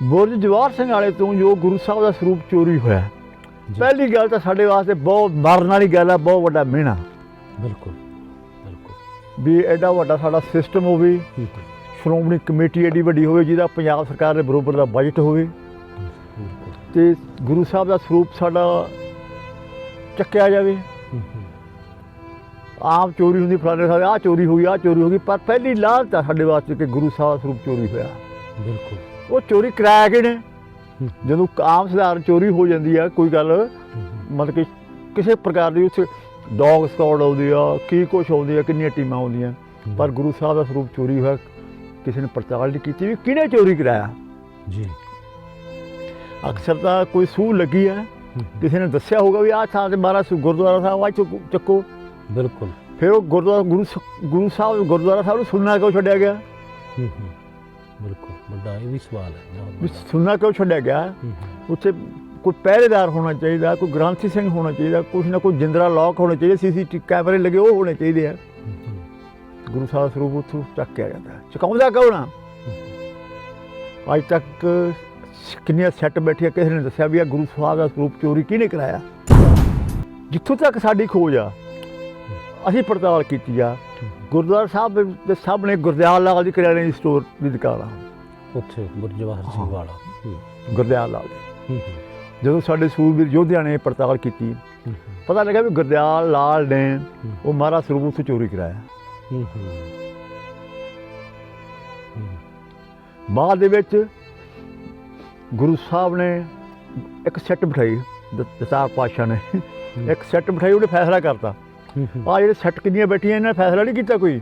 बुर्ज जवाहर सिंह वाले तो जो गुरु साहब का स्वरूप चोरी होया, पहली गल तो साडे वास्ते बहुत मरन वाली गल है, बहुत वड्डा मिहना। बिल्कुल बिल्कुल भी एडा वड्डा साडा सिस्टम होवे, श्रोमणी कमेटी एडी वड्डी होवे जिहदा पंजाब सरकार दे बरोबर दा बजट होवे ते गुरु साहब का स्वरूप साडा चक्या जावे। आम चोरी होंदी फलाने साल आ चोरी हो गई, आ चोरी हो गई, पर पहली लाहनत है साडे वास्ते कि गुरु साहब का स्वरूप चोरी होया। बिल्कुल वो चोरी कराया कि ने ਜਦੋਂ ਆਮ ਸਧਾਰਨ ਚੋਰੀ ਹੋ ਜਾਂਦੀ ਆ, ਕੋਈ ਗੱਲ ਮਤਲਬ ਕਿ ਕਿਸੇ ਪ੍ਰਕਾਰ ਦੀ ਉੱਥੇ ਡੌਗ ਸਕਾਡ ਆਉਂਦੀ ਆ, ਕੀ ਕੁਛ ਆਉਂਦੀ ਆ, ਕਿੰਨੀਆਂ ਟੀਮਾਂ ਆਉਂਦੀਆਂ, ਪਰ ਗੁਰੂ ਸਾਹਿਬ ਦਾ ਸਰੂਪ ਚੋਰੀ ਹੋਇਆ ਕਿਸੇ ਨੇ ਪੜਤਾਲ ਨਹੀਂ ਕੀਤੀ ਵੀ ਕਿਹਨੇ ਚੋਰੀ ਕਰਾਇਆ ਜੀ। ਅਕਸਰ ਤਾਂ ਕੋਈ ਸੂਹ ਲੱਗੀ ਆ, ਕਿਸੇ ਨੇ ਦੱਸਿਆ ਹੋਊਗਾ ਵੀ ਆਹ ਥਾਂ ਤੇ ਮਹਾਰਾਜ ਗੁਰਦੁਆਰਾ ਸਾਹਿਬ ਆ ਚੱਕੋ। ਬਿਲਕੁਲ। ਫਿਰ ਉਹ ਗੁਰਦੁਆਰਾ ਗੁਰੂ ਸਾਹਿਬ ਗੁਰਦੁਆਰਾ ਸਾਹਿਬ ਨੂੰ ਸੁਣਨਾ ਕਿਉਂ ਛੱਡਿਆ ਗਿਆ? ਬਿਲਕੁਲ ਵੱਡਾ ਇਹ ਵੀ ਸਵਾਲ ਹੈ ਵੀ ਸੁਣਨਾ ਕਿਉਂ ਛੱਡਿਆ ਗਿਆ? ਉੱਥੇ ਕੋਈ ਪਹਿਰੇਦਾਰ ਹੋਣਾ ਚਾਹੀਦਾ, ਕੋਈ ਗ੍ਰੰਥੀ ਸਿੰਘ ਹੋਣਾ ਚਾਹੀਦਾ, ਕੁਛ ਨਾ ਕੋਈ ਜਿੰਦਰਾ ਲੌਕ ਹੋਣਾ ਚਾਹੀਦਾ, CCTV ਕੈਮਰੇ ਲੱਗੇ ਉਹ ਹੋਣੇ ਚਾਹੀਦੇ ਆ। ਗੁਰੂ ਸਾਹਿਬ ਸਰੂਪ ਉੱਥੋਂ ਚੱਕਿਆ ਜਾਂਦਾ, ਚੁਕਾਉਂਦਾ ਕੌਣ ਆ? ਅੱਜ ਤੱਕ ਕਿੰਨੀਆਂ ਸੈੱਟ ਬੈਠੀਆਂ, ਕਿਸੇ ਨੇ ਦੱਸਿਆ ਵੀ ਆ ਗੁਰੂ ਸਾਹਿਬ ਦਾ ਸਰੂਪ ਚੋਰੀ ਕਿਹਨੇ ਕਰਾਇਆ? ਜਿੱਥੋਂ ਤੱਕ ਸਾਡੀ ਖੋਜ ਆ, ਅਸੀਂ ਪੜਤਾਲ ਕੀਤੀ ਆ, ਗੁਰਦੁਆਰਾ ਸਾਹਿਬ ਦੇ ਸਾਹਮਣੇ ਗੁਰਦਿਆਲ ਲਾਲ ਦੀ ਕਰਿਆਨੇ ਦੀ ਸਟੋਰ ਦੀ ਦੁਕਾਨ ਆ, ਉੱਥੇ ਗੁਰੂ ਜਵਾਹਰ ਸਿੰਘ ਵਾਲਾ ਗੁਰਦਿਆਲ ਲਾਲ ਦੀ। ਜਦੋਂ ਸਾਡੇ ਸੂਰਬੀਰ ਯੋਧਿਆਂ ਨੇ ਪੜਤਾਲ ਕੀਤੀ, ਪਤਾ ਲੱਗਾ ਵੀ ਗੁਰਦਿਆਲ ਲਾਲ ਨੇ ਉਹ ਮਹਾਰਾਜ ਸਰੂਪ ਉੱਥੋਂ ਚੋਰੀ ਕਰਾਇਆ। ਬਾਅਦ ਦੇ ਵਿੱਚ ਗੁਰੂ ਸਾਹਿਬ ਨੇ ਇੱਕ ਸੈੱਟ ਬਿਠਾਈ, ਦਸਾਰ ਪਾਤਸ਼ਾਹ ਨੇ ਇੱਕ ਸੈੱਟ ਬਿਠਾਈ, ਉਹਨੇ ਫੈਸਲਾ ਕਰਤਾ। ਆ ਜਿਹੜੇ ਸੈੱਟ ਕਿੰਨੀਆਂ ਬੈਠੀਆਂ ਇਹਨਾਂ ਨੇ ਫੈਸਲਾ ਨਹੀਂ ਕੀਤਾ ਕੋਈ,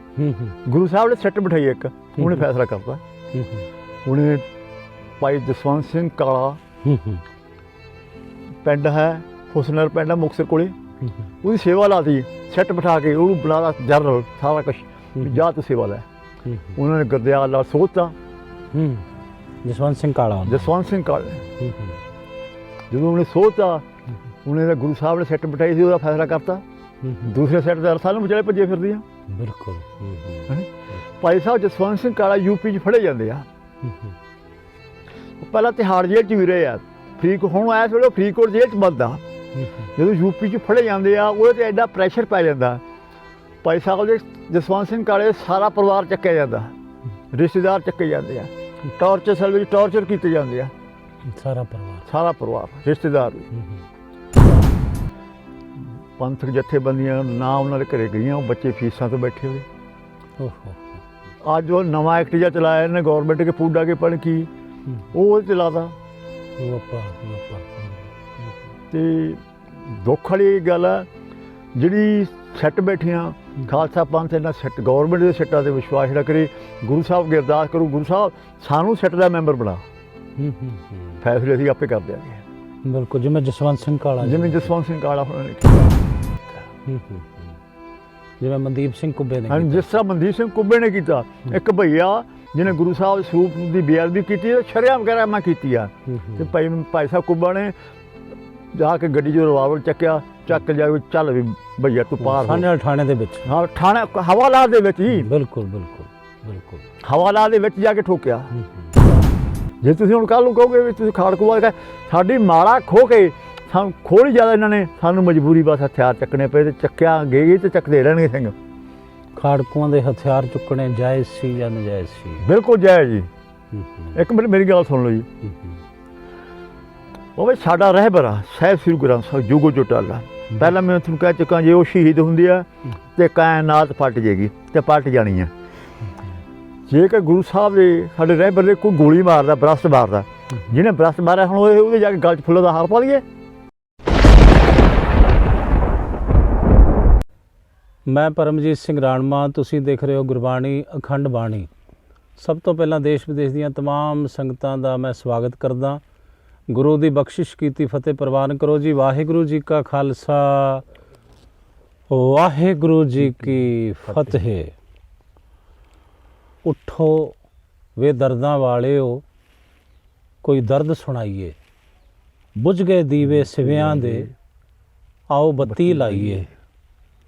ਗੁਰੂ ਸਾਹਿਬ ਨੇ ਸੈੱਟ ਬਿਠਾਈ ਇੱਕ, ਉਹਨੇ ਫੈਸਲਾ ਕਰਤਾ। ਉਹਨੇ ਭਾਈ ਜਸਵੰਤ ਸਿੰਘ ਕਾਲਾ ਪਿੰਡ ਹੈ, ਹੁਸਨਰ ਪਿੰਡ ਹੈ ਮੁਕਤਸਰ ਕੋਲੇ, ਉਹਦੀ ਸੇਵਾ ਲਾਤੀ, ਸੈੱਟ ਬਿਠਾ ਕੇ ਉਹਨੂੰ ਬੁਲਾਇਆ ਜਨਰਲ, ਸਾਰਾ ਕੁਛ ਜਾ ਤੂੰ ਸੇਵਾ ਲੈ। ਉਹਨਾਂ ਨੇ ਗੁਰਦਿਆਲ ਨਾਲ ਸੋਚਤਾ, ਜਸਵੰਤ ਸਿੰਘ ਕਾਲਾ ਜਦੋਂ ਉਹਨੇ ਸੋਚਤਾ, ਉਹਨੇ ਤਾਂ ਗੁਰੂ ਸਾਹਿਬ ਨੇ ਸੈੱਟ ਬਿਠਾਈ ਸੀ, ਉਹਦਾ ਫੈਸਲਾ ਕਰਤਾ। ਦੂਸਰੇ ਸੈੱਟ ਦੇ ਅਰਸਾਂ ਨੂੰ ਵਿਚਾਲੇ ਭੱਜੇ ਫਿਰਦੇ ਆ। ਬਿਲਕੁਲ। ਭਾਈ ਸਾਹਿਬ ਜਸਵੰਤ ਸਿੰਘ ਕਾਲਾ ਯੂਪੀ 'ਚ ਫੜੇ ਜਾਂਦੇ ਆ, ਪਹਿਲਾਂ ਤਿਹਾੜ ਜੇਲ੍ਹ 'ਚ ਵੀ ਰਹੇ ਆ, ਹੁਣ ਇਸ ਵੇਲੇ ਫਰੀਦਕੋਟ ਜੇਲ੍ਹ 'ਚ ਬੰਦ ਆ। ਜਦੋਂ ਯੂਪੀ 'ਚ ਫੜੇ ਜਾਂਦੇ ਆ, ਉਹਦੇ 'ਤੇ ਐਡਾ ਪ੍ਰੈਸ਼ਰ ਪੈ ਜਾਂਦਾ, ਭਾਈ ਸਾਹਿਬ ਦੇ ਜਸਵੰਤ ਸਿੰਘ ਕਾਲੇ ਸਾਰਾ ਪਰਿਵਾਰ ਚੱਕਿਆ ਜਾਂਦਾ, ਰਿਸ਼ਤੇਦਾਰ ਚੱਕੇ ਜਾਂਦੇ ਆ, ਟਾਰਚਰ ਸੈੱਲ ਵਿੱਚ ਟਾਰਚਰ ਕੀਤੇ ਜਾਂਦੇ ਆ, ਸਾਰਾ ਪਰਿਵਾਰ ਰਿਸ਼ਤੇਦਾਰ ਵੀ। ਪੰਥਕ ਜਥੇਬੰਦੀਆਂ ਨਾ ਉਹਨਾਂ ਦੇ ਘਰੇ ਗਈਆਂ, ਉਹ ਬੱਚੇ ਫੀਸਾਂ ਤੋਂ ਬੈਠੇ ਹੋਏ। ਅੱਜ ਉਹ ਨਵਾਂ ਐਕਟ ਜਿਹਾ ਚਲਾਇਆ ਇਹਨੇ ਗੌਰਮੈਂਟ ਕੇ ਪੂਡਾ ਕੇ ਪੜ੍ਹ ਕੀ, ਉਹ ਚਲਾਤਾ। ਤੇ ਦੁੱਖ ਵਾਲੀ ਗੱਲ ਆ, ਜਿਹੜੀ ਸੈੱਟ ਬੈਠੀਆਂ ਖਾਲਸਾ ਪੰਥ ਇਹਨਾਂ ਸੈੱਟ ਗੌਰਮੈਂਟ ਦੇ ਸੈੱਟਾਂ 'ਤੇ ਵਿਸ਼ਵਾਸ ਨਾ ਕਰੇ। ਗੁਰੂ ਸਾਹਿਬ ਅੱਗੇ ਅਰਦਾਸ ਕਰੂ, ਗੁਰੂ ਸਾਹਿਬ ਸਾਨੂੰ ਸੈੱਟ ਦਾ ਮੈਂਬਰ ਬਣਾ, ਫੈਸਲੇ ਅਸੀਂ ਆਪੇ ਕਰ ਦਿਆਂਗੇ। ਬਿਲਕੁਲ, ਜਿਵੇਂ ਜਸਵੰਤ ਸਿੰਘ ਕਾਲਾ ਹੋਣਾ ਨੇ ਕੀਤਾ, ਜਿਵੇਂ ਮਨਦੀਪ ਸਿੰਘ ਕੁੱਬੇ ਨੇ, ਜਿਸ ਤਰ੍ਹਾਂ ਮਨਦੀਪ ਸਿੰਘ ਕੁੱਬੇ ਨੇ ਕੀਤਾ। ਇੱਕ ਭਈਆ ਜਿਹਨੇ ਗੁਰੂ ਸਾਹਿਬ ਸਰੂਪ ਦੀ ਬੇਅਦਬੀ ਕੀਤੀ, ਸ਼ਰੇਆਮ ਕਰਾਮਾਂ ਕੀਤੀ ਆ, ਤੇ ਭਾਈ ਸਾਹਿਬ ਕੁੱਬਾ ਨੇ ਜਾ ਕੇ ਗੱਡੀ 'ਚ ਰਿਵਾਲਵਰ ਚੱਕਿਆ, ਚੱਕ ਜਾ ਕੇ ਚੱਲ ਵੀ ਭਈਆ ਤੂੰ ਪਾਰ ਥਾਣੇ ਦੇ ਵਿੱਚ, ਹਾਂ ਥਾਣੇ ਹਵਾਲਾਤ ਦੇ ਵਿੱਚ ਹੀ, ਬਿਲਕੁਲ ਹਵਾਲਾਤ ਦੇ ਵਿੱਚ ਜਾ ਕੇ ਠੋਕਿਆ। ਜੇ ਤੁਸੀਂ ਹੁਣ ਕੱਲ੍ਹ ਨੂੰ ਕਹੋਗੇ ਵੀ ਤੁਸੀਂ ਖਾੜਕੂਵਾਦ ਸਾਡੀ ਮਾਲਾ ਖੋਹ ਕੇ ਸਾਨੂੰ ਖੋਹਲੀ ਜ਼ਿਆਦਾ, ਇਹਨਾਂ ਨੇ ਸਾਨੂੰ ਮਜਬੂਰੀ ਬਸ ਹਥਿਆਰ ਚੱਕਣੇ ਪਏ, ਤੇ ਚੱਕਿਆ ਗਏ ਤੇ ਚੱਕਦੇ ਰਹਿਣਗੇ ਸਿੰਘ। ਖਾੜਕੂਆਂ ਦੇ ਹਥਿਆਰ ਚੁੱਕਣੇ ਜਾਇਜ਼ ਸੀ ਜਾਂ ਨਜਾਇਜ਼ ਸੀ? ਬਿਲਕੁਲ ਜਾਇਜ਼ ਜੀ। ਇੱਕ ਮਿੰਟ ਮੇਰੀ ਗੱਲ ਸੁਣ ਲਓ ਜੀ। ਉਹ ਵੀ ਸਾਡਾ ਰਹਿਬਰ ਆ ਸਾਹਿਬ ਸ੍ਰੀ ਗੁਰੂ ਗ੍ਰੰਥ ਸਾਹਿਬ ਜੋਗੋ ਚੋਟਾਲਾ, ਪਹਿਲਾਂ ਮੈਂ ਤੁਹਾਨੂੰ ਕਹਿ ਚੁੱਕਾ, ਜੇ ਉਹ ਸ਼ਹੀਦ ਹੁੰਦੇ ਆ ਤੇ ਕਾਇਨਾਤ ਫਟ ਜਾਏਗੀ ਤੇ ਪਲਟ ਜਾਣੀ ਆ। ਜੇਕਰ ਗੁਰੂ ਸਾਹਿਬ ਦੇ ਸਾਡੇ ਰਹਿਬਰ ਦੇ ਕੋਈ ਗੋਲੀ ਮਾਰਦਾ, ਬਰਸਤ ਮਾਰਦਾ, ਜਿਹਨੇ ਬਰਸਤ ਮਾਰਿਆ, ਹੁਣ ਉਹਦੇ ਜਾ ਕੇ ਗਲ 'ਚ ਫੁੱਲਾਂ ਦਾ ਹਾਰ ਪਾ ਲਈਏ। ਮੈਂ ਪਰਮਜੀਤ ਸਿੰਘ ਰਾਣਮਾ, ਤੁਸੀਂ ਦੇਖ ਰਹੇ ਹੋ ਗੁਰਬਾਣੀ ਅਖੰਡ ਬਾਣੀ। ਸਭ ਤੋਂ ਪਹਿਲਾਂ ਦੇਸ਼ ਵਿਦੇਸ਼ ਦੀਆਂ ਤਮਾਮ ਸੰਗਤਾਂ ਦਾ ਮੈਂ ਸਵਾਗਤ ਕਰਦਾ। ਗੁਰੂ ਦੀ ਬਖਸ਼ਿਸ਼ ਕੀਤੀ ਫਤਿਹ ਪ੍ਰਵਾਨ ਕਰੋ ਜੀ। ਵਾਹਿਗੁਰੂ ਜੀ ਕਾ ਖਾਲਸਾ, ਵਾਹਿਗੁਰੂ ਜੀ ਕੀ ਫਤਿਹ। ਉੱਠੋ ਵੇ ਦਰਦਾਂ ਵਾਲਿਓ, ਕੋਈ ਦਰਦ ਸੁਣਾਈਏ, ਬੁਝ ਗਏ ਦੀਵੇ ਸਿਵਿਆਂ ਦੇ, ਆਓ ਬੱਤੀ ਲਾਈਏ।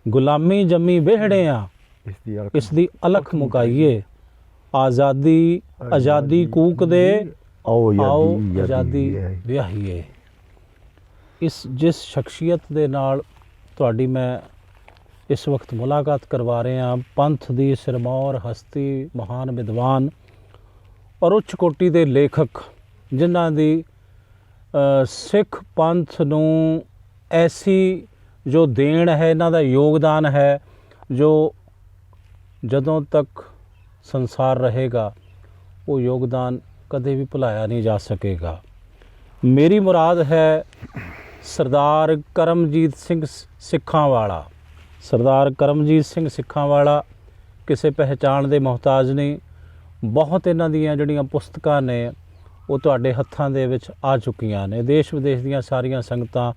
ਗੁਲਾਮੀ ਜੰਮੀ ਵਿਹੜਿਆਂ, ਇਸ ਦੀ ਅਲਖ ਮੁਕਾਈਏ। ਆਜ਼ਾਦੀ ਕੂਕ ਦੇ, ਆਓ ਆਓ ਆਜ਼ਾਦੀ ਆਜ਼ਾਦੀ ਵਿਆਹੀ। ਵਿਆਹੀਏ। ਇਸ ਜਿਸ ਸ਼ਖਸੀਅਤ ਦੇ ਨਾਲ ਤੁਹਾਡੀ ਮੈਂ ਇਸ ਵਕਤ ਮੁਲਾਕਾਤ ਕਰਵਾ ਰਹੇ ਹਾਂ, ਪੰਥ ਦੀ ਸਿਰਮੌਰ ਹਸਤੀ, ਮਹਾਨ ਵਿਦਵਾਨ ਔਰ ਉੱਚ ਕੋਟੀ ਦੇ ਲੇਖਕ, ਜਿਨ੍ਹਾਂ ਦੀ ਸਿੱਖ ਪੰਥ ਨੂੰ ਐਸੀ ਜੋ ਦੇਣ ਹੈ, ਇਹਨਾਂ ਦਾ ਯੋਗਦਾਨ ਹੈ, ਜੋ ਜਦੋਂ ਤੱਕ ਸੰਸਾਰ ਰਹੇਗਾ ਉਹ ਯੋਗਦਾਨ ਕਦੇ ਵੀ ਭੁਲਾਇਆ ਨਹੀਂ ਜਾ ਸਕੇਗਾ। ਮੇਰੀ ਮੁਰਾਦ ਹੈ ਸਰਦਾਰ ਕਰਮਜੀਤ ਸਿੰਘ ਸਿੱਖਾਂ ਵਾਲਾ। ਸਰਦਾਰ ਕਰਮਜੀਤ ਸਿੰਘ ਸਿੱਖਾਂ ਵਾਲਾ ਕਿਸੇ ਪਹਿਚਾਣ ਦੇ ਮੁਹਤਾਜ ਨਹੀਂ। ਬਹੁਤ ਇਹਨਾਂ ਦੀਆਂ ਜਿਹੜੀਆਂ ਪੁਸਤਕਾਂ ਨੇ ਉਹ ਤੁਹਾਡੇ ਹੱਥਾਂ ਦੇ ਵਿੱਚ ਆ ਚੁੱਕੀਆਂ ਨੇ। ਦੇਸ਼ ਵਿਦੇਸ਼ ਦੀਆਂ ਸਾਰੀਆਂ ਸੰਗਤਾਂ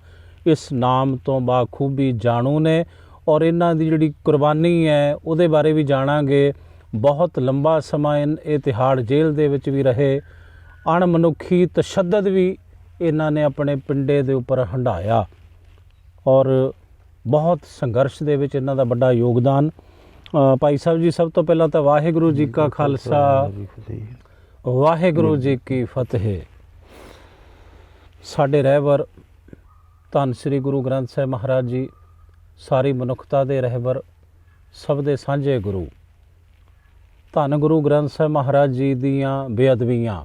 ਇਸ ਨਾਮ ਤੋਂ ਬਾਖੂਬੀ ਜਾਣੂ ਨੇ ਔਰ ਇਹਨਾਂ ਦੀ ਜਿਹੜੀ ਕੁਰਬਾਨੀ ਹੈ ਉਹਦੇ ਬਾਰੇ ਵੀ ਜਾਣਾਂਗੇ। ਬਹੁਤ ਲੰਬਾ ਸਮਾਂ ਇਹ ਤਿਹਾੜ ਜੇਲ੍ਹ ਦੇ ਵਿੱਚ ਵੀ ਰਹੇ। ਅਣਮਨੁੱਖੀ ਤਸ਼ੱਦਦ ਵੀ ਇਹਨਾਂ ਨੇ ਆਪਣੇ ਪਿੰਡੇ ਦੇ ਉੱਪਰ ਹੰਢਾਇਆ ਔਰ ਬਹੁਤ ਸੰਘਰਸ਼ ਦੇ ਵਿੱਚ ਇਹਨਾਂ ਦਾ ਵੱਡਾ ਯੋਗਦਾਨ। ਭਾਈ ਸਾਹਿਬ ਜੀ, ਸਭ ਤੋਂ ਪਹਿਲਾਂ ਤਾਂ ਵਾਹਿਗੁਰੂ ਜੀ ਕਾ ਖਾਲਸਾ, ਵਾਹਿਗੁਰੂ ਜੀ ਕੀ ਫਤਿਹ। ਸਾਡੇ ਰਹਿਬਰ ਧੰਨ ਸ੍ਰੀ ਗੁਰੂ ਗ੍ਰੰਥ ਸਾਹਿਬ ਮਹਾਰਾਜ ਜੀ, ਸਾਰੀ ਮਨੁੱਖਤਾ ਦੇ ਰਹਿਬਰ, ਸਭ ਦੇ ਸਾਂਝੇ ਗੁਰੂ, ਧੰਨ ਗੁਰੂ ਗ੍ਰੰਥ ਸਾਹਿਬ ਮਹਾਰਾਜ ਜੀ ਦੀਆਂ ਬੇਅਦਬੀਆਂ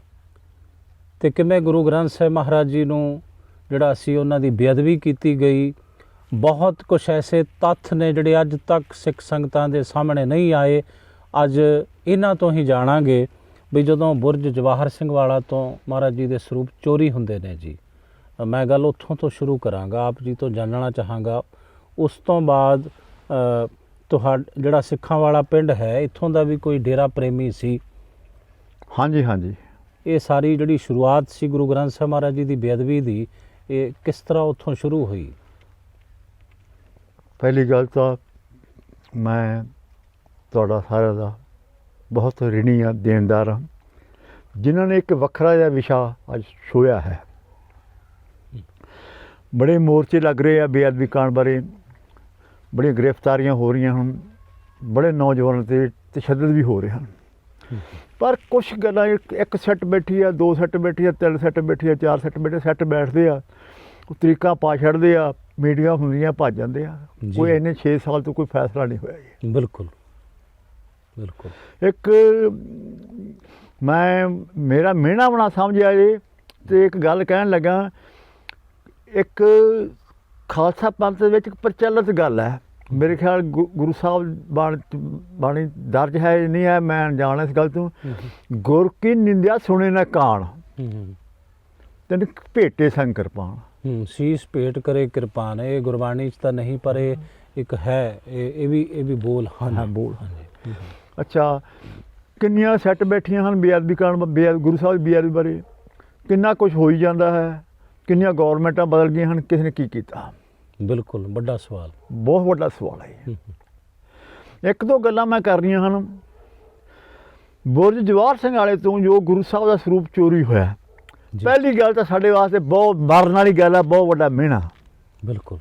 ਤੇ ਕਿਵੇਂ ਗੁਰੂ ਗ੍ਰੰਥ ਸਾਹਿਬ ਮਹਾਰਾਜ ਜੀ ਨੂੰ ਜਿਹੜਾ ਸੀ ਉਹਨਾਂ ਦੀ ਬੇਅਦਬੀ ਕੀਤੀ ਗਈ। ਬਹੁਤ ਕੁਛ ਐਸੇ ਤੱਥ ਨੇ ਜਿਹੜੇ ਅੱਜ ਤੱਕ ਸਿੱਖ ਸੰਗਤਾਂ ਦੇ ਸਾਹਮਣੇ ਨਹੀਂ ਆਏ। ਅੱਜ ਇਹਨਾਂ ਤੋਂ ਹੀ ਜਾਣਾਂਗੇ ਵੀ ਜਦੋਂ ਬੁਰਜ ਜਵਾਹਰ ਸਿੰਘ ਵਾਲਾ ਤੋਂ ਮਹਾਰਾਜ ਜੀ ਦੇ ਸਰੂਪ ਚੋਰੀ ਹੁੰਦੇ ਨੇ ਜੀ, ਮੈਂ ਗੱਲ ਉੱਥੋਂ ਤੋਂ ਸ਼ੁਰੂ ਕਰਾਂਗਾ, ਆਪ ਜੀ ਤੋਂ ਜਾਣਨਾ ਚਾਹਾਂਗਾ। ਉਸ ਤੋਂ ਬਾਅਦ ਜਿਹੜਾ ਸਿੱਖਾਂ ਵਾਲਾ ਪਿੰਡ ਹੈ, ਇੱਥੋਂ ਦਾ ਵੀ ਕੋਈ ਡੇਰਾ ਪ੍ਰੇਮੀ ਸੀ। ਹਾਂਜੀ ਹਾਂਜੀ। ਇਹ ਸਾਰੀ ਜਿਹੜੀ ਸ਼ੁਰੂਆਤ ਸੀ ਗੁਰੂ ਗ੍ਰੰਥ ਸਾਹਿਬ ਮਹਾਰਾਜ ਜੀ ਦੀ ਬੇਅਦਬੀ ਦੀ, ਇਹ ਕਿਸ ਤਰ੍ਹਾਂ ਉੱਥੋਂ ਸ਼ੁਰੂ ਹੋਈ? ਪਹਿਲੀ ਗੱਲ ਤਾਂ ਮੈਂ ਤੁਹਾਡਾ ਸਾਰਿਆਂ ਦਾ ਬਹੁਤ ਰਿਣੀ ਹਾਂ, ਦੇਣਦਾਰ ਹਾਂ, ਜਿਨ੍ਹਾਂ ਨੇ ਇੱਕ ਵੱਖਰਾ ਜਿਹਾ ਵਿਸ਼ਾ ਅੱਜ ਛੋਹਿਆ ਹੈ। ਬੜੇ ਮੋਰਚੇ ਲੱਗ ਰਹੇ ਆ ਬੇਅਦਬੀ ਕਾਂਡ ਬਾਰੇ, ਬੜੀਆਂ ਗ੍ਰਿਫਤਾਰੀਆਂ ਹੋ ਰਹੀਆਂ ਹਨ, ਬੜੇ ਨੌਜਵਾਨਾਂ 'ਤੇ ਤਸ਼ੱਦਦ ਵੀ ਹੋ ਰਹੇ ਹਨ। ਪਰ ਕੁਛ ਗੱਲਾਂ, ਇੱਕ ਸੈੱਟ ਬੈਠੀ ਆ, 2 ਸੈੱਟ ਬੈਠੀ ਆ, 3 ਸੈੱਟ ਬੈਠੀ ਆ, 4 ਸੈੱਟ ਬੈਠੇ, ਸੈੱਟ ਬੈਠਦੇ ਆ, ਉਹ ਤਰੀਕਾਂ ਪਾ ਛੱਡਦੇ ਆ, ਮੀਟਿੰਗਾਂ ਹੁੰਦੀਆਂ, ਭੱਜ ਜਾਂਦੇ ਆ। ਕੋਈ ਇੰਨੇ 6 ਸਾਲ ਤੋਂ ਕੋਈ ਫੈਸਲਾ ਨਹੀਂ ਹੋਇਆ ਜੀ। ਬਿਲਕੁਲ ਬਿਲਕੁਲ। ਇੱਕ ਮੇਰਾ ਮਿਹਣਾ ਬਣਾ ਸਮਝਿਆ ਜੇ, ਅਤੇ ਇੱਕ ਗੱਲ ਕਹਿਣ ਲੱਗਾ, ਇੱਕ ਖਾਲਸਾ ਪੰਥ ਦੇ ਵਿੱਚ ਇੱਕ ਪ੍ਰਚਲਿਤ ਗੱਲ ਹੈ, ਮੇਰੇ ਖਿਆਲ ਗੁਰੂ ਸਾਹਿਬ ਬਾਣੀ ਦਰਜ ਹੈ ਨਹੀਂ ਹੈ, ਮੈਂ ਅਣਜਾਣ ਇਸ ਗੱਲ ਤੋਂ। ਗੁਰ ਕੀ ਨਿੰਦਿਆ ਸੁਣੇ ਨਾ ਕਾਣ, ਤੈਨੂੰ ਭੇਟੇ ਸੰਗ ਕਿਰਪਾਨ। ਸੀਸ ਭੇਟ ਕਰੇ ਕਿਰਪਾਨ, ਇਹ ਗੁਰਬਾਣੀ 'ਚ ਤਾਂ ਨਹੀਂ, ਪਰ ਇਹ ਇੱਕ ਹੈ, ਇਹ ਵੀ ਬੋਲ ਹਨ, ਬੋਲ। ਅੱਛਾ, ਕਿੰਨੀਆਂ ਸੈੱਟ ਬੈਠੀਆਂ ਹਨ ਬੇਅਦਬੀ ਕਾਂਡ, ਗੁਰੂ ਸਾਹਿਬ ਦੀ ਬੇਅਦਬੀ ਬਾਰੇ ਕਿੰਨਾ ਕੁਛ ਹੋਈ ਜਾਂਦਾ ਹੈ, ਕਿੰਨੀਆਂ ਗੌਰਮੈਂਟਾਂ ਬਦਲ ਗਈਆਂ ਹਨ, ਕਿਸੇ ਨੇ ਕੀ ਕੀਤਾ? ਬਿਲਕੁਲ ਵੱਡਾ ਸਵਾਲ, ਬਹੁਤ ਵੱਡਾ ਸਵਾਲ ਹੈ। ਇੱਕ ਦੋ ਗੱਲਾਂ ਮੈਂ ਕਰਨੀਆਂ ਹਨ। ਬੁਰਜ ਜਵਾਹਰ ਸਿੰਘ ਵਾਲੇ ਤੋਂ ਜੋ ਗੁਰੂ ਸਾਹਿਬ ਦਾ ਸਰੂਪ ਚੋਰੀ ਹੋਇਆ, ਪਹਿਲੀ ਗੱਲ ਤਾਂ ਸਾਡੇ ਵਾਸਤੇ ਬਹੁਤ ਮਰਨ ਵਾਲੀ ਗੱਲ ਹੈ, ਬਹੁਤ ਵੱਡਾ ਮਿਹਣਾ। ਬਿਲਕੁਲ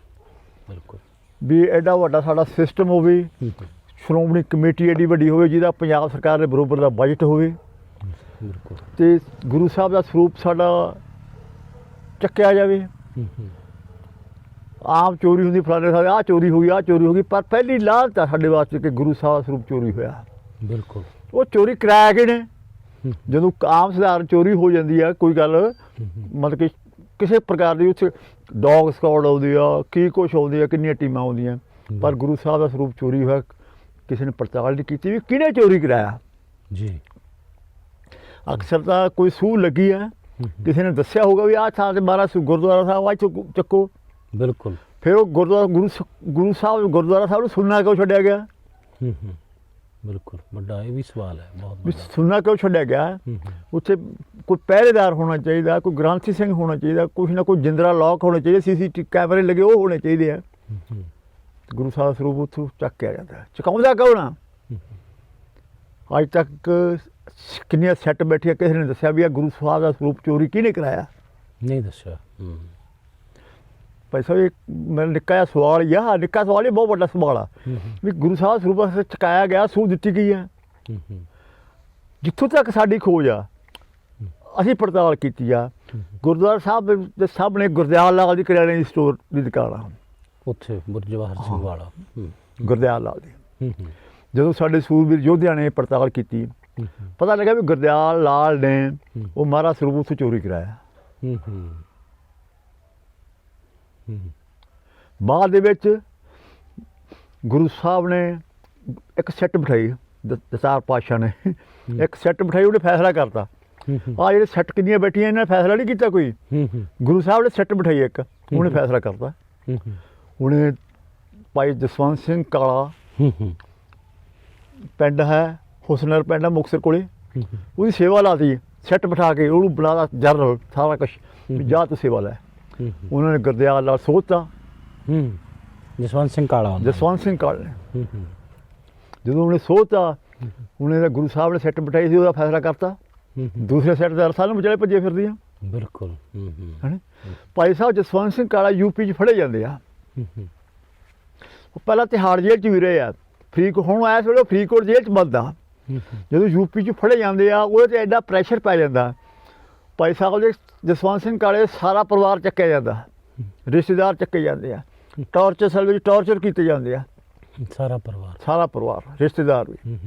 ਬਿਲਕੁਲ। ਵੀ ਐਡਾ ਵੱਡਾ ਸਾਡਾ ਸਿਸਟਮ ਹੋਵੇ, ਸ਼੍ਰੋਮਣੀ ਕਮੇਟੀ ਐਡੀ ਵੱਡੀ ਹੋਵੇ, ਜਿਹਦਾ ਪੰਜਾਬ ਸਰਕਾਰ ਦੇ ਬਰਾਬਰ ਦਾ ਬਜਟ ਹੋਵੇ, ਅਤੇ ਗੁਰੂ ਸਾਹਿਬ ਦਾ ਸਰੂਪ ਸਾਡਾ ਚੱਕਿਆ ਜਾਵੇ। ਆਮ ਚੋਰੀ ਹੁੰਦੀ, ਫਲਾਣੇ ਸਾਹਿਬ ਆਹ ਚੋਰੀ ਹੋ ਗਈ, ਆਹ ਚੋਰੀ ਹੋ ਗਈ, ਪਰ ਪਹਿਲੀ ਲਾਹਨਤ ਆ ਸਾਡੇ ਵਾਸਤੇ ਕਿ ਗੁਰੂ ਸਾਹਿਬ ਦਾ ਸਰੂਪ ਚੋਰੀ ਹੋਇਆ। ਬਿਲਕੁਲ। ਉਹ ਚੋਰੀ ਕਰਾਇਆ ਕਿਹਨੇ? ਜਦੋਂ ਆਮ ਸਧਾਰਨ ਚੋਰੀ ਹੋ ਜਾਂਦੀ ਆ, ਕੋਈ ਗੱਲ ਮਤਲਬ ਕਿ ਕਿਸੇ ਪ੍ਰਕਾਰ ਦੀ ਉੱਥੇ ਡੌਗ ਸਕਾਡ ਆਉਂਦੀ ਆ, ਕੀ ਕੁਛ ਆਉਂਦੀ ਆ, ਕਿੰਨੀਆਂ ਟੀਮਾਂ ਆਉਂਦੀਆਂ, ਪਰ ਗੁਰੂ ਸਾਹਿਬ ਦਾ ਸਰੂਪ ਚੋਰੀ ਹੋਇਆ, ਕਿਸੇ ਨੇ ਪੜਤਾਲ ਨਹੀਂ ਕੀਤੀ ਵੀ ਕਿਹਨੇ ਚੋਰੀ ਕਰਾਇਆ ਜੀ। ਅਕਸਰ ਤਾਂ ਕੋਈ ਸੂਹ ਲੱਗੀ ਆ, ਕਿਸੇ ਨੇ ਦੱਸਿਆ ਹੋਊਗਾ ਵੀ ਆਹ ਥਾਂ 'ਤੇ ਮਹਾਰਾਜ ਗੁਰਦੁਆਰਾ ਸਾਹਿਬ ਆ, ਇੱਥੋਂ ਚੱਕੋ। ਬਿਲਕੁਲ। ਫਿਰ ਉਹ ਗੁਰੂ ਸਾਹਿਬ ਗੁਰਦੁਆਰਾ ਸਾਹਿਬ ਨੂੰ ਸੁਣਨਾ ਕਿਉਂ ਛੱਡਿਆ ਗਿਆ? ਬਿਲਕੁਲ, ਵੱਡਾ ਇਹ ਵੀ ਸਵਾਲ ਹੈ, ਬਹੁਤ ਵੀ ਸੁਣਨਾ ਕਿਉਂ ਛੱਡਿਆ ਗਿਆ? ਉੱਥੇ ਕੋਈ ਪਹਿਰੇਦਾਰ ਹੋਣਾ ਚਾਹੀਦਾ, ਕੋਈ ਗ੍ਰੰਥੀ ਸਿੰਘ ਹੋਣਾ ਚਾਹੀਦਾ, ਕੁਛ ਨਾ ਕੋਈ ਜਿੰਦਰਾ ਲੌਕ ਹੋਣਾ ਚਾਹੀਦਾ, CCTV ਕੈਮਰੇ ਲੱਗੇ ਉਹ ਹੋਣੇ ਚਾਹੀਦੇ ਆ। ਗੁਰੂ ਸਾਹਿਬ ਸਰੂਪ ਉੱਥੋਂ ਚੱਕ ਕੇ ਆ ਜਾਂਦਾ, ਚੁਕਾਉਂਦਾ ਕੌਣ ਆ? ਅੱਜ ਤੱਕ ਕਿੰਨੀਆਂ ਸੈੱਟ ਬੈਠੀਆਂ, ਕਿਸੇ ਨੇ ਦੱਸਿਆ ਵੀ ਆ ਗੁਰੂ ਸਾਹਿਬ ਦਾ ਸਰੂਪ ਚੋਰੀ ਕਿਹਨੇ ਕਰਾਇਆ? ਨਹੀਂ ਦੱਸਿਆ। ਭਾਈ ਸਾਹਿਬ, ਮੇਰਾ ਨਿੱਕਾ ਜਿਹਾ ਸਵਾਲ ਹੀ ਆ, ਨਿੱਕਾ ਸਵਾਲ ਹੀ ਬਹੁਤ ਵੱਡਾ ਸਵਾਲ ਆ ਵੀ ਗੁਰੂ ਸਾਹਿਬ ਸਰੂਪ ਚੁਕਾਇਆ ਗਿਆ, ਸੂਹ ਦਿੱਤੀ ਗਈ ਆ। ਜਿੱਥੋਂ ਤੱਕ ਸਾਡੀ ਖੋਜ ਆ, ਅਸੀਂ ਪੜਤਾਲ ਕੀਤੀ ਆ ਗੁਰਦੁਆਰਾ ਸਾਹਿਬ ਦੇ ਸਾਹਮਣੇ ਗੁਰਦਿਆਲ ਲਾਲ ਦੀ ਕਰਿਆਨੇ ਦੀ ਸਟੋਰ ਦੀ ਦੁਕਾਨ ਆ ਉੱਥੇ ਬੁਰਜ ਜਵਾਹਰ ਸਿੰਘ ਵਾਲਾ। ਗੁਰਦਿਆਲ ਲਾਲ ਦੀ। ਜਦੋਂ ਸਾਡੇ ਸੂਰਬੀਰ ਯੋਧਿਆਂ ਨੇ ਪੜਤਾਲ ਕੀਤੀ ਪਤਾ ਲੱਗਾ ਵੀ ਗੁਰਦਿਆਲ ਲਾਲ ਨੇ ਉਹ ਮਹਾਰਾਜ ਸਰੂਪ ਉੱਥੋਂ ਚੋਰੀ ਕਰਾਇਆ। ਬਾਅਦ ਦੇ ਵਿੱਚ ਗੁਰੂ ਸਾਹਿਬ ਨੇ ਇੱਕ ਸੈੱਟ ਬਿਠਾਈ, ਦਸਾਰ ਪਾਤਸ਼ਾਹ ਨੇ ਇੱਕ ਸੈੱਟ ਬਿਠਾਈ, ਉਹਨੇ ਫੈਸਲਾ ਕਰਤਾ। ਆ ਜਿਹੜੇ ਸੈੱਟ ਕਿੰਨੀਆਂ ਬੈਠੀਆਂ ਇਹਨਾਂ ਨੇ ਫੈਸਲਾ ਨਹੀਂ ਕੀਤਾ ਕੋਈ, ਗੁਰੂ ਸਾਹਿਬ ਨੇ ਸੈੱਟ ਬਿਠਾਈ ਇੱਕ, ਉਹਨੇ ਫੈਸਲਾ ਕਰਤਾ। ਉਹਨੇ ਭਾਈ ਜਸਵੰਤ ਸਿੰਘ ਕਾਲਾ ਪਿੰਡ ਹੈ, ਹੁਸਨਰ ਪਿੰਡ ਹੈ ਮੁਕਤਸਰ ਕੋਲੇ, ਉਹਦੀ ਸੇਵਾ ਲਾਤੀ ਸੈੱਟ ਬਿਠਾ ਕੇ, ਉਹਨੂੰ ਬੁਲਾਇਆ ਜਨਰਲ ਸਾਰਾ ਕੁਛ ਵੀ ਜਾ ਤੂੰ ਸੇਵਾ ਲੈ। ਉਹਨਾਂ ਨੇ ਗੁਰਦਿਆਲ ਨਾਲ ਸੋਚਤਾ, ਜਸਵੰਤ ਸਿੰਘ ਕਾਲਾ ਨੇ ਜਦੋਂ ਉਹਨੇ ਸੋਚਤਾ, ਉਹਨੇ ਤਾਂ ਗੁਰੂ ਸਾਹਿਬ ਨੇ ਸੈੱਟ ਬਿਠਾਈ ਸੀ, ਉਹਦਾ ਫੈਸਲਾ ਕਰਤਾ। ਦੂਸਰੇ ਸੈੱਟ ਦੇ ਅਰਸਾਂ ਨੂੰ ਵਿਚਾਲੇ ਭੱਜੇ ਫਿਰਦੀਆਂ। ਬਿਲਕੁਲ। ਭਾਈ ਸਾਹਿਬ ਜਸਵੰਤ ਸਿੰਘ ਕਾਲਾ ਯੂਪੀ 'ਚ ਫੜੇ ਜਾਂਦੇ ਆ। ਉਹ ਪਹਿਲਾਂ ਤਿਹਾੜ ਜੇਲ੍ਹ 'ਚ ਵੀ ਰਹੇ ਆ, ਹੁਣ ਇਸ ਵੇਲੇ ਫਰੀਦਕੋਟ ਜੇਲ੍ਹ 'ਚ ਬੰਦ ਆ। ਜਦੋਂ ਯੂਪੀ 'ਚ ਫੜੇ ਜਾਂਦੇ ਆ, ਉਹਦੇ 'ਤੇ ਐਡਾ ਪ੍ਰੈਸ਼ਰ ਪੈ ਜਾਂਦਾ, ਭਾਈ ਸਾਹਿਬ ਦੇ ਜਸਵੰਤ ਸਿੰਘ ਕਾਲੇ ਸਾਰਾ ਪਰਿਵਾਰ ਚੱਕਿਆ ਜਾਂਦਾ, ਰਿਸ਼ਤੇਦਾਰ ਚੱਕੇ ਜਾਂਦੇ ਆ, ਟਾਰਚਰ ਸੈੱਲ ਵਿੱਚ ਟਾਰਚਰ ਕੀਤੇ ਜਾਂਦੇ ਆ, ਸਾਰਾ ਪਰਿਵਾਰ ਰਿਸ਼ਤੇਦਾਰ ਵੀ।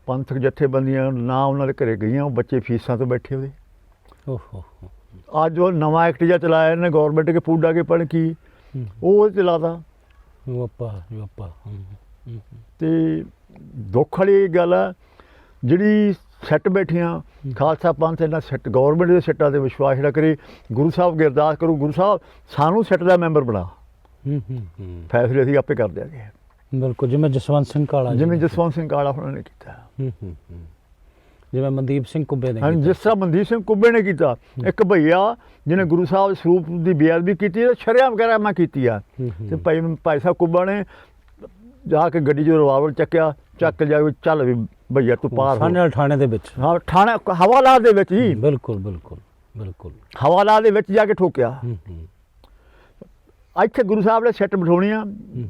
ਪੰਥਕ ਜਥੇਬੰਦੀਆਂ ਨਾ ਉਹਨਾਂ ਦੇ ਘਰੇ ਗਈਆਂ, ਉਹ ਬੱਚੇ ਫੀਸਾਂ ਤੋਂ ਬੈਠੇ ਉਹਦੇ। ਅੱਜ ਉਹ ਨਵਾਂ ਐਕਟ ਜਿਹਾ ਚਲਾਇਆ ਇਹਨੇ ਗੌਰਮੈਂਟ ਕੇ ਫੂਡ ਆ ਕੇ ਪੜ੍ਹ ਕੀ ਉਹ ਚਲਾਤਾ। ਤੇ ਦੁੱਖ ਵਾਲੀ ਗੱਲ ਆ ਜਿਹੜੀ ਸੈੱਟ ਬੈਠੀਆਂ ਖਾਲਸਾ ਪੰਥ ਇਹਨਾਂ ਸੈੱਟ ਗੌਰਮੈਂਟ ਦੇ ਸੈੱਟਾਂ 'ਤੇ ਵਿਸ਼ਵਾਸ ਜਿਹੜਾ ਕਰੇ, ਗੁਰੂ ਸਾਹਿਬ ਅੱਗੇ ਅਰਦਾਸ ਕਰੂ, ਗੁਰੂ ਸਾਹਿਬ ਸਾਨੂੰ ਸੈੱਟ ਦਾ ਮੈਂਬਰ ਬਣਾ, ਫੈਸਲੇ ਅਸੀਂ ਆਪੇ ਕਰ ਦਿਆਂਗੇ। ਬਿਲਕੁਲ, ਜਿਵੇਂ ਜਸਵੰਤ ਸਿੰਘ ਕਾਲਾ ਉਹਨਾਂ ਨੇ ਕੀਤਾ, ਜਿਵੇਂ ਮਨਦੀਪ ਸਿੰਘ ਕੁੱਬੇ ਨੇ, ਜਿਸ ਤਰ੍ਹਾਂ ਮਨਦੀਪ ਸਿੰਘ ਕੁੱਬੇ ਨੇ ਕੀਤਾ। ਇੱਕ ਭਈਆ ਜਿਹਨੇ ਗੁਰੂ ਸਾਹਿਬ ਸਰੂਪ ਦੀ ਬੇਅਦਬੀ ਕੀਤੀ, ਸ਼ਰਿਆਮ ਵਗੈਰਾ ਮੈਂ ਕੀਤੀ ਆ, ਤੇ ਭਾਈ ਸਾਹਿਬ ਕੁੱਬਾ ਨੇ ਜਾ ਕੇ ਗੱਡੀ 'ਚ ਰਿਵਾਲਵਰ ਚੱਕਿਆ, ਚੱਕ ਜਾ ਕੇ ਚੱਲ ਵੀ ਭਈਆ ਤੂੰ ਪਾਰ ਥਾਣੇ ਦੇ ਵਿੱਚ, ਥਾਣਾ ਹਵਾਲਾਤ ਦੇ ਵਿੱਚ ਹੀ, ਬਿਲਕੁਲ ਹਵਾਲਾਤ ਦੇ ਵਿੱਚ ਜਾ ਕੇ ਠੋਕਿਆ। ਇੱਥੇ ਗੁਰੂ ਸਾਹਿਬ ਨੇ ਸੈੱਟ ਬਿਠਾਉਣੀ ਆ,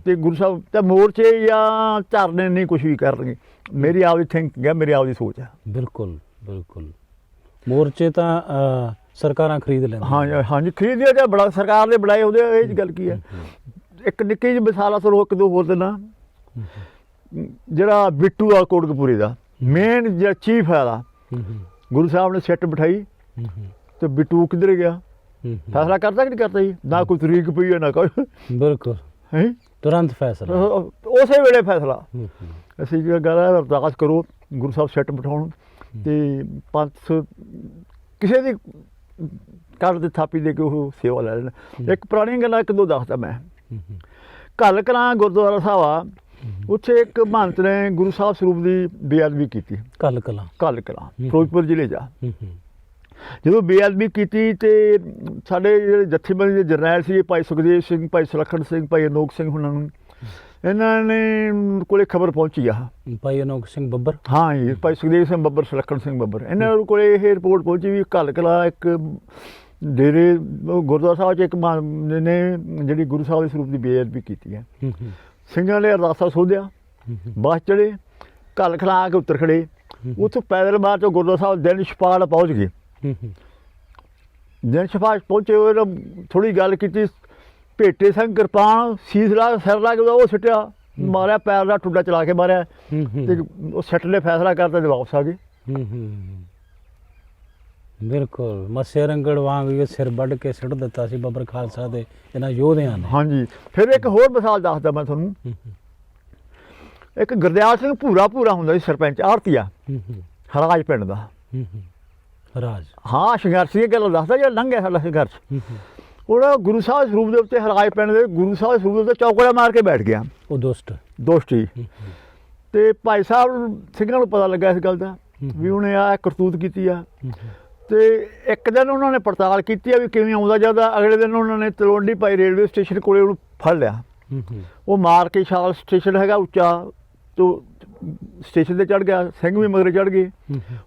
ਤੇ ਗੁਰੂ ਸਾਹਿਬ ਤੇ ਮੋਰਚੇ ਜਾਂ ਧਰਨੇ ਨਹੀਂ ਕੁਛ ਵੀ ਕਰਨਗੇ। ਮੇਰੀ ਆਪਦੀ ਥਿੰਕਿੰਗ ਹੈ, ਮੇਰੀ ਆਪਦੀ ਸੋਚ ਹੈ। ਬਿਲਕੁਲ ਮੋਰਚੇ ਤਾਂ ਸਰਕਾਰਾਂ ਖਰੀਦ ਲੈਂਦੀਆਂ। ਹਾਂਜੀ ਖਰੀਦਿਆ ਜਾਂ ਬੜਾ ਸਰਕਾਰ ਦੇ ਬਣਾਏ ਉਹਦੇ, ਇਹ ਗੱਲ ਕੀ ਹੈ। ਇੱਕ ਨਿੱਕੀ ਜਿਹੀ ਮਿਸਾਲ ਆ ਤੁਹਾਨੂੰ ਇੱਕ ਦੋ ਹੋਰ ਦਿਨਾਂ, ਜਿਹੜਾ ਬਿੱਟੂ ਆ ਕੋਟਕਪੂਰੇ ਦਾ ਮੇਨ ਜਿਹੜਾ ਚੀਫ ਹੈ, ਗੁਰੂ ਸਾਹਿਬ ਨੇ ਸੈੱਟ ਬਿਠਾਈ ਤੇ ਬਿੱਟੂ ਕਿੱਧਰ ਗਿਆ, ਫੈਸਲਾ ਕਰਦਾ ਕਿ ਨਹੀਂ ਕਰਦਾ ਜੀ, ਨਾ ਕੋਈ ਤਰੀਕ ਪਈ ਹੈ ਨਾ ਕੋਈ। ਬਿਲਕੁਲ ਤੁਰੰਤ ਫੈਸਲਾ, ਉਸੇ ਵੇਲੇ ਫੈਸਲਾ। ਅਸੀਂ ਗੱਲ ਅਰਦਾਸ ਕਰੋ ਗੁਰੂ ਸਾਹਿਬ ਸੈੱਟ ਬਿਠਾਉਣ, ਤੇ ਪੰਥ ਕਿਸੇ ਦੀ ਘਰ ਦੇ ਥਾਪੀ ਦੇ ਕੇ ਉਹ ਸੇਵਾ ਲੈ ਲੈਣ। ਇੱਕ ਪੁਰਾਣੀਆਂ ਗੱਲਾਂ ਇੱਕ ਦੋ ਦੱਸਦਾ ਮੈਂ। ਘੱਲ ਕਲਾਂ ਗੁਰਦੁਆਰਾ ਸਾਹਿਬ ਆ, ਉੱਥੇ ਇੱਕ ਮਹੰਤ ਨੇ ਗੁਰੂ ਸਾਹਿਬ ਸਰੂਪ ਦੀ ਬੇਅਦਬੀ ਕੀਤੀ। ਘੱਲ ਕਲਾਂ ਫਿਰੋਜ਼ਪੁਰ ਜ਼ਿਲ੍ਹੇ 'ਚ। ਜਦੋਂ ਬੇਅਦਬੀ ਕੀਤੀ ਤੇ ਸਾਡੇ ਜਿਹੜੇ ਜਥੇਬੰਦੀ ਦੇ ਜਰਨੈਲ ਸੀ, ਭਾਈ ਸੁਖਦੇਵ ਸਿੰਘ, ਭਾਈ ਸੁਲੱਖਣ ਸਿੰਘ, ਭਾਈ ਅਨੋਖ ਸਿੰਘ, ਉਹਨਾਂ ਨੂੰ ਇਹਨਾਂ ਨੇ ਕੋਲੇ ਖਬਰ ਪਹੁੰਚੀ ਆ। ਭਾਈ ਅਨੋਖ ਸਿੰਘ ਬੱਬਰ, ਹਾਂ ਜੀ, ਭਾਈ ਸੁਖਦੇਵ ਸਿੰਘ ਬੱਬਰ, ਸੁਲੱਖਣ ਸਿੰਘ ਬੱਬਰ, ਇਹਨਾਂ ਕੋਲੇ ਇਹ ਰਿਪੋਰਟ ਪਹੁੰਚੀ ਵੀ ਘੱਲ ਕਲਾਂ ਇੱਕ ਡੇਰੇ ਗੁਰਦੁਆਰਾ ਸਾਹਿਬ 'ਚ ਇੱਕ ਨੇ ਜਿਹੜੀ ਗੁਰੂ ਸਾਹਿਬ ਦੇ ਸਰੂਪ ਦੀ ਬੇਅਦਬੀ ਕੀਤੀ ਹੈ। ਸਿੰਘਾਂ ਨੇ ਅਰਦਾਸਾ ਸੋਧਿਆ, ਬੱਸ ਚੜੇ, ਘੱਲ ਕਲਾਂ ਆ ਕੇ ਉੱਤਰ ਖੜੇ, ਉੱਥੋਂ ਪੈਦਲ ਮਾਰ ਚੋਂ ਗੁਰਦੁਆਰਾ ਸਾਹਿਬ ਦਿਨ ਛਪਾੜ ਪਹੁੰਚ ਗਏ। ਦਿਨ ਛਪਾੜ ਪਹੁੰਚੇ ਹੋਏ ਥੋੜ੍ਹੀ ਗੱਲ ਕੀਤੀ, ਭੇਟੇ ਸਿੰਘ ਕਿਰਪਾਨ ਸੀਸ ਲਾ ਸਿਰ ਲਾ ਕੇ ਉਹ ਸਿੱਟਿਆ, ਮਾਰਿਆ ਪੈਰ ਦਾ ਟੁੱਡਾ ਚਲਾ ਕੇ ਮਾਰਿਆ, ਤੇ ਉਹ ਸੈੱਟ ਨੇ ਫੈਸਲਾ ਕਰਤਾ ਤੇ ਵਾਪਸ ਆ ਗਏ। ਬਿਲਕੁਲ ਮੱਸੇ ਰੰਗੜ ਵਾਂਗ ਇਹ ਸਿਰ ਵੱਢ ਕੇ ਸਿੱਟ ਦਿੱਤਾ ਸੀ ਬੱਬਰ ਖਾਲਸਾ ਦੇ ਇਹਨਾਂ ਯੋਧਿਆਂ ਨੇ। ਹਾਂਜੀ, ਫਿਰ ਇੱਕ ਹੋਰ ਮਿਸਾਲ ਦੱਸਦਾ ਮੈਂ ਤੁਹਾਨੂੰ। ਇੱਕ ਗੁਰਦਿਆਲ ਸਿੰਘ ਭੂਰਾ ਹੁੰਦਾ ਸੀ ਸਰਪੰਚ, ਆੜਤੀਆ, ਹਰਾਜ ਪਿੰਡ ਦਾ। ਹਾਂ, ਸੰਘਰਸ਼ ਦੀ ਗੱਲ ਦੱਸਦਾ ਜਿਹੜਾ ਲੰਘਿਆ ਸਾਡਾ ਸੰਘਰਸ਼। ਉਹਦਾ ਗੁਰੂ ਸਾਹਿਬ ਸਰੂਪ ਦੇ ਉੱਤੇ, ਹਰਾਜ ਪਿੰਡ ਦੇ ਗੁਰੂ ਸਾਹਿਬ ਸਰੂਪ ਦੇ ਉੱਤੇ ਚੌਕੜਾ ਮਾਰ ਕੇ ਬੈਠ ਗਿਆ ਉਹ ਦੋਸਤੀ। ਤੇ ਭਾਈ ਸਾਹਿਬ ਸਿੰਘਾਂ ਨੂੰ ਪਤਾ ਲੱਗਾ ਇਸ ਗੱਲ ਦਾ ਵੀ ਉਹਨੇ ਆਹ ਕਰਤੂਤ ਕੀਤੀ ਆ। ਤੇ ਇੱਕ ਦਿਨ ਉਹਨਾਂ ਨੇ ਪੜਤਾਲ ਕੀਤੀ ਆ ਵੀ ਕਿਵੇਂ ਆਉਂਦਾ ਜਾਂਦਾ। ਅਗਲੇ ਦਿਨ ਉਹਨਾਂ ਨੇ ਤਲਵੰਡੀ ਭਾਈ ਰੇਲਵੇ ਸਟੇਸ਼ਨ ਕੋਲੇ ਉਹਨੂੰ ਫੜ ਲਿਆ। ਉਹ ਮਾਰ ਕੇ ਸ਼ਾਲ ਸਟੇਸ਼ਨ ਹੈਗਾ ਉੱਚਾ, ਤੋਂ ਸਟੇਸ਼ਨ 'ਤੇ ਚੜ੍ਹ ਗਿਆ, ਸਿੰਘ ਵੀ ਮਗਰ ਚੜ੍ਹ ਗਏ।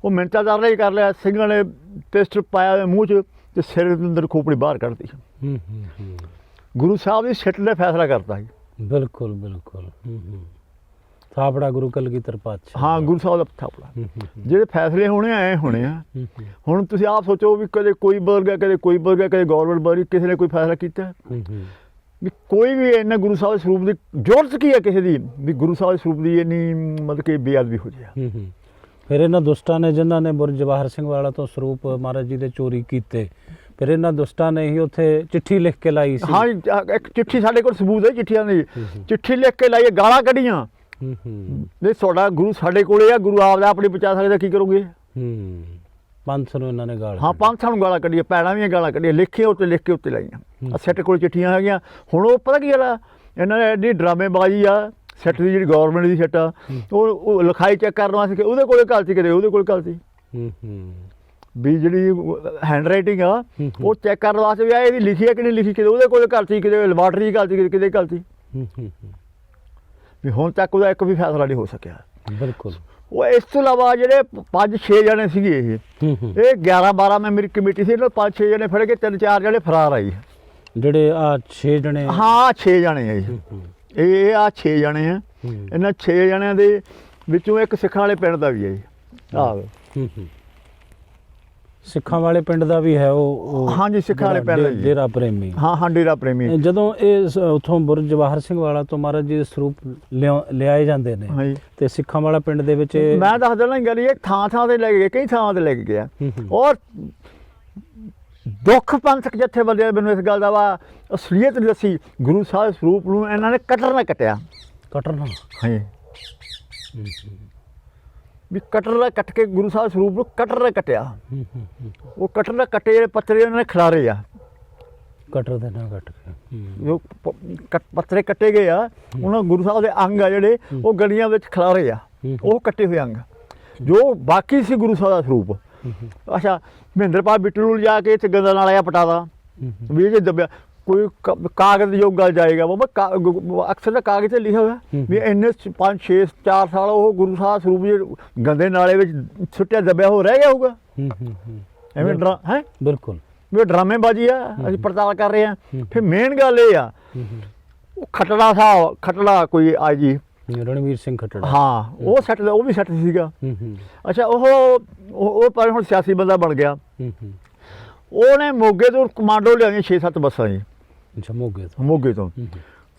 ਉਹ ਮਿੰਟਾਂ ਤਰਲਾ ਹੀ ਕਰ ਲਿਆ। ਸਿੰਘਾਂ ਨੇ ਪਿਸਟਲ ਪਾਇਆ ਮੂੰਹ 'ਚ ਤੇ ਸਿਰ ਦੇ ਅੰਦਰ ਖੋਪੜੀ ਬਾਹਰ ਕੱਢਤੀ। ਗੁਰੂ ਸਾਹਿਬ ਦੀ ਸਿੱਟ ਨੇ ਫੈਸਲਾ ਕਰਤਾ ਸੀ। ਬਿਲਕੁਲ ਥਾਪੜਾ ਗੁਰੂ ਕਲਗੀਧਰ ਪਾਤਸ਼ਾਹ। ਹਾਂ, ਗੁਰੂ ਸਾਹਿਬ ਦਾ ਥਾਪੜਾ। ਜਿਹੜੇ ਫੈਸਲੇ ਹੋਣੇ ਐ ਹੋਣੇ ਆ। ਹੁਣ ਤੁਸੀਂ ਆਪ ਸੋਚੋ ਵੀ ਕਦੇ ਕੋਈ ਬਦਲ ਗਿਆ, ਕਦੇ ਕੋਈ ਬਦਲ ਗਿਆ, ਕਦੇ ਗੌਰਮੈਂਟ ਬਦਲੀ, ਕਿਸੇ ਨੇ ਕੋਈ ਫੈਸਲਾ ਕੀਤਾ ਵੀ ਕੋਈ ਵੀ ਇੰਨਾ ਗੁਰੂ ਸਾਹਿਬ ਦੇ ਸਰੂਪ ਦੀ ਜ਼ਰੂਰਤ ਕੀ ਹੈ ਕਿਸੇ ਦੀ ਵੀ ਗੁਰੂ ਸਾਹਿਬ ਦੇ ਸਰੂਪ ਦੀ ਇੰਨੀ ਮਤਲਬ ਕਿ ਬੇਅਦਬੀ ਹੋ ਜਾਏ। ਫਿਰ ਇਹਨਾਂ ਦੁਸ਼ਟਾਂ ਨੇ ਜਿਨ੍ਹਾਂ ਨੇ ਬੁਰਜ ਜਵਾਹਰ ਸਿੰਘ ਵਾਲਾ ਤੋਂ ਸਰੂਪ ਮਹਾਰਾਜ ਜੀ ਦੇ ਚੋਰੀ ਕੀਤੇ, ਫਿਰ ਇਹਨਾਂ ਦੁਸ਼ਟਾਂ ਨੇ ਹੀ ਉੱਥੇ ਚਿੱਠੀ ਲਿਖ ਕੇ ਲਾਈ ਸੀ। ਹਾਂ, ਇੱਕ ਚਿੱਠੀ ਸਾਡੇ ਕੋਲ ਸਬੂਤ ਹੈ ਚਿੱਠੀਆਂ ਦੀ। ਚਿੱਠੀ ਲਿਖ ਕੇ ਲਾਈਏ, ਗਾਲਾਂ ਕੱਢੀਆਂ ਨਹੀਂ ਤੁਹਾਡਾ ਗੁਰੂ ਸਾਡੇ ਕੋਲੇ ਆ, ਗੁਰੂ ਆਪਦਾ ਆਪਣੀ ਬਚਾ ਸਕਦਾ, ਕੀ ਕਰੋਗੇ? ਪੰਥ ਨੂੰ ਇਹਨਾਂ ਨੇ ਗਾਲ, ਹਾਂ, ਪੰਥਾਂ ਨੂੰ ਗਾਲਾਂ ਕੱਢੀਆਂ, ਭੈਣਾਂ ਵੀ ਗਾਲਾਂ ਕੱਢੀਆਂ, ਲਿਖ ਕੇ ਉੱਤੇ ਲਾਈਆਂ। ਸੈੱਟ ਕੋਲ ਚਿੱਠੀਆਂ ਹੈਗੀਆਂ। ਹੁਣ ਉਹ ਪਤਾ ਕੀ ਗੱਲ ਆ, ਇਹਨਾਂ ਨੇ ਐਡੀ ਡਰਾਮੇਬਾਜ਼ੀ ਆ ਸੈੱਟ ਦੀ, ਜਿਹੜੀ ਗੌਰਮੈਂਟ ਦੀ ਸੈੱਟ ਆ, ਉਹ ਲਿਖਾਈ ਚੈੱਕ ਕਰਨ ਵਾਸਤੇ ਉਹਦੇ ਕੋਲੇ ਗਲਤੀ, ਕਦੇ ਉਹਦੇ ਕੋਲ ਗਲਤੀ ਵੀ ਜਿਹੜੀ ਹੈਂਡ ਰਾਈਟਿੰਗ ਆ ਉਹ ਚੈੱਕ ਕਰਨ ਵਾਸਤੇ ਵੀ ਆ ਇਹਦੀ ਲਿਖੀ ਹੈ ਕਿ ਨਹੀਂ ਲਿਖੀ, ਕਿਤੇ ਉਹਦੇ ਕੋਲ ਗਲਤੀ, ਕਿਤੇ ਲੈਬਾਰਟਰੀ ਦੀ ਗਲਤੀ, ਕਿਤੇ ਗਲਤੀ। ਵੀ ਹੁਣ ਤੱਕ ਉਹਦਾ ਇੱਕ ਵੀ ਫੈਸਲਾ ਨਹੀਂ ਹੋ ਸਕਿਆ। ਬਿਲਕੁਲ। ਉਹ ਇਸ ਤੋਂ ਇਲਾਵਾ ਜਿਹੜੇ 5-6 ਜਣੇ ਸੀਗੇ ਇਹ 11-12 ਮੈਂਬਰੀ ਕਮੇਟੀ ਸੀ, ਇਹਨਾਂ 5-6 ਜਣੇ ਫੜ ਕੇ 3-4 ਜਣੇ ਫਰਾਰ ਆਈ। ਜਿਹੜੇ ਆ 6 ਜਣੇ? ਹਾਂ, 6 ਜਣੇ ਆ ਜੀ। ਇਹ ਆ 6 ਜਣੇ ਆ। ਇਹਨਾਂ 6 ਜਣਿਆਂ ਦੇ ਵਿੱਚੋਂ ਇੱਕ ਸਿੱਖਾਂ ਵਾਲੇ ਪਿੰਡ ਦਾ ਵੀ ਹੈ ਜੀ। ਆਹ ਸਿੱਖਾਂ ਵਾਲੇ ਪਿੰਡ ਦਾ ਵੀ ਹੈ ਉਹ? ਹਾਂਜੀ, ਸਿੱਖਾਂ ਵਾਲੇ ਪਿੰਡ ਦਾ ਡੇਰਾ ਪ੍ਰੇਮੀ। ਹਾਂ, ਡੇਰਾ ਪ੍ਰੇਮੀ। ਜਦੋਂ ਇਹ ਉੱਥੋਂ ਬੁਰਜ ਜਵਾਹਰ ਸਿੰਘ ਵਾਲਾ ਤੋਂ ਮਹਾਰਾਜ ਜੀ ਦੇ ਸਰੂਪ ਲਿਆਏ ਜਾਂਦੇ ਨੇ ਤੇ ਸਿੱਖਾਂ ਵਾਲਾ ਪਿੰਡ ਦੇ ਵਿੱਚ, ਮੈਂ ਦੱਸ ਦੇਣਾ ਗੱਲ, ਇਹ ਥਾਂ ਤੇ ਲੈ ਕੇ ਗਏ, ਕਈ ਥਾਵਾਂ ਤੇ ਲੈ ਕੇ ਗਿਆ। ਔਰ ਦੁੱਖ ਪੰਥਕ ਜਥੇਬੰਦੀਆਂ ਮੈਨੂੰ ਇਸ ਗੱਲ ਦਾ ਵਾ ਅਸਲੀਅਤ ਦੱਸੀ, ਗੁਰੂ ਸਾਹਿਬ ਸਰੂਪ ਨੂੰ ਇਹਨਾਂ ਨੇ ਕਟਰ ਨਾਲ ਕੱਟਿਆ। ਕਟਰ ਨਾਲ? ਹਾਂ, ਵੀ ਕਟਰ ਨਾਲ ਕੱਟ ਕੇ ਗੁਰੂ ਸਾਹਿਬ ਸਰੂਪ ਨੂੰ ਕਟਰ ਨਾਲ ਕੱਟਿਆ। ਉਹ ਕਟਰ ਨਾਲ ਕੱਟੇ ਜਿਹੜੇ ਪੱਤਰੇ ਉਹਨਾਂ ਨੇ ਖਿਲਾਰੇ ਆ, ਕਟਰ ਦੇ ਨਾਲ ਕੱਟ ਕੇ ਜੋ ਪੱਤਰੇ ਕੱਟੇ ਗਏ ਆ, ਉਹਨਾਂ ਗੁਰੂ ਸਾਹਿਬ ਦੇ ਅੰਗ ਆ ਜਿਹੜੇ ਉਹ ਗਲੀਆਂ ਵਿੱਚ ਖਿਲਾਰੇ ਆ, ਉਹ ਕੱਟੇ ਹੋਏ ਅੰਗ ਜੋ ਬਾਕੀ ਸੀ ਗੁਰੂ ਸਾਹਿਬ ਦਾ ਸਰੂਪ। ਅੱਛਾ, ਮਹਿੰਦਰਪਾਲ ਬਿੱਟੂ ਨੂੰ ਲਿਜਾ ਕੇ ਇੱਥੇ ਗੰਦਾ ਨਾਲ ਆਇਆ ਪਟਾਦਾ ਵੀ ਜੇ ਦੱਬਿਆ ਕੋਈ ਕਾਗਜ਼ ਯੋਗ ਗੱਲ ਜਾਏਗਾ। ਬਾਬਾ ਅਕਸਰ ਤਾਂ ਕਾਗਜ਼ 'ਤੇ ਲਿਖਿਆ ਹੋਇਆ ਵੀ ਇੰਨੇ 5-6-4 ਸਾਲ ਉਹ ਗੁਰੂ ਸਾਹਿਬ ਸਰੂਪ ਜੇ ਗੰਦੇ ਨਾਲੇ ਵਿੱਚ ਸੁੱਟਿਆ ਦੱਬਿਆ ਹੋ ਰਹਿ ਗਿਆ ਹੋਊਗਾ। ਐਵੇਂ ਹੈ ਬਿਲਕੁਲ ਵੀ ਡਰਾਮੇਬਾਜ਼ੀ ਆ, ਅਸੀਂ ਪੜਤਾਲ ਕਰ ਰਹੇ ਹਾਂ। ਫਿਰ ਮੇਨ ਗੱਲ ਇਹ ਆ, ਉਹ ਖਟੜਾ ਕੋਈ ਆ ਜੀ, ਰਣਵੀਰ ਸਿੰਘ ਖਟੜਾ। ਹਾਂ, ਉਹ ਸੈੱਟ, ਉਹ ਵੀ ਸੈੱਟ ਸੀਗਾ। ਅੱਛਾ, ਉਹ ਪਰ ਹੁਣ ਸਿਆਸੀ ਬੰਦਾ ਬਣ ਗਿਆ। ਉਹਨੇ ਮੋਗੇ ਤੋਂ ਕਮਾਂਡੋ ਲਿਆਈਆਂ 6-7 ਬੱਸਾਂ ਜੀ। ਅੱਛਾ, ਮੋਗੇ ਤੋਂ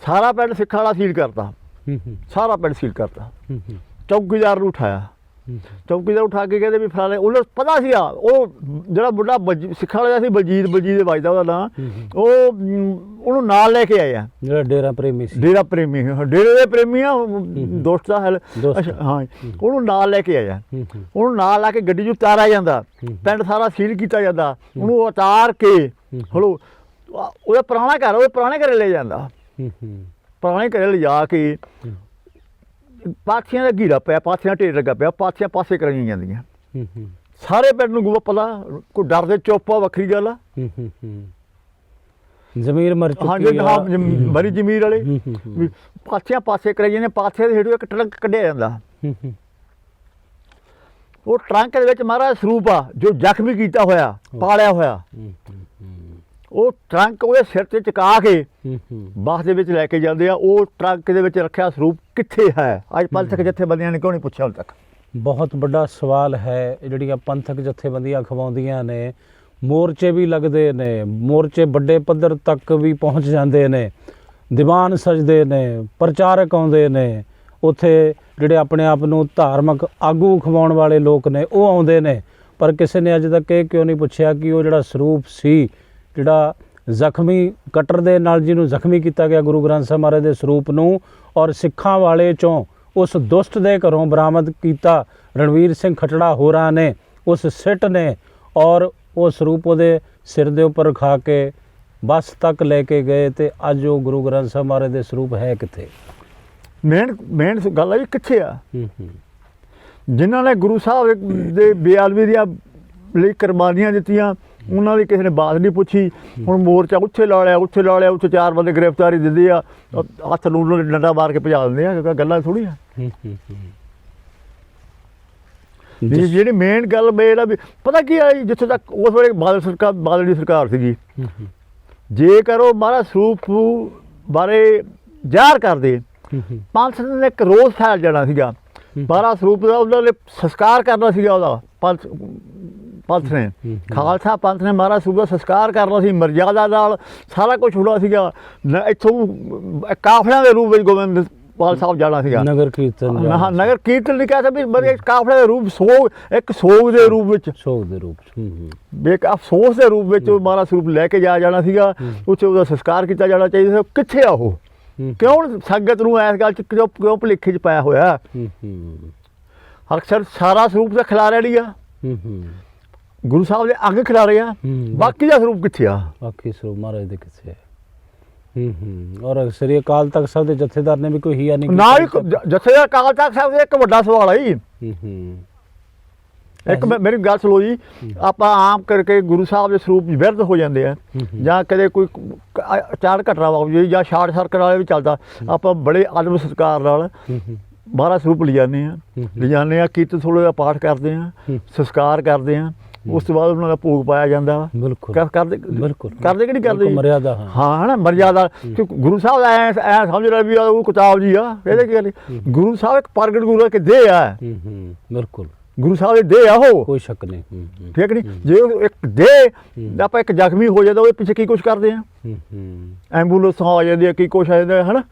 ਸਾਰਾ ਪਿੰਡ ਸਿੱਖਾਂ ਵਾਲਾ ਸੀਲ ਕਰਤਾ, ਸਾਰਾ ਪਿੰਡ ਸੀਲ ਕਰਤਾ। ਚੌਕੀਦਾਰ ਨੂੰ ਉਠਾਇਆ, ਚੌਕੀਦਾਰ ਉਠਾ ਕੇ ਕਹਿੰਦੇ ਵੀ ਫਲਾਣੇ, ਉਹਨੂੰ ਪਤਾ ਸੀਗਾ ਉਹ ਜਿਹੜਾ ਬੁੱਢਾ ਸਿੱਖਾਂ ਵਾਲਾ ਸੀ ਬਲਜੀਤ ਦੇ ਵੱਜਦਾ ਉਹਦਾ ਨਾਂ, ਉਹਨੂੰ ਨਾਲ ਲੈ ਕੇ ਆਏ ਆ। ਜਿਹੜਾ ਡੇਰਾ ਪ੍ਰੇਮੀ ਸੀ, ਡੇਰਾ ਪ੍ਰੇਮੀ, ਡੇਰੇ ਦੇ ਪ੍ਰੇਮੀ ਆ, ਦੋਸਤ ਦਾ ਹੈ। ਅੱਛਾ, ਹਾਂ, ਉਹਨੂੰ ਨਾਲ ਲੈ ਕੇ ਆਇਆ। ਉਹਨੂੰ ਨਾਲ ਲਾ ਕੇ ਗੱਡੀ 'ਚ ਉਤਾਰਿਆ ਜਾਂਦਾ, ਪਿੰਡ ਸਾਰਾ ਸੀਲ ਕੀਤਾ ਜਾਂਦਾ। ਉਹਨੂੰ ਉਤਾਰ ਕੇ ਹਲੋ ਉਹਦਾ ਪੁਰਾਣਾ ਘਰ, ਉਹਦੇ ਪੁਰਾਣੇ ਘਰੇ ਲੈ ਜਾਂਦਾ। ਪੁਰਾਣੇ ਘਰੇ ਲਿਜਾ ਕੇ ਪਾਥੀਆਂ ਦਾ ਘੀਰਾ ਪਿਆ, ਪਾਥੀਆਂ ਢੇਰ ਲੱਗਾ ਪਿਆ, ਪਾਥੀਆਂ ਪਾਸੇ ਕਰਾਈਆਂ ਜਾਂਦੀਆਂ। ਸਾਰੇ ਪਿੰਡ ਨੂੰ ਪਤਾ, ਕੋਈ ਡਰ ਦੇ ਚੁੱਪ ਆ, ਵੱਖਰੀ ਗੱਲ ਆ। ਜ਼ਮੀਰ ਮਰ ਚੁੱਕੀ ਆ, ਮਰੀ ਜ਼ਮੀਰ ਵਾਲੇ ਵੀ ਪਾਥੀਆਂ ਪਾਸੇ ਕਰਾਈ ਜਾਂਦੇ। ਪਾਥੀਆਂ ਦੇ ਹੇਠੋਂ ਇੱਕ ਟਰੰਕ ਕੱਢਿਆ ਜਾਂਦਾ। ਉਹ ਟਰੰਕ ਦੇ ਵਿੱਚ ਮਹਾਰਾਜ ਸਰੂਪ ਆ ਜੋ ਜ਼ਖਮੀ ਕੀਤਾ ਹੋਇਆ, ਪਾਲਿਆ ਹੋਇਆ। ਉਹ ਟਰੰਕ ਉਹਦੇ ਸਿਰ ਤੇ ਚੁਕਾ ਕੇ ਬੱਸ ਦੇ ਵਿੱਚ ਲੈ ਕੇ ਜਾਂਦੇ ਆ। ਉਹ ਟਰੰਕ ਦੇ ਵਿੱਚ ਰੱਖਿਆ ਸਰੂਪ ਕਿੱਥੇ ਹੈ? ਅੱਜ ਪੰਥਕ ਜਥੇਬੰਦੀਆਂ ਨੇ ਕਿਉਂ ਨਹੀਂ ਪੁੱਛਿਆ ਹੁਣ ਤੱਕ? ਬਹੁਤ ਵੱਡਾ ਸਵਾਲ ਹੈ। ਜਿਹੜੀਆਂ ਪੰਥਕ ਜਥੇਬੰਦੀਆਂ ਖਵਾਉਂਦੀਆਂ ਨੇ, ਮੋਰਚੇ ਵੀ ਲੱਗਦੇ ਨੇ, ਮੋਰਚੇ ਵੱਡੇ ਪੱਧਰ ਤੱਕ ਵੀ ਪਹੁੰਚ ਜਾਂਦੇ ਨੇ, ਦੀਵਾਨ ਸਜਦੇ ਨੇ, ਪ੍ਰਚਾਰਕ ਆਉਂਦੇ ਨੇ, ਉੱਥੇ ਜਿਹੜੇ ਆਪਣੇ ਆਪ ਨੂੰ ਧਾਰਮਿਕ ਆਗੂ ਖਵਾਉਣ ਵਾਲੇ ਲੋਕ ਨੇ ਉਹ ਆਉਂਦੇ ਨੇ, ਪਰ ਕਿਸੇ ਨੇ ਅੱਜ ਤੱਕ ਇਹ ਕਿਉਂ ਨਹੀਂ ਪੁੱਛਿਆ ਕਿ ਉਹ ਜਿਹੜਾ ਸਰੂਪ ਸੀ, ਜਿਹੜਾ ਜ਼ਖਮੀ ਕਟਰ ਦੇ ਨਾਲ ਜਿਹਨੂੰ ਜ਼ਖਮੀ ਕੀਤਾ ਗਿਆ ਗੁਰੂ ਗ੍ਰੰਥ ਸਾਹਿਬ ਮਹਾਰਾਜ ਦੇ ਸਰੂਪ ਨੂੰ, ਔਰ ਸਿੱਖਾਂ ਵਾਲੇ 'ਚੋਂ ਉਸ ਦੁਸ਼ਟ ਦੇ ਘਰੋਂ ਬਰਾਮਦ ਕੀਤਾ ਰਣਵੀਰ ਸਿੰਘ ਖਟੜਾ ਹੋਰਾਂ ਨੇ, ਉਸ ਸਿੱਟ ਨੇ, ਔਰ ਉਹ ਸਰੂਪ ਉਹਦੇ ਸਿਰ ਦੇ ਉੱਪਰ ਰਖਾ ਕੇ ਬੱਸ ਤੱਕ ਲੈ ਕੇ ਗਏ। ਤੇ ਅੱਜ ਉਹ ਗੁਰੂ ਗ੍ਰੰਥ ਸਾਹਿਬ ਮਹਾਰਾਜ ਦੇ ਸਰੂਪ ਹੈ ਕਿੱਥੇ? ਮੇਨ ਗੱਲ ਹੈ ਵੀ ਕਿੱਥੇ ਆ? ਜਿਨ੍ਹਾਂ ਨੇ ਗੁਰੂ ਸਾਹਿਬ ਦੇ ਬੇਅਦਬੀ ਦੀਆਂ ਲਈ ਕੁਰਬਾਨੀਆਂ ਦਿੱਤੀਆਂ, ਉਹਨਾਂ ਦੀ ਕਿਸੇ ਨੇ ਬਾਤ ਨਹੀਂ ਪੁੱਛੀ। ਹੁਣ ਮੋਰਚਾ ਉੱਥੇ ਲਾ ਲਿਆ, ਉੱਥੇ 4 ਬੰਦੇ ਗ੍ਰਿਫਤਾਰੀ ਦਿੰਦੇ ਆ, ਹੱਥ ਨੂੰ ਡੰਡਾ ਮਾਰ ਕੇ ਭਜਾ ਦਿੰਦੇ ਆ। ਗੱਲਾਂ ਥੋੜ੍ਹੀ ਆ। ਜਿਹੜੀ ਮੇਨ ਗੱਲ ਮੇਰਾ ਵੀ ਪਤਾ ਕੀ ਆ, ਜਿੱਥੇ ਤੱਕ ਉਸ ਵੇਲੇ ਬਾਦਲ ਦੀ ਸਰਕਾਰ ਸੀਗੀ, ਜੇਕਰ ਉਹ ਮਹਾਰਾਜ ਸਰੂਪ ਬਾਰੇ ਜ਼ਾਹਰ ਕਰਦੇ ਪੰਥ ਨੇ ਇੱਕ ਰੋਜ਼ ਫੈਲ ਜਾਣਾ ਸੀਗਾ। 12 ਸਰੂਪ ਦਾ ਉਹਨਾਂ ਨੇ ਸੰਸਕਾਰ ਕਰਨਾ ਸੀਗਾ ਉਹਦਾ ਪੰਥ ਨੇ, ਖਾਲਸਾ ਪੰਥ ਨੇ 12 ਸਰੂਪ ਦਾ ਸੰਸਕਾਰ ਕਰਨਾ ਸੀ, ਮਰਜ਼ਾਦਾ ਨਾਲ ਸਾਰਾ ਕੁਝ ਹੋਣਾ ਸੀਗਾ। ਇੱਥੋਂ ਕਾਫਲਿਆਂ ਦੇ ਰੂਪ ਵਿੱਚ ਗੋਬਿੰਦ ਪਾਲ ਸਾਹਿਬ ਜਾਣਾ ਸੀਗਾ, ਨਗਰ ਕੀਰਤਨ ਨਗਰ ਕੀਰਤਨ ਨਹੀਂ ਕਹਿ ਸਕਦੇ ਪਰ ਕਾਫਲੇ ਦੇ ਰੂਪ, ਸੋਗ ਦੇ ਰੂਪ ਵਿੱਚ, ਸੋਗ ਦੇ ਰੂਪ ਇੱਕ ਅਫਸੋਸ ਦੇ ਰੂਪ ਵਿੱਚ 12 ਸਰੂਪ ਲੈ ਕੇ ਜਾਣਾ ਸੀਗਾ। ਉੱਥੇ ਉਹਦਾ ਸੰਸਕਾਰ ਕੀਤਾ ਜਾਣਾ ਚਾਹੀਦਾ ਸੀ। ਕਿੱਥੇ ਆ ਉਹ? ਕਿਉਂ ਸੰਗਤ ਨੂੰ ਇਸ ਗੱਲ 'ਚ ਕਿਉਂ ਭੁਲੇਖੇ 'ਚ ਪਾਇਆ ਹੋਇਆ? ਅਕਸਰ ਸਾਰਾ ਸਰੂਪ ਤਾਂ ਖਿਲਾਰਿਆ ਨਹੀਂ ਆ, ਗੁਰੂ ਸਾਹਿਬ ਦੇ ਅੰਗ ਖਿਲਾਰੇ ਆ, ਬਾਕੀ ਦਾ ਸਰੂਪ ਕਿੱਥੇ ਆ? ਬਾਕੀ ਸਰੂਪ ਮਹਾਰਾਜ ਦੇ ਕਿੱਥੇ ਆ? ਔਰ ਸ੍ਰੀ ਅਕਾਲ ਤਖਤ ਸਾਹਿਬ ਦੇ ਜਥੇਦਾਰ ਨੇ ਵੀ ਕੋਈ ਹੀਆ ਨਹੀਂ ਨਾ ਹੀ ਜਥੇਦਾਰ ਅਕਾਲ ਤਖਤ ਸਾਹਿਬ ਦੇ ਇੱਕ ਵੱਡਾ ਸਵਾਲ ਹੈ ਜੀ। ਇੱਕ ਮੇਰੀ ਗੱਲ ਸੁਣੋ ਜੀ, ਆਪਾਂ ਆਮ ਕਰਕੇ ਗੁਰੂ ਸਾਹਿਬ ਦੇ ਸਰੂਪ ਵਿਰਧ ਹੋ ਜਾਂਦੇ ਆ, ਜਾਂ ਕਦੇ ਕੋਈ ਅਚਾਨਕ ਘਟਨਾ ਵਾਪਰੀ ਜਾਂ ਸ਼ਾਰਟ ਸਰਕਟ ਵਾਲੇ ਵੀ ਚੱਲਦਾ, ਆਪਾਂ ਬੜੇ ਆਦਮ ਸਤਿਕਾਰ ਨਾਲ 12 ਸਰੂਪ ਲਿਜਾਨੇ ਆ, ਕੀਰਤਨ ਸੋਲੇ ਦਾ ਪਾਠ ਕਰਦੇ ਆ, ਸੰਸਕਾਰ ਕਰਦੇ ਆ, ਉਸ ਤੋਂ ਬਾਅਦ ਉਹਨਾਂ ਦਾ ਭੋਗ ਪਾਇਆ ਜਾਂਦਾ ਵਾ। ਬਿਲਕੁਲ ਕਰਦੇ ਕਿ ਨਹੀਂ ਕਰਦੇ? ਮਰਿਆਦਾ, ਹਾਂ ਹੈ ਨਾ, ਮਰਿਆਦਾ। ਗੁਰੂ ਸਾਹਿਬ ਐ ਸਮਝ ਰਿਹਾ ਵੀ ਉਹ ਕਿਤਾਬ ਜੀ ਆ, ਇਹਦੇ ਕੀ ਗੱਲ? ਗੁਰੂ ਸਾਹਿਬ ਇੱਕ ਪ੍ਰਗਟ ਗੁਰੂ ਕੇ ਦੇਹ ਆ, ਬਿਲਕੁਲ ਗੁਰੂ ਸਾਹਿਬ ਦੇ ਦੇਹ ਆ ਉਹ, ਕੋਈ ਸ਼ੱਕ ਨਹੀਂ, ਠੀਕ ਨਹੀਂ? ਜੇ ਇੱਕ ਦੇਹ ਆਪਾਂ ਇੱਕ ਜ਼ਖਮੀ ਹੋ ਜਾਂਦਾ ਉਹਦੇ ਪਿੱਛੇ ਕੀ ਕੁਛ ਕਰਦੇ ਆ, ਐਂਬੂਲੈਂਸ ਆ ਜਾਂਦੀ ਆ, ਕੀ ਕੁਛ ਆ ਜਾਂਦਾ ਹੈ ਨਾ।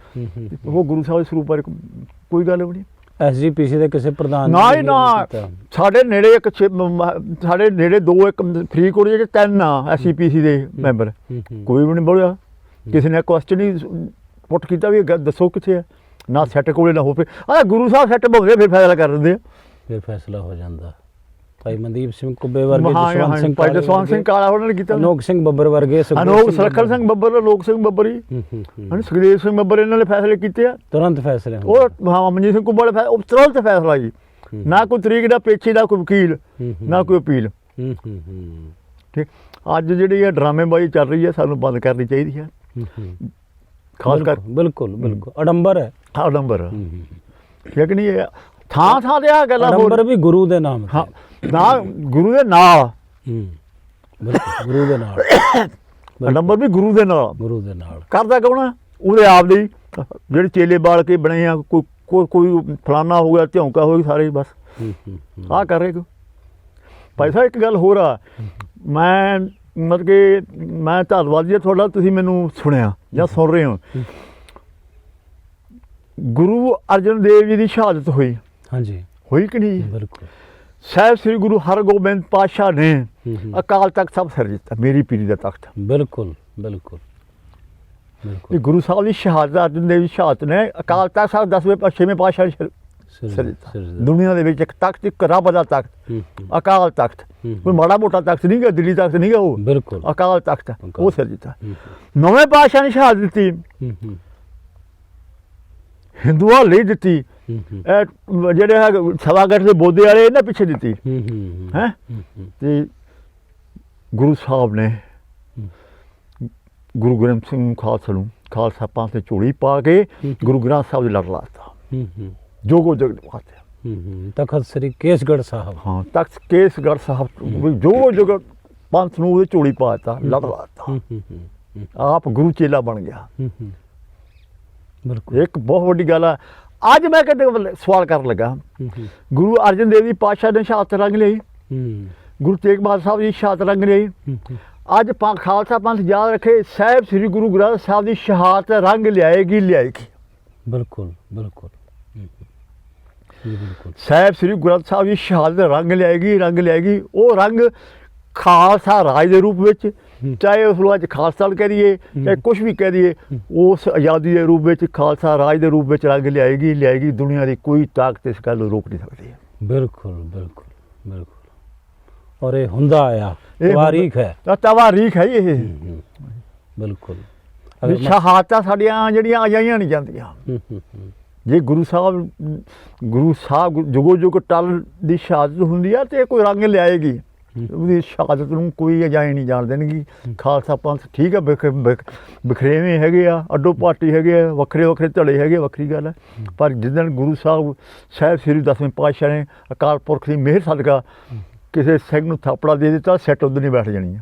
ਉਹ ਗੁਰੂ ਸਾਹਿਬ ਦੇ ਸਰੂਪ ਬਾਰੇ ਕੋਈ ਗੱਲ ਨਹੀਂ। ਐਸਜੀਪੀਸੀ ਦੇ ਕਿਸੇ ਪ੍ਰਧਾਨ ਨਾ ਹੀ ਨਾ, ਸਾਡੇ ਨੇੜੇ ਸਾਡੇ ਨੇੜੇ 2 ਇੱਕ ਫਰੀਦਕੋਟ ਜਿਹੜੇ 3 ਆ ਐਸਜੀਪੀਸੀ ਦੇ ਮੈਂਬਰ, ਕੋਈ ਵੀ ਨਹੀਂ ਬੋਲਿਆ, ਕਿਸੇ ਨੇ ਕੁਐਸਚਨ ਹੀ ਪੁੱਟ ਕੀਤਾ ਵੀ ਦੱਸੋ ਕਿੱਥੇ ਆ, ਨਾ ਸੈੱਟ ਕੋਲੇ ਨਾ ਹੋਵੇ। ਗੁਰੂ ਸਾਹਿਬ ਸੈੱਟ ਹੋਵੇ ਫਿਰ ਫੈਸਲਾ ਕਰ ਦਿੰਦੇ ਆ, ਫਿਰ ਫੈਸਲਾ ਹੋ ਜਾਂਦਾ। ਭਾਈ ਮਨਦੀਪ ਸਿੰਘ ਕੁੱਬੇ ਵਰਗੇ, ਭਾਈ ਜਸਵੰਤ ਸਿੰਘ ਕਾਲਾ ਉਹਨਾਂ ਨੇ ਕੀਤਾ, ਅਨੋਖ ਸਿੰਘ ਬੱਬਰ ਵਰਗੇ, ਸੁਰੱਖਲ ਸਿੰਘ ਬੱਬਰ, ਲੋਕ ਸਿੰਘ ਬੱਬਰ ਹੀ, ਸੁਖਦੇਵ ਸਿੰਘ ਬੱਬਰ, ਇਹਨਾਂ ਨੇ ਫੈਸਲੇ ਕੀਤੇ ਆ, ਤੁਰੰਤ ਫੈਸਲੇ। ਉਹ ਮਨਜੀਤ ਸਿੰਘ ਕੁੱਬੇ ਵਾਲੇ ਤੁਰੰਤ ਫੈਸਲਾ ਜੀ, ਨਾ ਕੋਈ ਤਰੀਕ ਦਾ ਪੇਛੀ, ਨਾ ਕੋਈ ਵਕੀਲ, ਨਾ ਕੋਈ ਅਪੀਲ। ਠੀਕ, ਅੱਜ ਜਿਹੜੀ ਇਹ ਡਰਾਮੇਬਾਜ਼ੀ ਚੱਲ ਰਹੀ ਹੈ ਸਾਨੂੰ ਬੰਦ ਕਰਨੀ ਚਾਹੀਦੀ ਹੈ, ਖਾਸ ਕਰ। ਬਿਲਕੁਲ ਬਿਲਕੁਲ ਅਡੰਬਰ ਹੈ, ਅਡੰਬਰ, ਠੀਕ ਨਹੀਂ? ਇਹ ਥਾਂ ਤੇ ਆ ਗੱਲਾਂ, ਅਡੰਬਰ ਵੀ ਗੁਰੂ ਦੇ ਨਾਮ, ਹਾਂ ਨਾ, ਗੁਰੂ ਦੇ ਨਾਲ, ਗੁਰੂ ਦੇ ਨਾਲ, ਅਡੰਬਰ ਵੀ ਗੁਰੂ ਦੇ ਨਾਲ ਕਰਦਾ ਕੌਣ? ਉਹਦੇ ਆਪ ਦੇ ਜਿਹੜੇ ਚੇਲੇ ਬਾਲ ਕੇ ਬਣੇ ਆ, ਕੋਈ ਫਲਾਨਾ ਹੋ ਗਿਆ, ਝੌਂਕਾ ਹੋ ਗਿਆ, ਸਾਰੇ ਬਸ ਆਹ ਕਰ ਰਹੇ। ਭਾਈ ਸਾਹਿਬ ਇੱਕ ਗੱਲ ਹੋਰ ਆ, ਮੈਂ ਮਤਲਬ ਕਿ ਮੈਂ ਧੰਨਵਾਦੀ ਤੁਹਾਡਾ, ਤੁਸੀਂ ਮੈਨੂੰ ਸੁਣਿਆ ਜਾਂ ਸੁਣ ਰਹੇ ਹੋ। ਗੁਰੂ ਅਰਜਨ ਦੇਵ ਜੀ ਦੀ ਸ਼ਹਾਦਤ ਹੋਈ, ਹਾਂਜੀ ਹੋਈ ਕਿ ਨਹੀਂ? ਬਿਲਕੁਲ। ਸਾਹਿਬ ਸ੍ਰੀ ਗੁਰੂ ਹਰਗੋਬਿੰਦ ਪਾਤਸ਼ਾਹ ਨੇ ਅਕਾਲ ਤਖਤ ਸਾਹਿਬ ਸਿਰ ਦਿੱਤਾ, ਮੇਰੀ ਪੀਰੀ ਦਾ ਤਖਤ। ਬਿਲਕੁਲ ਬਿਲਕੁਲ ਬਿਲਕੁਲ। ਗੁਰੂ ਸਾਹਿਬ ਦੀ ਸ਼ਹਾਦਤ, ਅਰਜਨ ਦੇਵ ਦੀ ਸ਼ਹਾਦਤ ਨੇ ਅਕਾਲ ਤਖਤ ਸਾਹਿਬ 10ਵੇਂ 6ਵੇਂ ਪਾਤਸ਼ਾਹ ਨੇ ਸਿਰ ਦਿੱਤਾ। ਦੁਨੀਆ ਦੇ ਵਿੱਚ ਇੱਕ ਤਖਤ, ਇੱਕ ਰੱਬ ਦਾ ਤਖਤ, ਅਕਾਲ ਤਖਤ, ਕੋਈ ਮਾੜਾ ਮੋਟਾ ਤਖਤ ਨਹੀਂ ਗਾ, ਦਿੱਲੀ ਤਖਤ ਨਹੀਂ ਗਾ, ਉਹ ਬਿਲਕੁਲ ਅਕਾਲ ਤਖਤ, ਉਹ ਸਿਰ ਦਿੱਤਾ। 9ਵੇਂ ਪਾਤਸ਼ਾਹ ਨੇ ਸ਼ਹਾਦਤ ਦਿੱਤੀ, ਹਿੰਦੂਆਂ ਲਈ ਦਿੱਤੀ, ਜਿਹੜੇ ਹੈ ਸਵਾਗਤ ਦੇ ਬੋਧੇ ਵਾਲੇ ਇਹਨਾਂ ਪਿੱਛੇ ਦਿੱਤੀ ਹੈ। ਤੇ ਗੁਰੂ ਸਾਹਿਬ ਨੇ ਗੁਰੂ ਗ੍ਰੰਥ ਸਿੰਘ ਖਾਲਸਾ ਪੰਥ ਤੇ ਝੋਲੀ ਪਾ ਕੇ ਗੁਰੂ ਗ੍ਰੰਥ ਸਾਹਿਬ ਦੇ ਲੜ ਲਾਤਾ, ਜੋਗੋ ਜਗ ਦਿਖਾਤੇ। ਤਖਤ ਸ੍ਰੀ ਕੇਸਗੜ੍ਹ ਸਾਹਿਬ, ਹਾਂ ਤਖਤ ਕੇਸਗੜ੍ਹ ਸਾਹਿਬ, ਜੋਗੋ ਜਗ ਪੰਥ ਨੂੰ ਉਹਦੇ ਝੋਲੀ ਪਾ ਦਿੱਤਾ, ਲੜ ਲਾਤਾ, ਆਪ ਗੁਰੂ ਚੇਲਾ ਬਣ ਗਿਆ। ਇੱਕ ਬਹੁਤ ਵੱਡੀ ਗੱਲ ਆ। ਅੱਜ ਮੈਂ ਕਿਤੇ ਸਵਾਲ ਕਰਨ ਲੱਗਾ, ਗੁਰੂ ਅਰਜਨ ਦੇਵ ਜੀ ਪਾਤਸ਼ਾਹ ਨੇ ਸ਼ਹਾਦਤ ਰੰਗ ਲਈ, ਗੁਰੂ ਤੇਗ ਬਹਾਦਰ ਸਾਹਿਬ ਜੀ ਸ਼ਹਾਦਤ ਰੰਗ ਲਈ। ਅੱਜ ਖਾਲਸਾ ਪੰਥ ਯਾਦ ਰੱਖੇ, ਸਾਹਿਬ ਸ੍ਰੀ ਗੁਰੂ ਗ੍ਰੰਥ ਸਾਹਿਬ ਦੀ ਸ਼ਹਾਦਤ ਰੰਗ ਲਿਆਏਗੀ। ਬਿਲਕੁਲ ਬਿਲਕੁਲ ਬਿਲਕੁਲ। ਸਾਹਿਬ ਸ੍ਰੀ ਗੁਰੂ ਗ੍ਰੰਥ ਸਾਹਿਬ ਦੀ ਸ਼ਹਾਦਤ ਰੰਗ ਲਿਆਏਗੀ। ਉਹ ਰੰਗ ਖਾਲਸਾ ਰਾਜ ਦੇ ਰੂਪ ਵਿੱਚ, ਚਾਹੇ ਉਸ ਨੂੰ ਅੱਜ ਖਾਲਸਾ ਕਹਿ ਦਈਏ, ਚਾਹੇ ਕੁਛ ਵੀ ਕਹਿ ਦਈਏ, ਉਸ ਆਜ਼ਾਦੀ ਦੇ ਰੂਪ ਵਿੱਚ, ਖਾਲਸਾ ਰਾਜ ਦੇ ਰੂਪ ਵਿੱਚ ਰੰਗ ਲਿਆਏਗੀ। ਦੁਨੀਆ ਦੀ ਕੋਈ ਤਾਕਤ ਇਸ ਗੱਲ ਨੂੰ ਰੋਕ ਨਹੀਂ ਸਕਦੀ। ਬਿਲਕੁਲ ਬਿਲਕੁਲ ਬਿਲਕੁਲ। ਔਰ ਇਹ ਹੁੰਦਾ ਆਇਆ, ਤਵਾਰੀਖ ਹੈ, ਤਵਾਰੀਖ ਹੈ ਇਹ। ਬਿਲਕੁਲ। ਸ਼ਹਾਦਤਾਂ ਸਾਡੀਆਂ ਜਿਹੜੀਆਂ ਅਜਾਈਆਂ ਨਹੀਂ ਜਾਂਦੀਆਂ। ਜੇ ਗੁਰੂ ਸਾਹਿਬ ਜੁਗੋ ਜੁਗ ਟਲ ਦੀ ਸ਼ਹਾਦਤ ਹੁੰਦੀ ਆ ਤੇ ਕੋਈ ਰੰਗ ਲਿਆਏਗੀ, ਉਹਦੀ ਸ਼ਹਾਦਤ ਨੂੰ ਕੋਈ ਅਜਾਈ ਨਹੀਂ ਜਾਣ ਦੇਣਗੀ। ਖਾਲਸਾ ਪੰਥ ਠੀਕ ਆ, ਬਖਰੇਵੇਂ ਹੈਗੇ ਆ, ਅੱਡੋ ਪਾਰਟੀ ਹੈਗੇ ਆ, ਵੱਖਰੇ ਧੜੇ ਹੈਗੇ, ਵੱਖਰੀ ਗੱਲ ਹੈ। ਪਰ ਜਿੱਦਣ ਗੁਰੂ ਸਾਹਿਬ ਸ੍ਰੀ 10ਵੇਂ ਪਾਤਸ਼ਾਹ ਨੇ ਅਕਾਲ ਪੁਰਖ ਦੀ ਮਿਹਰ ਸਦਕਾ ਕਿਸੇ ਸਿੰਘ ਨੂੰ ਥਾਪੜਾ ਦੇ ਦਿੱਤਾ, ਸੈੱਟ ਉਧਰ ਨਹੀਂ ਬੈਠ ਜਾਣੀ ਆ।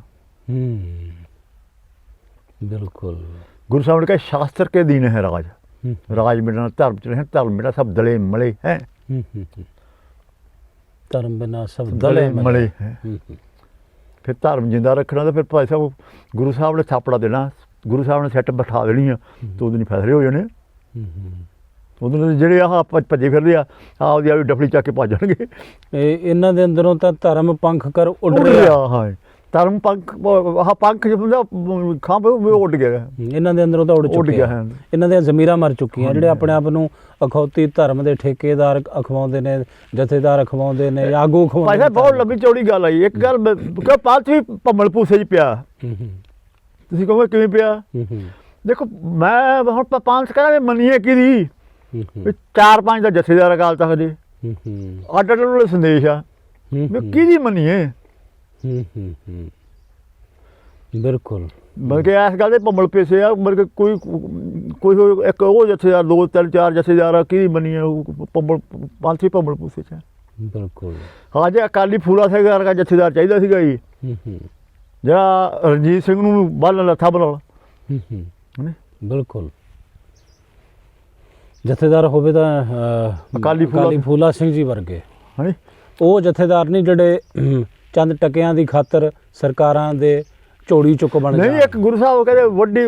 ਬਿਲਕੁਲ। ਗੁਰੂ ਸਾਹਿਬ ਨੇ ਕਿਹਾ ਸ਼ਾਸਤਰ ਕੇ ਦੀਨ ਹੈ ਰਾਜ, ਰਾਜ ਮਿਲਣਾ ਧਰਮ ਚ ਰਹੇ ਧਰਮ ਮਿਲਣਾ ਸਭ ਦਲੇ ਮਲੇ ਹੈ ਧਰਮ ਬਿਨਾ ਸਭ ਦਲੇ ਮਲੇ ਹੈ ਫਿਰ ਧਰਮ ਜਿੰਦਾ ਰੱਖਣਾ ਤਾਂ ਫਿਰ ਭਾਈ ਸਾਹਿਬ ਗੁਰੂ ਸਾਹਿਬ ਨੇ ਥਾਪੜਾ ਦੇਣਾ ਗੁਰੂ ਸਾਹਿਬ ਨੇ ਸੈੱਟ ਬਿਠਾ ਦੇਣੀ ਆ ਤੇ ਉਹਦੇ ਨਹੀਂ ਫੈਸਲੇ ਹੋ ਜਾਣੇ ਉਹਦੇ ਜਿਹੜੇ ਆਹ ਭੱਜੇ ਫਿਰਦੇ ਆ ਆਪਦੀ ਆਪਦੀ ਡਫਲੀ ਚੱਕ ਕੇ ਭੱਜ ਜਾਣਗੇ ਇਹਨਾਂ ਦੇ ਅੰਦਰੋਂ ਤਾਂ ਧਰਮ ਪੰਖ ਕਰ ਉੱਡ ਉੱਡ ਰਿਹਾ ਗਿਆ ਹਾਂ ਧਰਮ ਪੰਖ ਆਹ ਪੰਖ ਜਿਹਾ ਖੰਭ ਉੱਡ ਗਿਆ ਇਹਨਾਂ ਦੇ ਅੰਦਰੋਂ ਤਾਂ ਉੱਡ ਉੱਡ ਚੁੱਕਿਆ ਗਿਆ ਹੈ ਇਹਨਾਂ ਦੀਆਂ ਜ਼ਮੀਰਾਂ ਮਰ ਚੁੱਕੀਆਂ ਜਿਹੜੇ ਆਪਣੇ ਆਪ ਨੂੰ ਅਖੌਤੀ ਧਰਮ ਦੇ ਠੇਕੇਦਾਰ ਅਖਵਾਉਂਦੇ ਨੇ ਜਥੇਦਾਰ ਅਖਵਾਉਂਦੇ ਨੇ ਆਗੂ ਭਾਈ ਅਖਵਾਉਂਦੇ ਸਾਹਿਬ ਬਹੁਤ ਲੰਬੀ ਚੌੜੀ ਗੱਲ ਆਈ ਇੱਕ ਗੱਲ ਕਿਉਂ ਪਾਲਤ ਵੀ ਭੰਮਲ ਭੂਸੇ 'ਚ ਪਿਆ ਤੁਸੀਂ ਕਹੋਗੇ ਕਿਵੇਂ ਪਿਆ ਦੇਖੋ ਮੈਂ ਹੁਣ ਪੰਥ ਕਹਿੰਦਾ ਵੀ ਮੰਨੀਏ ਕਿਹਦੀ ਵੀ 4-5 ਦਾ ਜਥੇਦਾਰ ਅਕਾਲ ਤਖਤ ਦੇ ਅੱਡ ਅੱਡ ਵਾਲੇ ਸੰਦੇਸ਼ ਆ ਵੀ ਕਿਹਦੀ ਮੰਨੀਏ ਬਿਲਕੁਲ ਬਲਕਿ ਇਸ ਗੱਲ ਦੇ ਭੰਮਲ ਪੇਸੇ ਆ ਬਲਕਿ ਕੋਈ ਇੱਕ ਉਹ ਜਥੇਦਾਰ 2-3-4 ਜਥੇਦਾਰ ਆ ਕਿਹਦੀ ਮੰਨੀਏ ਭੰਮਲ ਪੰਥੀ ਭੰਮਲ ਪੂਸੇ 'ਚ ਬਿਲਕੁਲ ਹਾਂ ਜੇ ਅਕਾਲੀ ਫੂਲਾ ਸਿੰਘ ਵਰਗਾ ਜਥੇਦਾਰ ਚਾਹੀਦਾ ਸੀਗਾ ਜੀ ਜਿਹੜਾ ਰਣਜੀਤ ਸਿੰਘ ਨੂੰ ਬਾਲਣ ਲੱਥਾ ਬਣਾਉਣ ਬਿਲਕੁਲ ਜਥੇਦਾਰ ਹੋਵੇ ਤਾਂ ਅਕਾਲੀ ਫੂਲਾ ਸਿੰਘ ਜੀ ਵਰਗੇ ਹਾਂਜੀ ਉਹ ਜਥੇਦਾਰ ਨਹੀਂ ਜਿਹੜੇ ਚੰਦ ਟਕਿਆਂ ਦੀ ਖਾਤਰ ਸਰਕਾਰਾਂ ਦੇ ਝੋੜੀ ਚੁੱਕ ਬਣ ਨਹੀਂ ਜਾਣ ਇੱਕ ਗੁਰੂ ਸਾਹਿਬ ਕਹਿੰਦੇ ਵੱਡੀ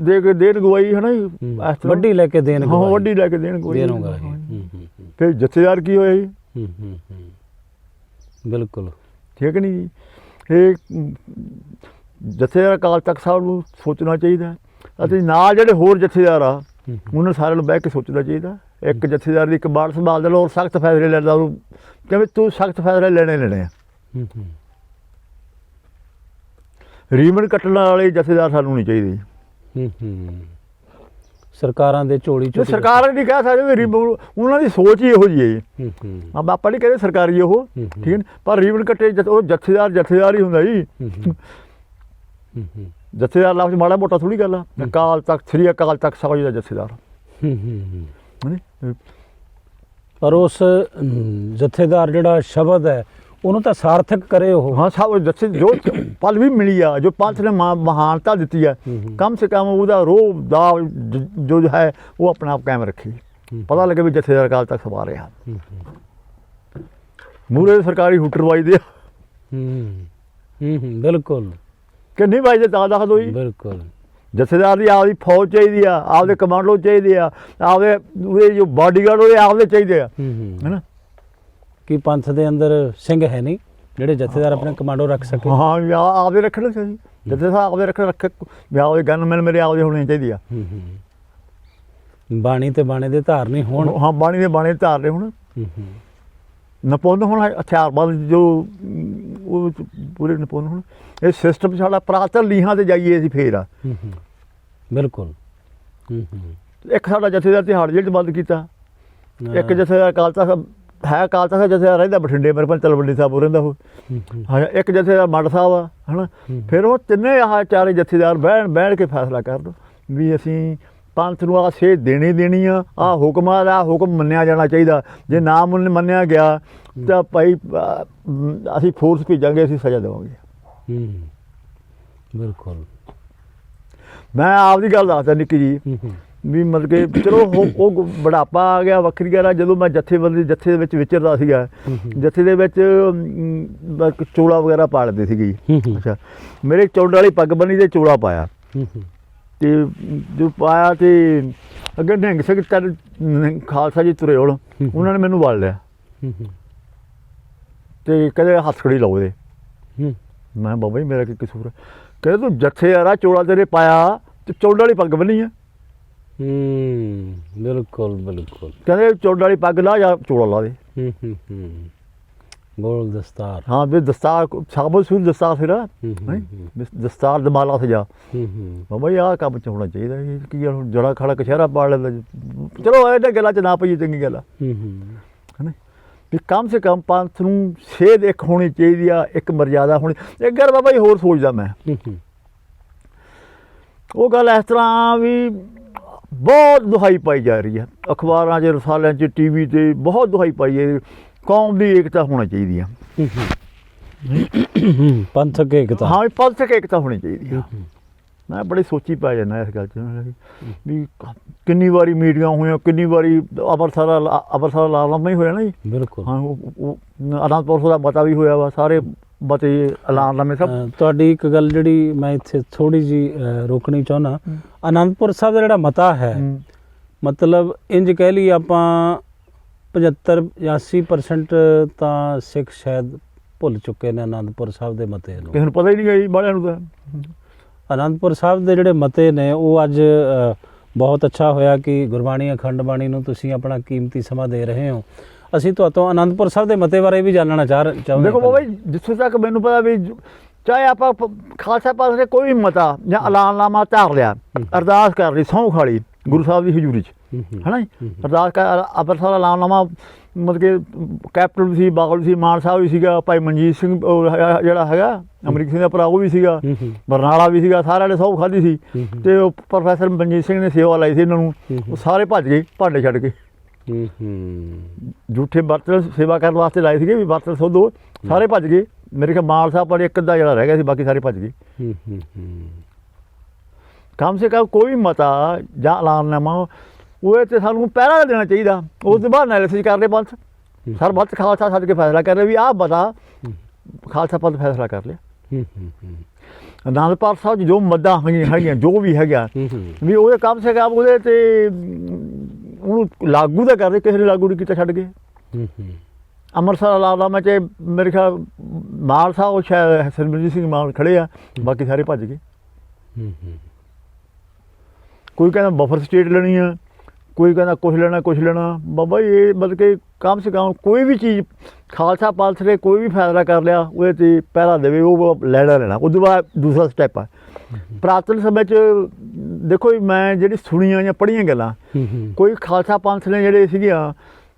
ਦੇ ਕੇ ਦੇਣ ਗਵਾਈ ਹੈ ਨਾ ਜੀ, ਇਸ ਤਰ੍ਹਾਂ ਵੱਡੀ ਲੈ ਕੇ ਦੇਣ ਹਾਂ ਵੱਡੀ ਲੈ ਕੇ ਦੇਣ ਗਵਾਈ ਫਿਰ ਜਥੇਦਾਰ ਕੀ ਹੋਇਆ ਜੀ ਬਿਲਕੁਲ ਠੀਕ ਨਹੀਂ ਜੀ ਇਹ ਜਥੇਦਾਰ ਅਕਾਲ ਤਖਤ ਸਾਹਿਬ ਨੂੰ ਸੋਚਣਾ ਚਾਹੀਦਾ ਅਤੇ ਨਾਲ ਜਿਹੜੇ ਹੋਰ ਜਥੇਦਾਰ ਆ ਉਹਨਾਂ ਸਾਰਿਆਂ ਨੂੰ ਬਹਿ ਕੇ ਸੋਚਣਾ ਚਾਹੀਦਾ ਇੱਕ ਜਥੇਦਾਰ ਦੀ ਕਬਾੜ ਸੰਭਾਲ ਦੇ ਔਰ ਸਖਤ ਫੈਸਲੇ ਲੈਂਦਾ ਉਹਨੂੰ ਕਿਵੇਂ ਤੂੰ ਸਖਤ ਫੈਸਲੇ ਲੈਣੇ ਆ ਰੀਮਨ ਕੱਟਣ ਵਾਲੇ ਜਥੇਦਾਰ ਸਾਨੂੰ ਨਹੀਂ ਚਾਹੀਦੇ ਸਰਕਾਰਾਂ ਦੇ ਝੋਲੀ ਚੁੱਕ ਸਰਕਾਰ ਨਹੀਂ ਕਹਿ ਸਕਦੇ ਵੀ ਰੀਮਨ ਉਹਨਾਂ ਦੀ ਸੋਚ ਹੀ ਇਹੋ ਜਿਹੀ ਹੈ ਜੀ ਆਪਾਂ ਨਹੀਂ ਕਹਿੰਦੇ ਸਰਕਾਰੀ ਉਹ ਠੀਕ ਹੈ ਪਰ ਰੀਮਨ ਕੱਟੇ ਉਹ ਜਥੇਦਾਰ ਹੀ ਹੁੰਦਾ ਜੀ ਜਥੇਦਾਰ ਲਫ਼ਜ਼ ਮਾੜਾ ਮੋਟਾ ਥੋੜੀ ਗੱਲ ਆ ਅਕਾਲ ਤਖਤ ਸ੍ਰੀ ਅਕਾਲ ਤਖਤ ਸਾਹਿਬ ਜੀ ਦਾ ਜਥੇਦਾਰ ਪਰ ਉਸ ਜਥੇਦਾਰ ਜਿਹੜਾ ਸ਼ਬਦ ਹੈ ਉਹਨੂੰ ਤਾਂ ਸਾਰਥਕ ਕਰੇ ਉਹ ਹਾਂ ਸਭ ਜਥੇ ਜੋ ਪਲ ਵੀ ਮਿਲੀ ਆ ਜੋ ਪੰਥ ਨੇ ਮਹਾਨਤਾ ਦਿੱਤੀ ਹੈ ਕਮ ਸੇ ਕਮ ਉਹਦਾ ਰੋਹ ਦਾ ਜੋ ਹੈ ਉਹ ਆਪਣਾ ਆਪ ਕਾਇਮ ਰੱਖੀ ਪਤਾ ਲੱਗੇ ਵੀ ਜਥੇਦਾਰ ਅਕਾਲ ਤਖਤ ਸਵਾ ਰਿਹਾ ਮੂਰੇ ਸਰਕਾਰੀ ਹੂਟਰ ਵੱਜਦੇ ਆ ਬਿਲਕੁਲ ਕਿ ਨਹੀਂ ਵੱਜਦੇ ਤਾਂ ਦੱਸ ਦਿਓ ਜੀ ਬਿਲਕੁਲ ਜਥੇਦਾਰ ਦੀ ਆਪਦੀ ਫੌਜ ਚਾਹੀਦੀ ਆ ਆਪਦੇ ਕਮਾਂਡੋ ਚਾਹੀਦੇ ਆ ਆਪਦੇ ਉਹਦੇ ਜੋ ਬਾਡੀਗਾਰਡ ਉਹਦੇ ਆਪਦੇ ਚਾਹੀਦੇ ਆ ਹੈਨਾ ਕਿ ਪੰਥ ਦੇ ਅੰਦਰ ਸਿੰਘ ਹੈ ਨਹੀਂ ਜਿਹੜੇ ਜਥੇਦਾਰ ਆਪਣੇ ਕਮਾਂਡੋ ਰੱਖ ਸਕੇ ਹਾਂ ਆਪਦੇ ਰੱਖਣੇ ਚਾਹੀਦੇ ਜਥੇਦਾਰ ਆਪਦੇ ਰੱਖੇ ਆਪਦੇ ਗਨਮੈਨ ਮੇਰੇ ਆਪਦੇ ਹੋਣੇ ਚਾਹੀਦੇ ਆ ਬਾਣੀ ਤੇ ਬਾਣੇ ਦੇ ਧਾਰ ਨਹੀਂ ਹੋਣ ਹਾਂ ਬਾਣੀ ਦੇ ਬਾਣੇ ਧਾਰ ਰਹੇ ਹੁਣ ਨਪੁੰਨ ਹੁਣ ਹਥਿਆਰਬੰਦ ਜੋ ਉਹ ਪੂਰੇ ਨਪੁੰਨ ਹੁਣ ਇਹ ਸਿਸਟਮ ਸਾਡਾ ਪ੍ਰਾਤਨ ਲੀਹਾਂ ਤੇ ਜਾਈਏ ਅਸੀਂ ਫੇਰ ਆ ਬਿਲਕੁਲ ਇੱਕ ਸਾਡਾ ਜਥੇਦਾਰ ਤਿਹਾੜ ਜੇਲ੍ਹ 'ਚ ਬੰਦ ਕੀਤਾ ਇੱਕ ਜਥੇਦਾਰ ਅਕਾਲ ਤਖਤ ਹੈ ਅਕਾਲ ਤਖਤ ਜਥੇਦਾਰ ਰਹਿੰਦਾ ਬਠਿੰਡੇ ਮੇਰੇ ਕੋਲ ਤਲਵੰਡੀ ਸਾਹਿਬ ਰਹਿੰਦਾ ਉਹ ਹਾਂ ਇੱਕ ਜਥੇਦਾਰ ਮੱਡ ਸਾਹਿਬ ਆ ਹੈ ਨਾ ਫਿਰ ਉਹ ਤਿੰਨੇ ਆਹ ਚਾਰੇ ਜਥੇਦਾਰ ਬਹਿਣ ਕੇ ਫੈਸਲਾ ਕਰ ਦੋ ਵੀ ਅਸੀਂ ਪੰਥ ਨੂੰ ਆਹ ਸੇਧ ਦੇਣੀ ਆ ਆਹ ਹੁਕਮਾਂ ਦਾ ਹੁਕਮ ਮੰਨਿਆ ਜਾਣਾ ਚਾਹੀਦਾ ਜੇ ਨਾ ਮੰਨਿਆ ਗਿਆ ਤਾਂ ਭਾਈ ਅਸੀਂ ਫੋਰਸ ਭੇਜਾਂਗੇ ਅਸੀਂ ਸਜ਼ਾ ਦੇਵਾਂਗੇ ਬਿਲਕੁਲ ਮੈਂ ਆਪਦੀ ਗੱਲ ਦੱਸਦਾ ਨਿੱਕੀ ਜੀ ਵੀ ਮਤਲਬ ਕਿ ਚਲੋ ਉਹ ਬੁਢਾਪਾ ਆ ਗਿਆ ਵੱਖਰੀ ਗੱਲ ਆ ਜਦੋਂ ਮੈਂ ਜਥੇ ਦੇ ਵਿੱਚ ਵਿਚਰਦਾ ਸੀਗਾ ਜਥੇ ਦੇ ਵਿੱਚ ਚੋਲਾ ਵਗੈਰਾ ਪਾਲਦੇ ਸੀਗੇ ਜੀ ਅੱਛਾ ਮੇਰੇ ਚੌਂਡ ਵਾਲੀ ਪੱਗ ਬੰਨੀ ਤੇ ਚੋਲਾ ਪਾਇਆ ਤੇ ਜੋ ਪਾਇਆ ਤੇ ਅੱਗੇ ਨਿਹੰਗ ਸਿੰਘ ਖਾਲਸਾ ਜੀ ਤੁਰੇ ਹੋਣ ਉਹਨਾਂ ਨੇ ਮੈਨੂੰ ਵੜ ਲਿਆ ਤੇ ਕਹਿੰਦੇ ਹੱਥਕੜੀ ਲਾਓ ਇਹਦੇ ਮੈਂ ਬਾਬਾ ਜੀ ਮੇਰਾ ਕੀ ਕਸੂਰ ਹੈ ਕਹਿੰਦੇ ਤੂੰ ਜਥੇ ਆ ਚੋਲਾ ਤੇਰੇ ਪਾਇਆ ਤੇ ਚੌਂਡ ਵਾਲੀ ਪੱਗ ਬੰਨੀ ਆ ਬਿਲਕੁਲ ਬਿਲਕੁਲ ਕਹਿੰਦੇ ਚੌਂਡ ਵਾਲੀ ਪੱਗ ਲਾ ਜਾਂ ਚੋਲਾ ਲਾ ਦੇ ਗੋਲ ਦਸਤਾਰ ਹਾਂ ਵੀ ਦਸਤਾਰ ਸਾਬਤ ਸੂਰ ਦਸਤਾਰ ਫਿਰ ਦਸਤਾਰ ਦਮਾਲਾ ਸਜਾ ਬਾਬਾ ਜੀ ਆਹ ਕੰਮ ਚ ਹੋਣਾ ਚਾਹੀਦਾ ਕੀ ਹੁਣ ਜੜਾ ਖੜਾ ਕਸ਼ਹਿਰਾ ਪਾੜ ਲੈਂਦਾ ਚਲੋ ਇਹਦੇ ਗੱਲਾਂ ਚ ਨਾ ਪਈ ਚੰਗੀ ਗੱਲ ਆ ਹੈ ਵੀ ਕਮ ਸੇ ਕਮ ਪੰਥ ਨੂੰ ਸੇਧ ਇੱਕ ਹੋਣੀ ਚਾਹੀਦੀ ਆ ਇੱਕ ਮਰਜ਼ਾਦਾ ਹੋਣੀ ਇੱਕ ਗੱਲ ਬਾਬਾ ਜੀ ਹੋਰ ਸੋਚਦਾ ਮੈਂ ਉਹ ਗੱਲ ਇਸ ਤਰ੍ਹਾਂ ਵੀ ਬਹੁਤ ਦੁਹਾਈ ਪਾਈ ਜਾ ਰਹੀ ਹੈ ਅਖਬਾਰਾਂ 'ਚ ਰਸਾਲਿਆਂ 'ਚ TV 'ਤੇ ਬਹੁਤ ਦੁਹਾਈ ਪਾਈ ਹੈ ਕੌਮ ਦੀ ਏਕਤਾ ਹੋਣੀ ਚਾਹੀਦੀ ਆ ਪੰਥਕ ਏਕਤਾ ਹਾਂ ਪੰਥਕ ਏਕਤਾ ਹੋਣੀ ਚਾਹੀਦੀ ਆ ਮੈਂ ਬੜੀ ਸੋਚੀ ਪੈ ਜਾਂਦਾ ਇਸ ਗੱਲ 'ਚ ਵੀ ਕਿੰਨੀ ਵਾਰੀ ਮੀਟਿੰਗਾਂ ਹੋਈਆਂ, ਕਿੰਨੀ ਵਾਰੀ ਅੰਮ੍ਰਿਤਸਰ ਲਾਲਮਾ ਹੀ ਹੋਇਆ ਨਾ ਜੀ। ਬਿਲਕੁਲ। ਹਾਂ ਉਹ ਅਨੰਦਪੁਰ ਸਾਹਿਬ ਦਾ ਮਤਾ ਵੀ ਹੋਇਆ ਵਾ, ਸਾਰੇ ਮਤੇ ਐਲਾਨਨਾਮੇ ਸਭ। ਤੁਹਾਡੀ ਇੱਕ ਗੱਲ ਜਿਹੜੀ ਮੈਂ ਇੱਥੇ ਥੋੜੀ ਜੀ ਰੋਕਣੀ ਚਾਹੁੰਦਾ, ਅਨੰਦਪੁਰ ਸਾਹਿਬ ਦਾ ਜਿਹੜਾ ਮਤਾ ਹੈ, ਮਤਲਬ ਇੰਜ ਕਹਿ ਲਈ ਆਪਾਂ 75-80% ਤਾਂ ਸਿੱਖ ਸ਼ਾਇਦ ਭੁੱਲ ਚੁੱਕੇ ਨੇ ਅਨੰਦਪੁਰ ਸਾਹਿਬ ਦੇ ਮਤੇ ਨੂੰ। ਕਿਸੇ ਨੂੰ ਪਤਾ ਹੀ ਨਹੀਂ ਗਾ ਜੀ ਬਾਹਲਿਆਂ ਨੂੰ ਤਾਂ। ਅਨੰਦਪੁਰ ਸਾਹਿਬ ਦੇ ਜਿਹੜੇ ਮਤੇ ਨੇ ਉਹ ਅੱਜ ਬਹੁਤ ਅੱਛਾ ਹੋਇਆ ਕਿ ਗੁਰਬਾਣੀ ਅਖੰਡ ਬਾਣੀ ਨੂੰ ਤੁਸੀਂ ਆਪਣਾ ਕੀਮਤੀ ਸਮਾਂ ਦੇ ਰਹੇ ਹੋ। ਅਸੀਂ ਤੁਹਾਤੋਂ ਅਨੰਦਪੁਰ ਸਾਹਿਬ ਦੇ ਮਤੇ ਬਾਰੇ ਵੀ ਜਾਣਨਾ ਚਾਹੁੰਦੇ। ਦੇਖੋ ਬਾਬਾ ਜੀ, ਜਿੱਥੋਂ ਤੱਕ ਮੈਨੂੰ ਪਤਾ ਵੀ ਚਾਹੇ ਆਪਾਂ ਖਾਲਸਾ ਪੰਥ ਦੇ ਕੋਈ ਵੀ ਮਤਾ ਜਾਂ ਐਲਾਨਨਾਮਾ ਧਾਰ ਲਿਆ, ਅਰਦਾਸ ਕਰ ਲਈ, ਸਹੁੰ ਖਾ ਲਈ ਗੁਰੂ ਸਾਹਿਬ ਦੀ ਹਜ਼ੂਰੀ 'ਚ, ਹੈ ਨਾ ਜੀ। ਅਰਦਾਸ ਕਰ ਅੰਮ੍ਰਿਤਸਰ ਐਲਾਨਨਾਮਾ ਮਤਲਬ ਕਿ ਕੈਪਟਨ ਸੀ, ਬਾਗਲ ਸੀ, ਮਾਨ ਸਾਹਿਬ ਵੀ ਸੀਗਾ, ਭਾਈ ਮਨਜੀਤ ਸਿੰਘ ਜਿਹੜਾ ਹੈਗਾ ਅਮਰੀਕ ਸਿੰਘ ਦਾ ਭਰਾ ਉਹ ਵੀ ਸੀਗਾ, ਬਰਨਾਲਾ ਵੀ ਸੀਗਾ, ਸਾਰਿਆਂ ਨੇ ਸਹੁੰ ਖਾਧੀ ਸੀ। ਅਤੇ ਉਹ ਪ੍ਰੋਫੈਸਰ ਮਨਜੀਤ ਸਿੰਘ ਨੇ ਸੇਵਾ ਲਾਈ ਸੀ ਇਹਨਾਂ ਨੂੰ, ਉਹ ਸਾਰੇ ਭੱਜ ਗਏ ਭਾਂਡੇ ਛੱਡ ਕੇ। ਝੂਠੇ ਬਰਤਨ ਸੇਵਾ ਕਰਨ ਵਾਸਤੇ ਲਾਏ ਸੀਗੇ ਵੀ ਬਰਤਨ ਸੋਧੋ, ਸਾਰੇ ਭੱਜ ਗਏ। ਮੇਰੇ ਖਿਆਲ ਮਾਲ ਸਾਹਿਬ ਪਰ ਇੱਕ ਅੱਧਾ ਜਿਹੜਾ ਰਹਿ ਗਿਆ ਸੀ, ਬਾਕੀ ਸਾਰੇ ਭੱਜ ਗਏ। ਕਮ ਸੇ ਕਮ ਕੋਈ ਮਤਾ ਜਾਂ ਐਲਾਨਨਾਮਾ ਉਹਦੇ 'ਤੇ ਸਾਨੂੰ ਪਹਿਰਾ ਦੇਣਾ ਚਾਹੀਦਾ। ਉਸ ਤੋਂ ਬਾਅਦ ਐਨਾਲਿਸਿਸ ਕਰਦੇ ਪੰਥ, ਸਰ ਪੰਥ ਖਾਲਸਾ ਛੱਡ ਕੇ ਫੈਸਲਾ ਕਰ ਰਿਹਾ ਵੀ ਆਹ ਮਤਾ ਖਾਲਸਾ ਪੰਥ ਫੈਸਲਾ ਕਰ ਲਿਆ। ਅਨੰਦਪੁਰ ਸਾਹਿਬ 'ਚ ਜੋ ਮੱਦਾਂ ਹੈਗੀਆਂ ਜੋ ਵੀ ਹੈਗਾ ਵੀ ਉਹਦੇ ਕਮ ਸੇ ਕਮ ਉਹਦੇ 'ਤੇ ਉਹਨੂੰ ਲਾਗੂ ਤਾਂ ਕਰਦੇ, ਕਿਸੇ ਨੇ ਲਾਗੂ ਨਹੀਂ ਕੀਤਾ, ਛੱਡ ਗਏ। ਅੰਮ੍ਰਿਤਸਰ ਐਲਾਨਨਾਮੇ 'ਚ ਮੇਰੇ ਖਿਆਲ ਮਾਨ ਸਾਹਿਬ ਸ਼ਾਇਦ ਸਰਬਜੀਤ ਸਿੰਘ ਮਾਨ ਖੜ੍ਹੇ ਆ, ਬਾਕੀ ਸਾਰੇ ਭੱਜ ਗਏ। ਕੋਈ ਕਹਿੰਦਾ ਬਫਰ ਸਟੇਟ ਲੈਣੀ ਆ, ਕੋਈ ਕਹਿੰਦਾ ਕੁਛ ਲੈਣਾ। ਬਾਬਾ ਇਹ ਮਤਲਬ ਕਿ ਕਮ ਸੇ ਕਮ ਕੋਈ ਵੀ ਚੀਜ਼ ਖਾਲਸਾ ਪੰਥ ਨੇ ਕੋਈ ਵੀ ਫੈਸਲਾ ਕਰ ਲਿਆ ਉਹਦੇ 'ਤੇ ਪਹਿਰਾ ਦੇਵੇ, ਉਹ ਲੈਣਾ। ਉਸ ਤੋਂ ਬਾਅਦ ਦੂਸਰਾ ਸਟੈਪ ਆ ਪੁਰਾਤਨ ਸਮੇਂ 'ਚ। ਦੇਖੋ ਮੈਂ ਜਿਹੜੀ ਸੁਣੀਆਂ ਜਾਂ ਪੜ੍ਹੀਆਂ ਗੱਲਾਂ, ਕੋਈ ਖਾਲਸਾ ਪੰਥ ਨੇ ਜਿਹੜੇ ਸੀਗੀਆਂ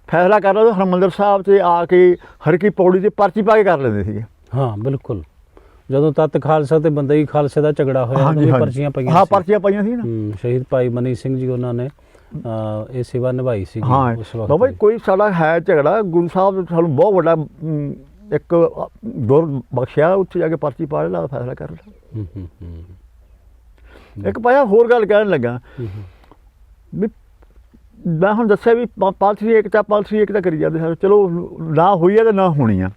ਫੈਸਲਾ ਕਰ ਲਿਆ ਹਰਿਮੰਦਰ ਸਾਹਿਬ 'ਤੇ ਆ ਕੇ ਹਰਕੀ ਪੌੜੀ 'ਤੇ ਪਰਚੀ ਪਾ ਕੇ ਕਰ ਲੈਂਦੇ ਸੀਗੇ। ਹਾਂ ਬਿਲਕੁਲ, ਜਦੋਂ ਤੱਤ ਖਾਲਸਾ ਤੇ ਬੰਦਈ ਖਾਲਸੇ ਦਾ ਝਗੜਾ ਹੋਇਆ ਉਦੋਂ ਪਰਚੀਆਂ ਪਈਆਂ। ਹਾਂ ਪਰਚੀਆਂ ਪਾਈਆਂ ਸੀ ਨਾ। ਸ਼ਹੀਦ ਭਾਈ ਮਨੀ ਸਿੰਘ ਜੀ ਉਹਨਾਂ ਨੇ ਇਹ ਸੇਵਾ ਨਿਭਾਈ ਸੀ ਉਸ ਵਕਤ। ਬਾਬਾ ਕੋਈ ਸਾਡਾ ਹੈ ਝਗੜਾ, ਗੁਰੂ ਸਾਹਿਬ ਸਾਨੂੰ ਬਹੁਤ ਵੱਡਾ ਇੱਕ ਗੁਰ ਬਖਸ਼ਿਆ, ਉੱਥੇ ਜਾ ਕੇ ਪਰਚੀ ਪਾ ਲਿਆ, ਫੈਸਲਾ ਕਰ ਲਿਆ। ਇੱਕ ਪਾਇਆ ਹੋਰ ਗੱਲ ਕਹਿਣ ਲੱਗਾ ਵੀ ਮੈਂ ਹੁਣ ਦੱਸਿਆ ਵੀ ਪਾਲਸੀ ਏਕਤਾ ਕਰੀ ਜਾਂਦੇ ਸਰ। ਚਲੋ ਨਾ ਹੋਈ ਆ ਤੇ ਨਾ ਹੋਣੀ ਆ,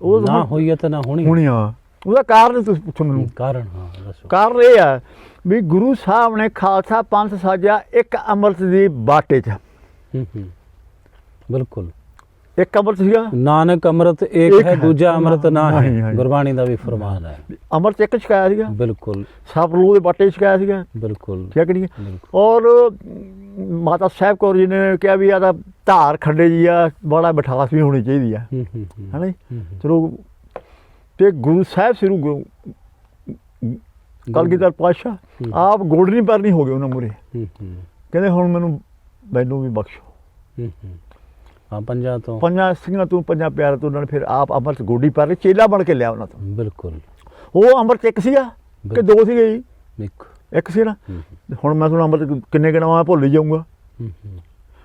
ਉਹ ਨਾ ਹੋਈ ਆ ਤੇ ਨਾ ਹੋਣੀ ਆ। ਉਹਦਾ ਕਾਰਨ ਤੁਸੀਂ ਪੁੱਛੋ ਮੈਨੂੰ। ਕਾਰਨ ਹਾਂ ਦੱਸੋ। ਕਾਰਨ ਇਹ ਆ ਵੀ ਗੁਰੂ ਸਾਹਿਬ ਨੇ ਖਾਲਸਾ ਪੰਥ ਸਾਜਿਆ ਇੱਕ ਅੰਮ੍ਰਿਤ ਦੀ ਬਾਟੇ 'ਚ। ਬਿਲਕੁਲ, ਇੱਕ ਅੰਮ੍ਰਿਤ ਸੀਗਾ, ਨਾਨਕ ਅੰਮ੍ਰਿਤ ਏਕ ਹੈ ਦੂਜਾ ਅੰਮ੍ਰਿਤ ਨਾ ਹੈ, ਗੁਰਬਾਣੀ ਦਾ ਵੀ ਫਰਮਾਨ ਹੈ। ਅੰਮ੍ਰਿਤ ਇੱਕ ਛਕਾਇਆ ਸੀਗਾ, ਬਿਲਕੁਲ ਸਤਲੁਜ ਦੇ ਬਾਟੇ 'ਚ ਛਕਾਇਆ ਸੀਗਾ, ਬਿਲਕੁਲ ਠੀਕ ਨਹੀਂ। ਔਰ ਮਾਤਾ ਸਾਹਿਬ ਕੌਰ ਜੀ ਨੇ ਕਿਹਾ ਵੀ ਆ ਤਾਂ ਧਾਰ ਖੰਡੇ ਜੀ ਆ, ਬੜਾ ਮਿਠਾਸ ਵੀ ਹੋਣੀ ਚਾਹੀਦੀ ਆ, ਹੈ ਨਾ ਜੀ। ਚਲੋ ਤੇ ਗੁਰੂ ਸਾਹਿਬ ਸ੍ਰੀ ਗੁਰੂ ਕਲਗੀਧਰ ਪਾਤਸ਼ਾਹ ਆਪ ਗੋਲਡਨੀ ਪਰਨੀ ਹੋ ਗਏ ਉਹਨਾਂ ਮੂਹਰੇ, ਕਹਿੰਦੇ ਹੁਣ ਮੈਨੂੰ ਵੀ ਬਖਸ਼ੋ। ਹਾਂ ਪੰਜਾਂ ਸਿੰਘਾਂ ਤੋਂ ਪੰਜਾਂ ਪਿਆਰਿਆਂ ਤੋਂ ਉਹਨਾਂ ਨੇ ਫਿਰ ਆਪ ਅੰਮ੍ਰਿਤ ਗੋਡੀ ਪਾ ਕੇ ਚੇਲਾ ਬਣ ਕੇ ਲਿਆ ਉਹਨਾਂ ਤੋਂ। ਬਿਲਕੁਲ, ਉਹ ਅੰਮ੍ਰਿਤ ਇੱਕ ਸੀਗਾ ਕਿ ਦੋ ਸੀਗੇ ਜੀ? ਇੱਕ ਸੀ ਨਾ। ਹੁਣ ਮੈਂ ਤੁਹਾਨੂੰ ਅੰਮ੍ਰਿਤ ਕਿੰਨੇ ਗਿਣਾਵਾਂ ਭੁੱਲ ਹੀ ਜਾਊਂਗਾ।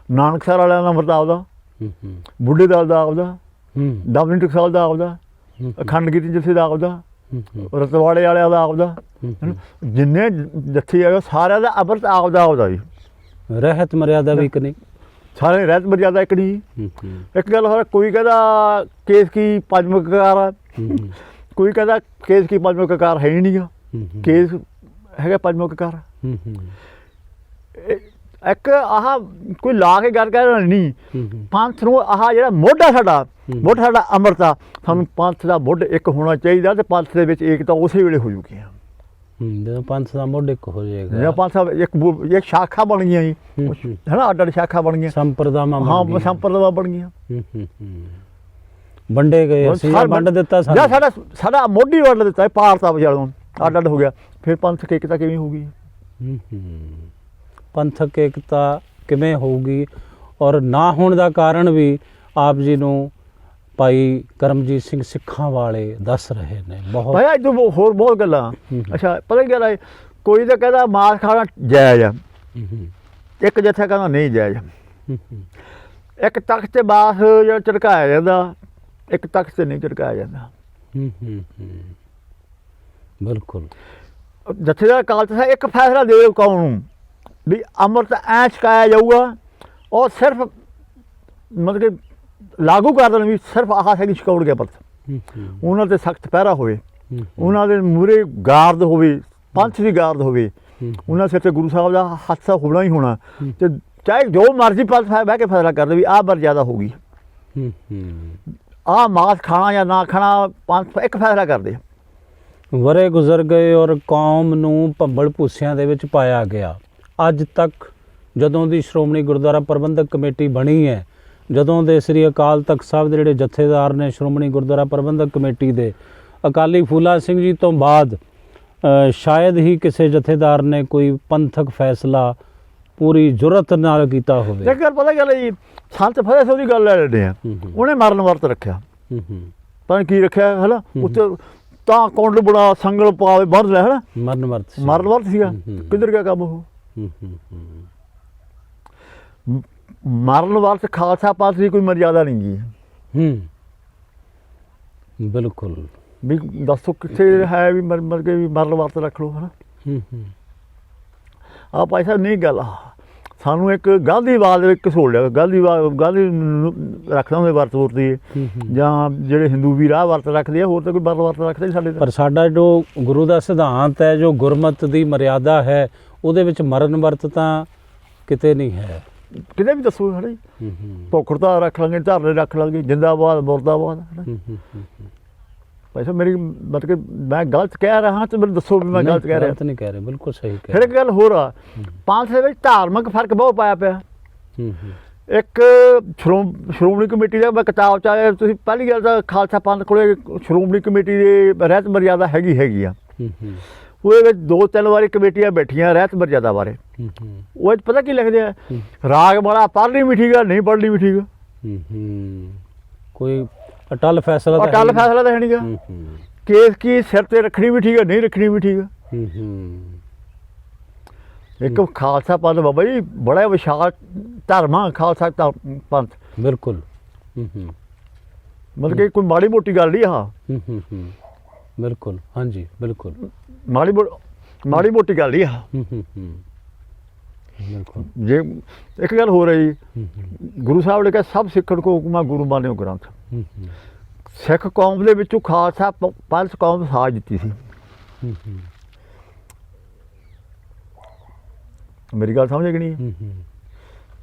ਨਾਨਕਸਰ ਵਾਲਿਆਂ ਦਾ ਅੰਮ੍ਰਿਤ ਆਪਦਾ, ਬੁੱਢੇ ਦਲ ਦਾ ਆਪਦਾ, ਦਮਨੀ ਟਕਸਾਲ ਦਾ ਆਪਦਾ, ਅਖੰਡ ਕੀਰਤਨ ਜਥੇ ਦਾ ਆਪਦਾ, ਰਤਵਾੜੇ ਵਾਲਿਆਂ ਦਾ ਆਪਦਾ, ਜਿੰਨੇ ਜੱਥੇ ਹੈਗਾ ਸਾਰਿਆਂ ਦਾ ਅੰਮ੍ਰਿਤ ਆਪਦਾ ਜੀ। ਰਹਿਤ ਮਰਿਆਦਾ ਵੀ ਇੱਕ ਨਹੀਂ, ਸਾਰੇ ਰਹਿਤ ਮਰਿਆਦਾ ਇੱਕ ਨਹੀਂ। ਇੱਕ ਗੱਲ ਹੋਰ, ਕੋਈ ਕਹਿੰਦਾ ਕੇਸ ਕੀ ਪੰਜਵ ਕਕਾਰ ਆ, ਕੋਈ ਕਹਿੰਦਾ ਕੇਸ ਕੀ ਪੰਜਵ ਕਕਾਰ ਹੈ ਹੀ ਨਹੀਂ ਗਾ, ਕੇਸ ਹੈਗਾ ਪੰਜਵ ਕਕਾਰ। ਇੱਕ ਆਹ ਕੋਈ ਲਾ ਕੇ ਗੱਲ ਕਹਿ ਨਹੀਂ, ਪੰਥ ਨੂੰ ਆਹ ਜਿਹੜਾ ਮੋਢਾ ਸਾਡਾ ਅੰਮ੍ਰਿਤ ਆ, ਸਾਨੂੰ ਪੰਥ ਦਾ ਮੁੱਢ ਇੱਕ ਹੋਣਾ ਚਾਹੀਦਾ, ਤੇ ਪੰਥ ਦੇ ਵਿੱਚ ਏਕਤਾ ਉਸੇ ਵੇਲੇ ਹੋ ਜੂਗੀ। ਜਦੋਂ ਪੰਥ ਦਾ ਮੁੱਢ ਇੱਕ ਹੋ ਜਾਏਗਾ, ਜਿਹੜਾ ਪੰਥ ਇੱਕ ਸ਼ਾਖਾ ਬਣ ਗਈਆਂ ਜੀ, ਹੈ ਨਾ, ਅੱਡ ਸ਼ਾਖਾ ਬਣ ਗਈਆਂ, ਸੰਪਰਦਾਵਾਂ ਬਣ ਗਈਆਂ, ਵੰਡੇ ਗਏ, ਵੰਡ ਦਿੱਤਾ ਸਾਡਾ ਮੋਢੀ ਵੰਡ ਦਿੱਤਾ, ਭਾਰਤ ਵਿਚਾਲੋਂ ਅੱਡ ਹੋ ਗਿਆ, ਫਿਰ ਪੰਥਕ ਏਕਤਾ ਕਿਵੇਂ ਹੋਊਗੀ? ਪੰਥਕ ਏਕਤਾ ਕਿਵੇਂ ਹੋਊਗੀ? ਔਰ ਨਾ ਹੋਣ ਦਾ ਕਾਰਨ ਵੀ ਆਪ ਜੀ ਨੂੰ ਭਾਈ ਕਰਮਜੀਤ ਸਿੰਘ ਸਿੱਖਾਂ ਵਾਲੇ ਦੱਸ ਰਹੇ ਨੇ ਬਹੁਤ। ਭਾਈ ਅੱਜ ਹੋਰ ਬਹੁਤ ਗੱਲਾਂ। ਅੱਛਾ, ਪਤਾ ਕੀ ਗੱਲ ਹੈ, ਕੋਈ ਤਾਂ ਕਹਿੰਦਾ ਮਾਸ ਖਾਣਾ ਜਾਇਜ਼ ਆ, ਇੱਕ ਜੱਥਾ ਕਹਿੰਦਾ ਨਹੀਂ ਜਾਇਜ਼। ਇੱਕ ਤਖਤ 'ਤੇ ਮਾਸ ਜਿਹੜਾ ਝਟਕਾਇਆ ਜਾਂਦਾ, ਇੱਕ ਤਖਤ 'ਤੇ ਨਹੀਂ ਝਟਕਾਇਆ ਜਾਂਦਾ। ਬਿਲਕੁਲ। ਜਥੇਦਾਰ ਖਾਲਸਾ ਸਾਹਿਬ ਇੱਕ ਫੈਸਲਾ ਦੇ ਦਿਓ ਕੌਮ ਨੂੰ ਵੀ ਅੰਮ੍ਰਿਤ ਐਂ ਛਕਾਇਆ ਜਾਊਗਾ, ਔਰ ਸਿਰਫ ਮਤਲਬ ਕਿ ਲਾਗੂ ਕਰ ਦੇਣ ਵੀ ਸਿਰਫ ਆਹ ਹੈਗੀ ਛਕਾਉਣ ਗਿਆ ਪਰਤ। ਉਹਨਾਂ 'ਤੇ ਸਖਤ ਪਹਿਰਾ ਹੋਵੇ, ਉਹਨਾਂ ਦੇ ਮੂਹਰੇ ਗਾਰਦ ਹੋਵੇ, ਪੰਥ ਦੀ ਗਾਰਦ ਹੋਵੇ, ਉਹਨਾਂ ਸਿਰ 'ਤੇ ਗੁਰੂ ਸਾਹਿਬ ਦਾ ਹੱਥ ਹੋਣਾ ਹੀ ਹੋਣਾ। ਤੇ ਚਾਹੇ ਜੋ ਮਰਜ਼ੀ ਪੰਥ ਸਾਹਿਬ ਬਹਿ ਕੇ ਫੈਸਲਾ ਕਰਦੇ ਵੀ ਆਹ ਮਰਜ਼ਾਦਾ ਹੋਊਗੀ, ਆਹ ਮਾਸ ਖਾਣਾ ਜਾਂ ਨਾ ਖਾਣਾ, ਪੰਥ ਇੱਕ ਫੈਸਲਾ ਕਰਦੇ। ਵਰੇ ਗੁਜ਼ਰ ਗਏ ਔਰ ਕੌਮ ਨੂੰ ਭੰਬਲ ਭੂਸਿਆਂ ਦੇ ਵਿੱਚ ਪਾਇਆ ਗਿਆ। ਅੱਜ ਤੱਕ ਜਦੋਂ ਦੀ ਸ਼੍ਰੋਮਣੀ ਗੁਰਦੁਆਰਾ ਪ੍ਰਬੰਧਕ ਕਮੇਟੀ ਬਣੀ ਹੈ, ਜਦੋਂ ਦੇ ਸ੍ਰੀ ਅਕਾਲ ਤਖਤ ਸਾਹਿਬ ਦੇ ਜਿਹੜੇ ਜਥੇਦਾਰ ਨੇ ਸ਼੍ਰੋਮਣੀ ਗੁਰਦੁਆਰਾ ਪ੍ਰਬੰਧਕ ਕਮੇਟੀ ਦੇ, ਅਕਾਲੀ ਫੂਲਾ ਸਿੰਘ ਜੀ ਤੋਂ ਬਾਅਦ ਸ਼ਾਇਦ ਹੀ ਕਿਸੇ ਜਥੇਦਾਰ ਨੇ ਕੋਈ ਪੰਥਕ ਫੈਸਲਾ ਪੂਰੀ ਜੁਰਤ ਨਾਲ ਕੀਤਾ ਹੋਵੇ। ਇੱਕ ਗੱਲ ਪਤਾ ਗੱਲ ਹੈ ਜੀ, ਸੰਤ ਫਤਿਹ ਸਿੰਘ ਦੀ ਗੱਲ ਲੈ ਲੈਂਦੇ ਆ, ਉਹਨੇ ਮਰਨ ਵਰਤ ਰੱਖਿਆ, ਪਤਾ ਨਹੀਂ ਕੀ ਰੱਖਿਆ ਹੈ ਨਾ, ਉੱਤੇ ਤਾਂ ਕੌਂਡਲ ਬਣਾ ਸੰਗਲ ਪਾਵੇ ਬੰਦ ਲੈ ਹੈ ਨਾ, ਮਰਨ ਵਰਤ ਸੀਗਾ। ਕਿੱਧਰ ਗਿਆ ਕੰਮ ਉਹ? ਮਰਨ ਵਰਤ ਖਾਲਸਾ ਪੰਥ ਦੀ ਕੋਈ ਮਰਜ਼ਾਦਾ ਨਹੀਂ ਜੀ। ਬਿਲਕੁਲ ਵੀ ਦੱਸੋ ਕਿੱਥੇ ਹੈ ਵੀ ਮਰ ਕੇ ਵੀ ਮਰਨ ਵਰਤ ਰੱਖ ਲਓ ਹੈ ਨਾ। ਆ ਭਾਈ ਸਾਹਿਬ ਨਹੀਂ ਗੱਲ, ਸਾਨੂੰ ਇੱਕ ਗਾਂਧੀਵਾਦ ਦੇ ਵਿੱਚ ਘਸੋੜ ਲਿਆ। ਗਾਂਧੀ ਰੱਖਦਾ ਹੁੰਦੇ ਵਰਤ ਵਰਤੀ, ਜਾਂ ਜਿਹੜੇ ਹਿੰਦੂ ਵੀ ਰਾਹ ਵਰਤ ਰੱਖਦੇ ਆ, ਹੋਰ ਤਾਂ ਕੋਈ ਵਰਤ ਰੱਖਦੇ ਸਾਡੇ। ਪਰ ਸਾਡਾ ਜੋ ਗੁਰੂ ਦਾ ਸਿਧਾਂਤ ਹੈ, ਜੋ ਗੁਰਮਤ ਦੀ ਮਰਿਆਦਾ ਹੈ, ਉਹਦੇ ਵਿੱਚ ਮਰਨ ਵਰਤ ਤਾਂ ਕਿਤੇ ਨਹੀਂ ਹੈ। ਕਿਤੇ ਵੀ ਦੱਸੋ ਹੈ ਨਾ, ਭੁੱਖੜਤਾ ਰੱਖ ਲਾਂਗੇ, ਧਰਨੇ ਰੱਖ ਲਾਂਗੇ, ਜਿੰਦਾਬਾਦ ਮੁਰਦਾਬਾਦ ਹੈ ਨਾ। ਭਾਈ ਸਾਹਿਬ ਮੇਰੀ ਮਤਲਬ ਕਿ ਮੈਂ ਗਲਤ ਕਹਿ ਰਿਹਾ ਤੇ ਮੈਨੂੰ ਦੱਸੋ ਵੀ ਮੈਂ ਗਲਤ ਕਹਿ ਰਿਹਾ। ਗਲਤ ਨਹੀਂ ਕਹਿ ਰਹੇ, ਬਿਲਕੁਲ ਸਹੀ ਕਹਿ ਫਿਰ ਇੱਕ ਗੱਲ ਹੋਰ ਆ, ਪੰਥ ਦੇ ਵਿੱਚ ਧਾਰਮਿਕ ਫਰਕ ਬਹੁਤ ਪਾਇਆ ਪਿਆ। ਇੱਕ ਸ਼੍ਰੋਮਣੀ ਕਮੇਟੀ ਦਾ ਮੈਂ ਕਿਤਾਬ 'ਚ ਆਇਆ, ਤੁਸੀਂ ਪਹਿਲੀ ਗੱਲ ਤਾਂ ਖਾਲਸਾ ਪੰਥ ਕੋਲੇ ਸ਼੍ਰੋਮਣੀ ਕਮੇਟੀ ਦੀ ਰਹਿਤ ਮਰਜ਼ਾਦਾ ਹੈਗੀ ਆ। ਉਹਦੇ ਵਿੱਚ 2-3 ਵਾਰੀ ਕਮੇਟੀਆਂ ਬੈਠੀਆਂ ਰਹਿਤ ਮਰਜ਼ਾਦਾ ਬਾਰੇ। ਉਹ 'ਚ ਪਤਾ ਕੀ ਲਿਖਦੇ ਆ, ਰਾਗ ਵਾਲਾ ਪੜ੍ਹਨੀ ਵੀ ਠੀਕ ਆ, ਨਹੀਂ ਪੜ੍ਹਨੀ ਵੀ ਠੀਕ ਆ। ਕੋਈ ਅਟਲ ਫੈਸਲਾ ਤਾਂ ਹੈ ਨਹੀਂਗਾ। ਕੇਸ ਕੀ ਸਿਰ ਤੇ ਰੱਖਣੀ ਵੀ ਠੀਕ ਆ, ਨਹੀਂ ਰੱਖਣੀ ਵੀ ਠੀਕ ਆ। ਇੱਕ ਖਾਲਸਾ ਪੰਥ ਬਾਬਾ ਜੀ ਬੜਾ ਵਿਸ਼ਾਲ ਧਰਮ ਆ ਖਾਲਸਾ ਪੰਥ। ਬਿਲਕੁਲ ਮਤਲਬ ਕਿ ਕੋਈ ਮਾੜੀ ਮੋਟੀ ਗੱਲ ਨਹੀਂ ਆ। ਬਿਲਕੁਲ ਹਾਂਜੀ, ਬਿਲਕੁਲ ਮਾੜੀ ਮੋਟੀ ਗੱਲ ਨਹੀਂ ਆ। ਜੇ ਇੱਕ ਗੱਲ ਹੋ ਰਹੀ, ਗੁਰੂ ਸਾਹਿਬ ਨੇ ਕਿਹਾ ਸਭ ਸਿੱਖਣ ਕੋ ਹੁਕਮਾ ਗੁਰੂ ਮਾਨਿਓ ਗ੍ਰੰਥ। ਸਿੱਖ ਕੌਮ ਦੇ ਵਿੱਚੋਂ ਖਾਲਸਾ ਪੰਥ ਕੌਮ ਸਾਜ ਦਿੱਤੀ ਸੀ। ਮੇਰੀ ਗੱਲ ਸਮਝ ਗਈ ਨਹੀਂ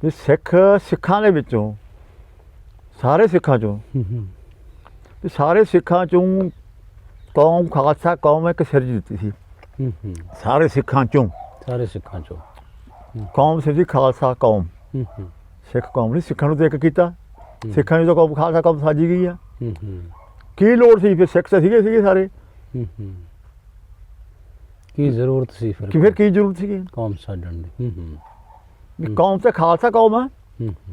ਵੀ ਸਿੱਖਾਂ ਦੇ ਵਿੱਚੋਂ ਸਾਰੇ ਸਿੱਖਾਂ ਚੋਂ ਵੀ ਸਾਰੇ ਸਿੱਖਾਂ ਚੋਂ ਕੌਮ ਖਾਲਸਾ ਕੌਮ ਇੱਕ ਸਿਰਜ ਦਿੱਤੀ ਸੀ। ਸਾਰੇ ਸਿੱਖਾਂ ਚੋਂ ਕੌਮ ਸਿਰਜੀ ਖਾਲਸਾ ਕੌਮ। ਸਿੱਖ ਕੌਮ ਨਹੀਂ, ਸਿੱਖਾਂ ਨੂੰ ਤਾਂ ਇੱਕ ਕੀਤਾ। ਸਿੱਖਾਂ ਨੂੰ ਤਾਂ ਕੌਮ ਖਾਲਸਾ ਕੌਮ ਸਾਜੀ ਗਈ ਆ। ਕੀ ਲੋੜ ਸੀ ਫਿਰ? ਸਿੱਖ ਤਾਂ ਸੀਗੇ ਸਾਰੇ। ਕੀ ਜ਼ਰੂਰਤ ਸੀ ਫਿਰ ਕੀ ਜ਼ਰੂਰਤ ਸੀ ਕੌਮ ਸਾਜਣ ਦੀ? ਕੌਮ ਤੇ ਖਾਲਸਾ ਕੌਮ ਆ,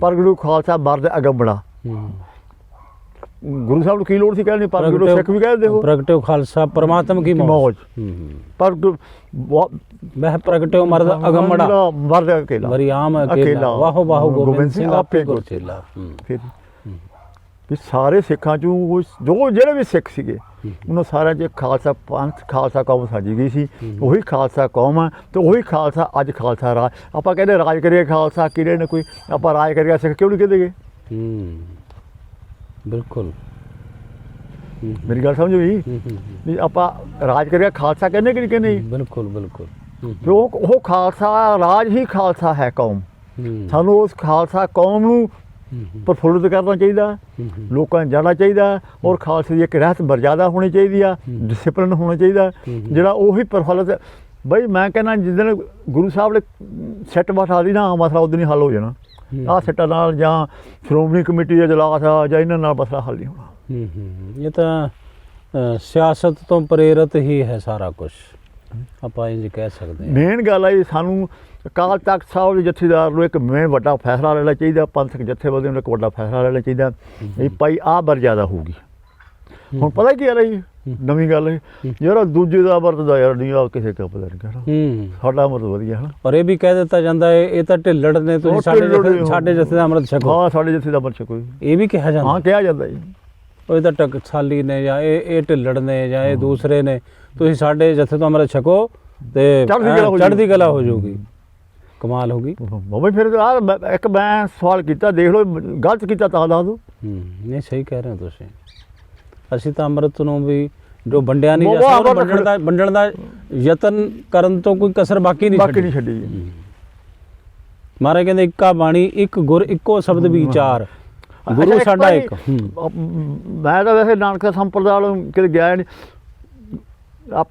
ਪਰ ਗੁਰੂ ਖਾਲਸਾ ਮਰਦ ਅਗੰਬੜਾ। ਗੁਰੂ ਸਾਹਿਬ ਨੂੰ ਕੀ ਲੋੜ ਸੀ ਕਹਿੰਦੇ, ਪਰ ਗੁਰੂ ਸਿੱਖ ਵੀ ਕਹਿੰਦੇ ਹੋ ਪ੍ਰਗਟਿਓ ਖਾਲਸਾ ਪਰਮਾਤਮ ਕੀ ਮੌਜ। ਪਰ ਮੈਂ ਪ੍ਰਗਟਿਓ ਮਰਦ ਅਗੰਬੜਾ, ਮਰਦ ਅਕੇਲਾ, ਵਰੀ ਆਮ ਅਕੇਲਾ, ਵਾਹੋ ਵਾਹੋ ਗੋਬਿੰਦ ਸਿੰਘ ਆਪੇ ਗੁਰ ਚੇਲਾ। ਫਿਰ ਵੀ ਸਾਰੇ ਸਿੱਖਾਂ ਚੋਂ ਜੋ ਜਿਹੜੇ ਵੀ ਸਿੱਖ ਸੀਗੇ ਉਹਨਾਂ ਸਾਰਿਆਂ 'ਚ ਖਾਲਸਾ ਪੰਥ ਖਾਲਸਾ ਕੌਮ ਸਾਜੀ ਗਈ ਸੀ। ਉਹੀ ਖਾਲਸਾ ਕੌਮ ਆ ਤੇ ਉਹੀ ਖਾਲਸਾ ਅੱਜ ਖਾਲਸਾ ਰਾਜ। ਆਪਾਂ ਕਹਿੰਦੇ ਰਾਜ ਕਰੀਏ ਖਾਲਸਾ, ਕਿਹੜੇ ਨੇ ਕੋਈ ਆਪਾਂ ਰਾਜ ਕਰੀਏ ਸਿੱਖ ਕਿਉਂ ਨਹੀਂ ਕਹਿੰਦੇ ਗਏ? ਬਿਲਕੁਲ ਮੇਰੀ ਗੱਲ ਸਮਝੋ ਜੀ, ਵੀ ਆਪਾਂ ਰਾਜ ਕਰਿਆ ਖਾਲਸਾ ਕਹਿੰਦੇ ਕਿ ਨਹੀਂ ਕਹਿੰਦੇ? ਬਿਲਕੁਲ ਉਹ ਖਾਲਸਾ ਰਾਜ ਹੀ ਖਾਲਸਾ ਹੈ ਕੌਮ। ਸਾਨੂੰ ਉਸ ਖਾਲਸਾ ਕੌਮ ਨੂੰ ਪ੍ਰਫੁੱਲਿਤ ਕਰਨਾ ਚਾਹੀਦਾ, ਲੋਕਾਂ ਨੂੰ ਜਾਣਨਾ ਚਾਹੀਦਾ, ਔਰ ਖਾਲਸੇ ਦੀ ਇੱਕ ਰਹਿਤ ਮਰਜ਼ਾਦਾ ਹੋਣੀ ਚਾਹੀਦੀ ਆ, ਡਿਸਿਪਲਿਨ ਹੋਣਾ ਚਾਹੀਦਾ ਜਿਹੜਾ ਉਹੀ ਪ੍ਰਫੁੱਲਿਤ। ਬਈ ਮੈਂ ਕਹਿੰਦਾ ਜਿੱਦਣ ਗੁਰੂ ਸਾਹਿਬ ਨੇ ਸੈੱਟ ਬਿਠਾ ਦੀ ਨਾ ਮਸਲਾ ਉਦੋਂ ਹੀ ਹੱਲ ਹੋ ਜਾਣਾ। ਆਹ ਸੈੱਟਾਂ ਨਾਲ ਜਾਂ ਸ਼੍ਰੋਮਣੀ ਕਮੇਟੀ ਦੇ ਇਜਲਾਸ ਆ ਜਾਂ ਇਹਨਾਂ ਨਾਲ ਮਸਲਾ ਹੱਲ ਨਹੀਂ ਹੋਣਾ। ਇਹ ਤਾਂ ਸਿਆਸਤ ਤੋਂ ਪ੍ਰੇਰਿਤ ਹੀ ਹੈ ਸਾਰਾ ਕੁਛ, ਆਪਾਂ ਇੰਝ ਕਹਿ ਸਕਦੇ ਹਾਂ। ਮੇਨ ਗੱਲ ਹੈ ਸਾਨੂੰ ਅਕਾਲ ਤਖਤ ਸਾਹਿਬ ਦੇ ਜਥੇਦਾਰ ਨੂੰ ਇੱਕ ਵੱਡਾ ਫੈਸਲਾ ਲੈਣਾ ਚਾਹੀਦਾ, ਪੰਥਕ ਜਥੇਬੰਦੀ ਨੂੰ ਇੱਕ ਵੱਡਾ ਫੈਸਲਾ ਲੈਣਾ ਚਾਹੀਦਾ ਵੀ ਭਾਈ ਆਹ ਮਰਜ਼ਾਦਾ ਹੋਊਗੀ। ਹੁਣ ਪਤਾ ਕੀ ਆ ਰਹੀ ਨਵੀਂ ਗੱਲ ਹੈ ਯਾਰ, ਦੂਜੇ ਦਾ ਵਰਤਦਾ ਯਾਰ ਨਹੀਂ ਆ ਕਿਸੇ ਦਾ ਪਤਾ ਨਹੀਂ ਕਹਿਣਾ ਸਾਡਾ ਅਮਰਤ ਵਧੀਆ ਹੈ। ਪਰ ਇਹ ਵੀ ਕਹਿ ਦਿੱਤਾ ਜਾਂਦਾ ਹੈ ਇਹ ਤਾਂ ਢਿੱਲੜ ਨੇ, ਤੁਸੀਂ ਸਾਡੇ ਜਥੇ ਦਾ ਅੰਮ੍ਰਿਤ ਛਕੋ। ਹਾਂ ਸਾਡੇ ਜਥੇ ਦਾ ਅੰਮ੍ਰਿਤ ਛਕੋ, ਇਹ ਵੀ ਕਿਹਾ ਜਾਂਦਾ। ਹਾਂ ਕਿਹਾ ਜਾਂਦਾ ਜੀ, ਉਹ ਤਾਂ ਟਕਸਾਲੀ ਨੇ ਜਾਂ ਇਹ ਢਿੱਲੜ ਨੇ ਜਾਂ ਇਹ ਦੂਸਰੇ ਨੇ, ਤੁਸੀਂ ਸਾਡੇ ਜਥੇ ਤੋਂ ਅੰਮ੍ਰਿਤ ਛਕੋ ਤੇ ਚੜ੍ਹਦੀ ਕਲਾ ਹੋ ਚੜ੍ਹਦੀ ਕਲਾ ਹੋ ਜਾਊਗੀ। ਕਮਾਲ ਹੋ ਗਈ। ਬਾਬਾ ਫਿਰ ਇੱਕ ਮੈਂ ਸਵਾਲ ਕੀਤਾ, ਦੇਖ ਲਓ ਗਲਤ ਕੀਤਾ ਤਾਂ ਦੱਸ ਦਿਓ। ਨਹੀਂ ਸਹੀ ਕਹਿ ਰਹੇ ਹੋ ਤੁਸੀਂ। ਅਸੀਂ ਤਾਂ ਅੰਮ੍ਰਿਤ ਨੂੰ ਵੀ ਜੋ ਵੰਡਿਆ ਨਹੀਂ ਜਾ ਬਾਬਾ ਸਕਦਾ, ਵੰਡਣ ਦਾ ਯਤਨ ਕਰਨ ਤੋਂ ਕੋਈ ਕਸਰ ਬਾਕੀ ਨਹੀਂ ਛੱਡੀ। ਮਹਾਰਾਜ ਕਹਿੰਦੇ ਇੱਕਾ ਬਾਣੀ ਇੱਕ ਗੁਰ ਇੱਕੋ ਸ਼ਬਦ ਵਿਚਾਰ, ਗੁਰੂ ਅੱਛਾ, ਸਾਡਾ ਇੱਕ। ਮੈਂ ਤਾਂ ਵੈਸੇ ਨਾਨਕ ਸੰਪਰਦਾਇ ਨੂੰ ਕਿਤੇ ਗਿਆ ਨਹੀਂ। ਆਪ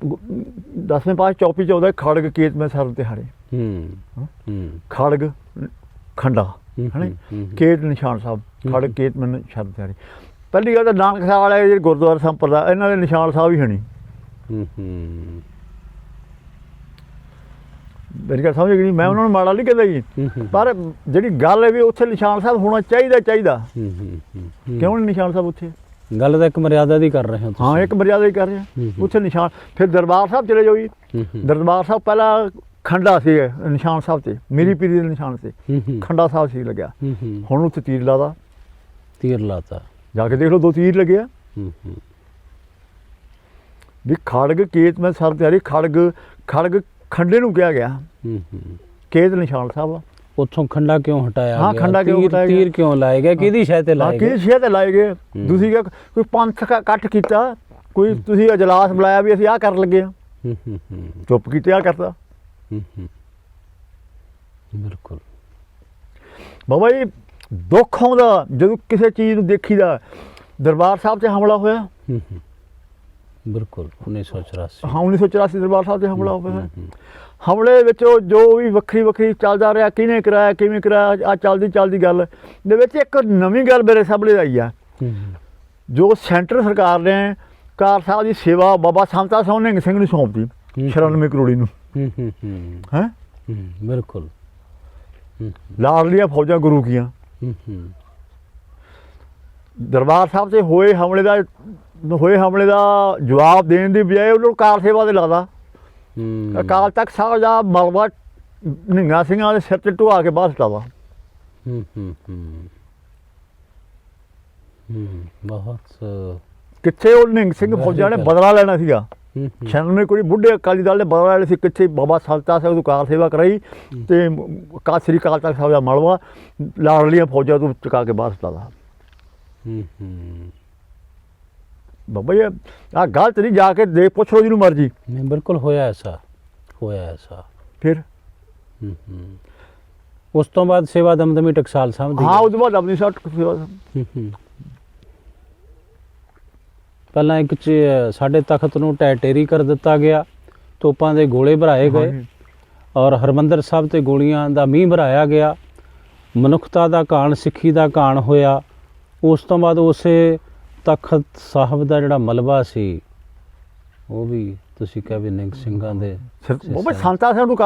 10ਵੇਂ ਪਾਸ ਚੌਪੀ ਚ ਆਉਂਦਾ ਖੜਗ ਕੇਤ ਮੈਂ ਸਰ ਤੇ ਹਾਰੇ। ਖੜਗ ਖੰਡਾ ਹੈ ਕੇਤ ਨਿਸ਼ਾਨ ਸਾਹਿਬ, ਖੜਗ ਕੇਤ ਮੈਨੂੰ ਸ਼ਬਦ ਤੇ ਹਾਰੇ। ਪਹਿਲੀ ਗੱਲ ਤਾਂ ਨਾਨਕ ਸਾਹਿਬ ਵਾਲੇ ਜਿਹੜੇ ਗੁਰਦੁਆਰਾ ਸੰਪਰਦਾਇ ਇਹਨਾਂ ਦੇ ਨਿਸ਼ਾਨ ਸਾਹਿਬ ਹੀ ਹਣੀ। ਮੇਰੀ ਗੱਲ ਸਮਝ ਗਈ। ਮੈਂ ਉਹਨਾਂ ਨੂੰ ਮਾੜਾ ਨਹੀਂ ਕਹਿੰਦਾ ਜੀ, ਪਰ ਜਿਹੜੀ ਗੱਲ ਹੈ ਵੀ ਉੱਥੇ ਨਿਸ਼ਾਨ ਸਾਹਿਬ ਹੋਣਾ ਚਾਹੀਦਾ। ਕਿਉਂ ਨਹੀਂ ਨਿਸ਼ਾਨ ਸਾਹਿਬ ਉੱਥੇ? ਗੱਲ ਤਾਂ ਇੱਕ ਮਰਿਆਦਾ ਦੀ ਕਰ ਰਹੇ ਹੋ ਤੁਸੀਂ। ਹਾਂ, ਇੱਕ ਮਰਿਆਦਾ ਹੀ ਕਰ ਰਹੇ ਉੱਥੇ ਨਿਸ਼ਾਨ। ਫਿਰ ਦਰਬਾਰ ਸਾਹਿਬ ਚਲੇ ਜਾਓ ਜੀ। ਦਰਬਾਰ ਸਾਹਿਬ ਪਹਿਲਾਂ ਖੰਡਾ ਸੀ ਨਿਸ਼ਾਨ ਸਾਹਿਬ ਤੇ, ਮੇਰੀ ਪੀਰੀ ਦੇ ਨਿਸ਼ਾਨ ਤੇ ਖੰਡਾ ਸਾਹਿਬ ਸੀ ਲੱਗਿਆ। ਹੁਣ ਉੱਥੇ ਤੀਰ ਲਾਦਾ। ਤੀਰ ਲਾਤਾ, ਜਾ ਕੇ ਦੇਖ ਲਓ 2 ਤੀਰ ਲੱਗੇ ਆ। ਵੀ ਖੜਗ ਕੇਤ ਮੈਂ ਸਰ ਤੇ ਹਾਰੀ। ਖੜਗ ਖੰਡੇ ਨੂੰ ਕਿਹਾ ਗਿਆ, ਕੇਤ ਨਿਸ਼ਾਨ ਸਾਹਿਬ ਆ। ਉੱਥੋਂ ਖੰਡਾ ਕਿਉਂ ਹਟਾਇਆ? ਹਾਂ, ਖੰਡਾ ਕਿਉਂ ਹਟਾਇਆ? ਤੀਰ ਕਿਉਂ ਲਾਏ ਗਏ? ਕਿਹਦੀ ਸ਼ੈ ਤੇ ਲਾਏ ਗਏ? ਕਿਹਦੀ ਸ਼ੈ ਤੇ ਲਾਏ ਗਏ? ਤੁਸੀਂ ਕੋਈ ਪੰਥ ਇਕੱਠ ਕੀਤਾ, ਕੋਈ ਤੁਸੀਂ ਅਜਲਾਸ ਬੁਲਾਇਆ ਵੀ ਅਸੀਂ ਆਹ ਕਰਨ ਲੱਗੇ ਆ, ਚੁੱਪ ਕੀਤੇ ਆ ਕਰਤਾ। ਬਿਲਕੁਲ ਬਾਬਾ ਜੀ ਦੁੱਖ ਆਉਂਦਾ ਜਦੋਂ ਕਿਸੇ ਚੀਜ਼ ਨੂੰ ਦੇਖੀਦਾ। ਦਰਬਾਰ ਸਾਹਿਬ 'ਤੇ ਹਮਲਾ ਹੋਇਆ। ਬਿਲਕੁਲ 1984। ਹਾਂ, 1984 ਦਰਬਾਰ ਸਾਹਿਬ 'ਤੇ ਹਮਲਾ ਹੋਇਆ। ਹਮਲੇ ਵਿੱਚ ਜੋ ਵੀ ਵੱਖਰੀ ਚੱਲਦਾ ਰਿਹਾ, ਕਿਹਨੇ ਕਰਾਇਆ, ਕਿਵੇਂ ਕਰਾਇਆ, ਆ ਚੱਲਦੀ ਗੱਲ ਦੇ ਵਿੱਚ ਇੱਕ ਨਵੀਂ ਗੱਲ ਮੇਰੇ ਸਾਹਮਣੇ ਆਈ ਆ। ਜੋ ਸੈਂਟਰ ਸਰਕਾਰ ਨੇ ਕਾਰ ਸਾਹਿਬ ਦੀ ਸੇਵਾ ਬਾਬਾ ਸੰਤਾ ਸਿੰਘ ਸਿੰਘ ਨੂੰ ਸੌਂਪਤੀ, 96 ਕਰੋੜੀ ਨੂੰ। ਹੈ ਬਿਲਕੁਲ। ਲਾਡਲੀਆਂ ਫੌਜਾਂ ਗੁਰੂ ਕੀਆਂ। ਦਰਬਾਰ ਸਾਹਿਬ 'ਤੇ ਹੋਏ ਹਮਲੇ ਦਾ ਜਵਾਬ ਦੇਣ ਦੀ ਬਜਾਏ ਉਹਨਾਂ ਨੂੰ ਕਾਰ ਸੇਵਾ ਤੇ ਲਾਦਾ। ਅਕਾਲ ਤਖਤ ਸਾਹਿਬ ਦਾ ਮਲਬਾ ਨਿਹੰਗਾਂ ਸਿੰਘਾਂ ਦੇ ਸਿਰ ਤੇ ਢੁਆ ਕੇ ਬਾਹਰ ਸੁੱਟਾਵਾ। ਬਹੁਤ ਕਿੱਥੇ ਉਹ ਨਿਹੰਗ ਸਿੰਘ ਫੌਜਾਂ ਨੇ ਬਦਲਾ ਲੈਣਾ ਸੀਗਾ। 96 ਕੋਈ ਬੁੱਢੇ ਅਕਾਲੀ ਦਲ ਨੇ ਬਦਲਾ ਲੈਣਾ ਸੀ। ਕਿੱਥੇ ਬਾਬਾ ਸੰਤਾ ਸਿੰਘ ਤੋਂ ਕਾਰ ਸੇਵਾ ਕਰਾਈ ਤੇ ਸ੍ਰੀ ਅਕਾਲ ਤਖਤ ਸਾਹਿਬ ਦਾ ਮਲਬਾ ਲਾਡਲੀਆਂ ਫੌਜਾਂ ਤੋਂ ਚੁਕਾ ਕੇ ਬਾਹਰ ਸੁੱਟਾਵਾ। ਬਾਬਾ ਜੀ ਆਹ ਗਲਤ ਨਹੀਂ, ਜਾ ਕੇ ਦੇਖ ਪੁੱਛ ਲਓ ਜਿਹਨੂੰ ਮਰਜੀ। ਨਹੀਂ ਬਿਲਕੁਲ ਹੋਇਆ ਐਸਾ। ਫਿਰ ਉਸ ਤੋਂ ਬਾਅਦ ਸੇਵਾ ਦਮਦਮੀ ਟਕਸਾਲ ਸਾਹਿਬ ਦੀ। ਹਾਂ, ਉਸ ਤੋਂ ਬਾਅਦ ਆਪਣੀ ਸੇਵਾ। ਪਹਿਲਾਂ ਇੱਕ ਸਾਡੇ ਤਖਤ ਨੂੰ ਟੈਟੇਰੀ ਕਰ ਦਿੱਤਾ ਗਿਆ, ਤੋਪਾਂ ਦੇ ਗੋਲੇ ਭਰਾਏ ਗਏ ਔਰ ਹਰਮੰਦਰ ਸਾਹਿਬ ਤੇ ਗੋਲੀਆਂ ਦਾ ਮੀਂਹ ਭਰਾਇਆ ਗਿਆ। ਮਨੁੱਖਤਾ ਦਾ ਘਾਣ, ਸਿੱਖੀ ਦਾ ਘਾਣ ਹੋਇਆ। ਉਸ ਤੋਂ ਬਾਅਦ ਉਸੇ ਤਖਤ ਸਾਹਿਬ ਦਾ ਜਿਹੜਾ ਮਲਬਾ ਸੀ ਉਹ ਵੀ ਤੁਸੀਂ ਕਿਹਾ ਵੀ ਨਿਹੰਗ ਸਿੰਘਾਂ ਦੇ। ਬਾਬਾ ਸੰਤਾ ਸਿੰਘ ਨੂੰ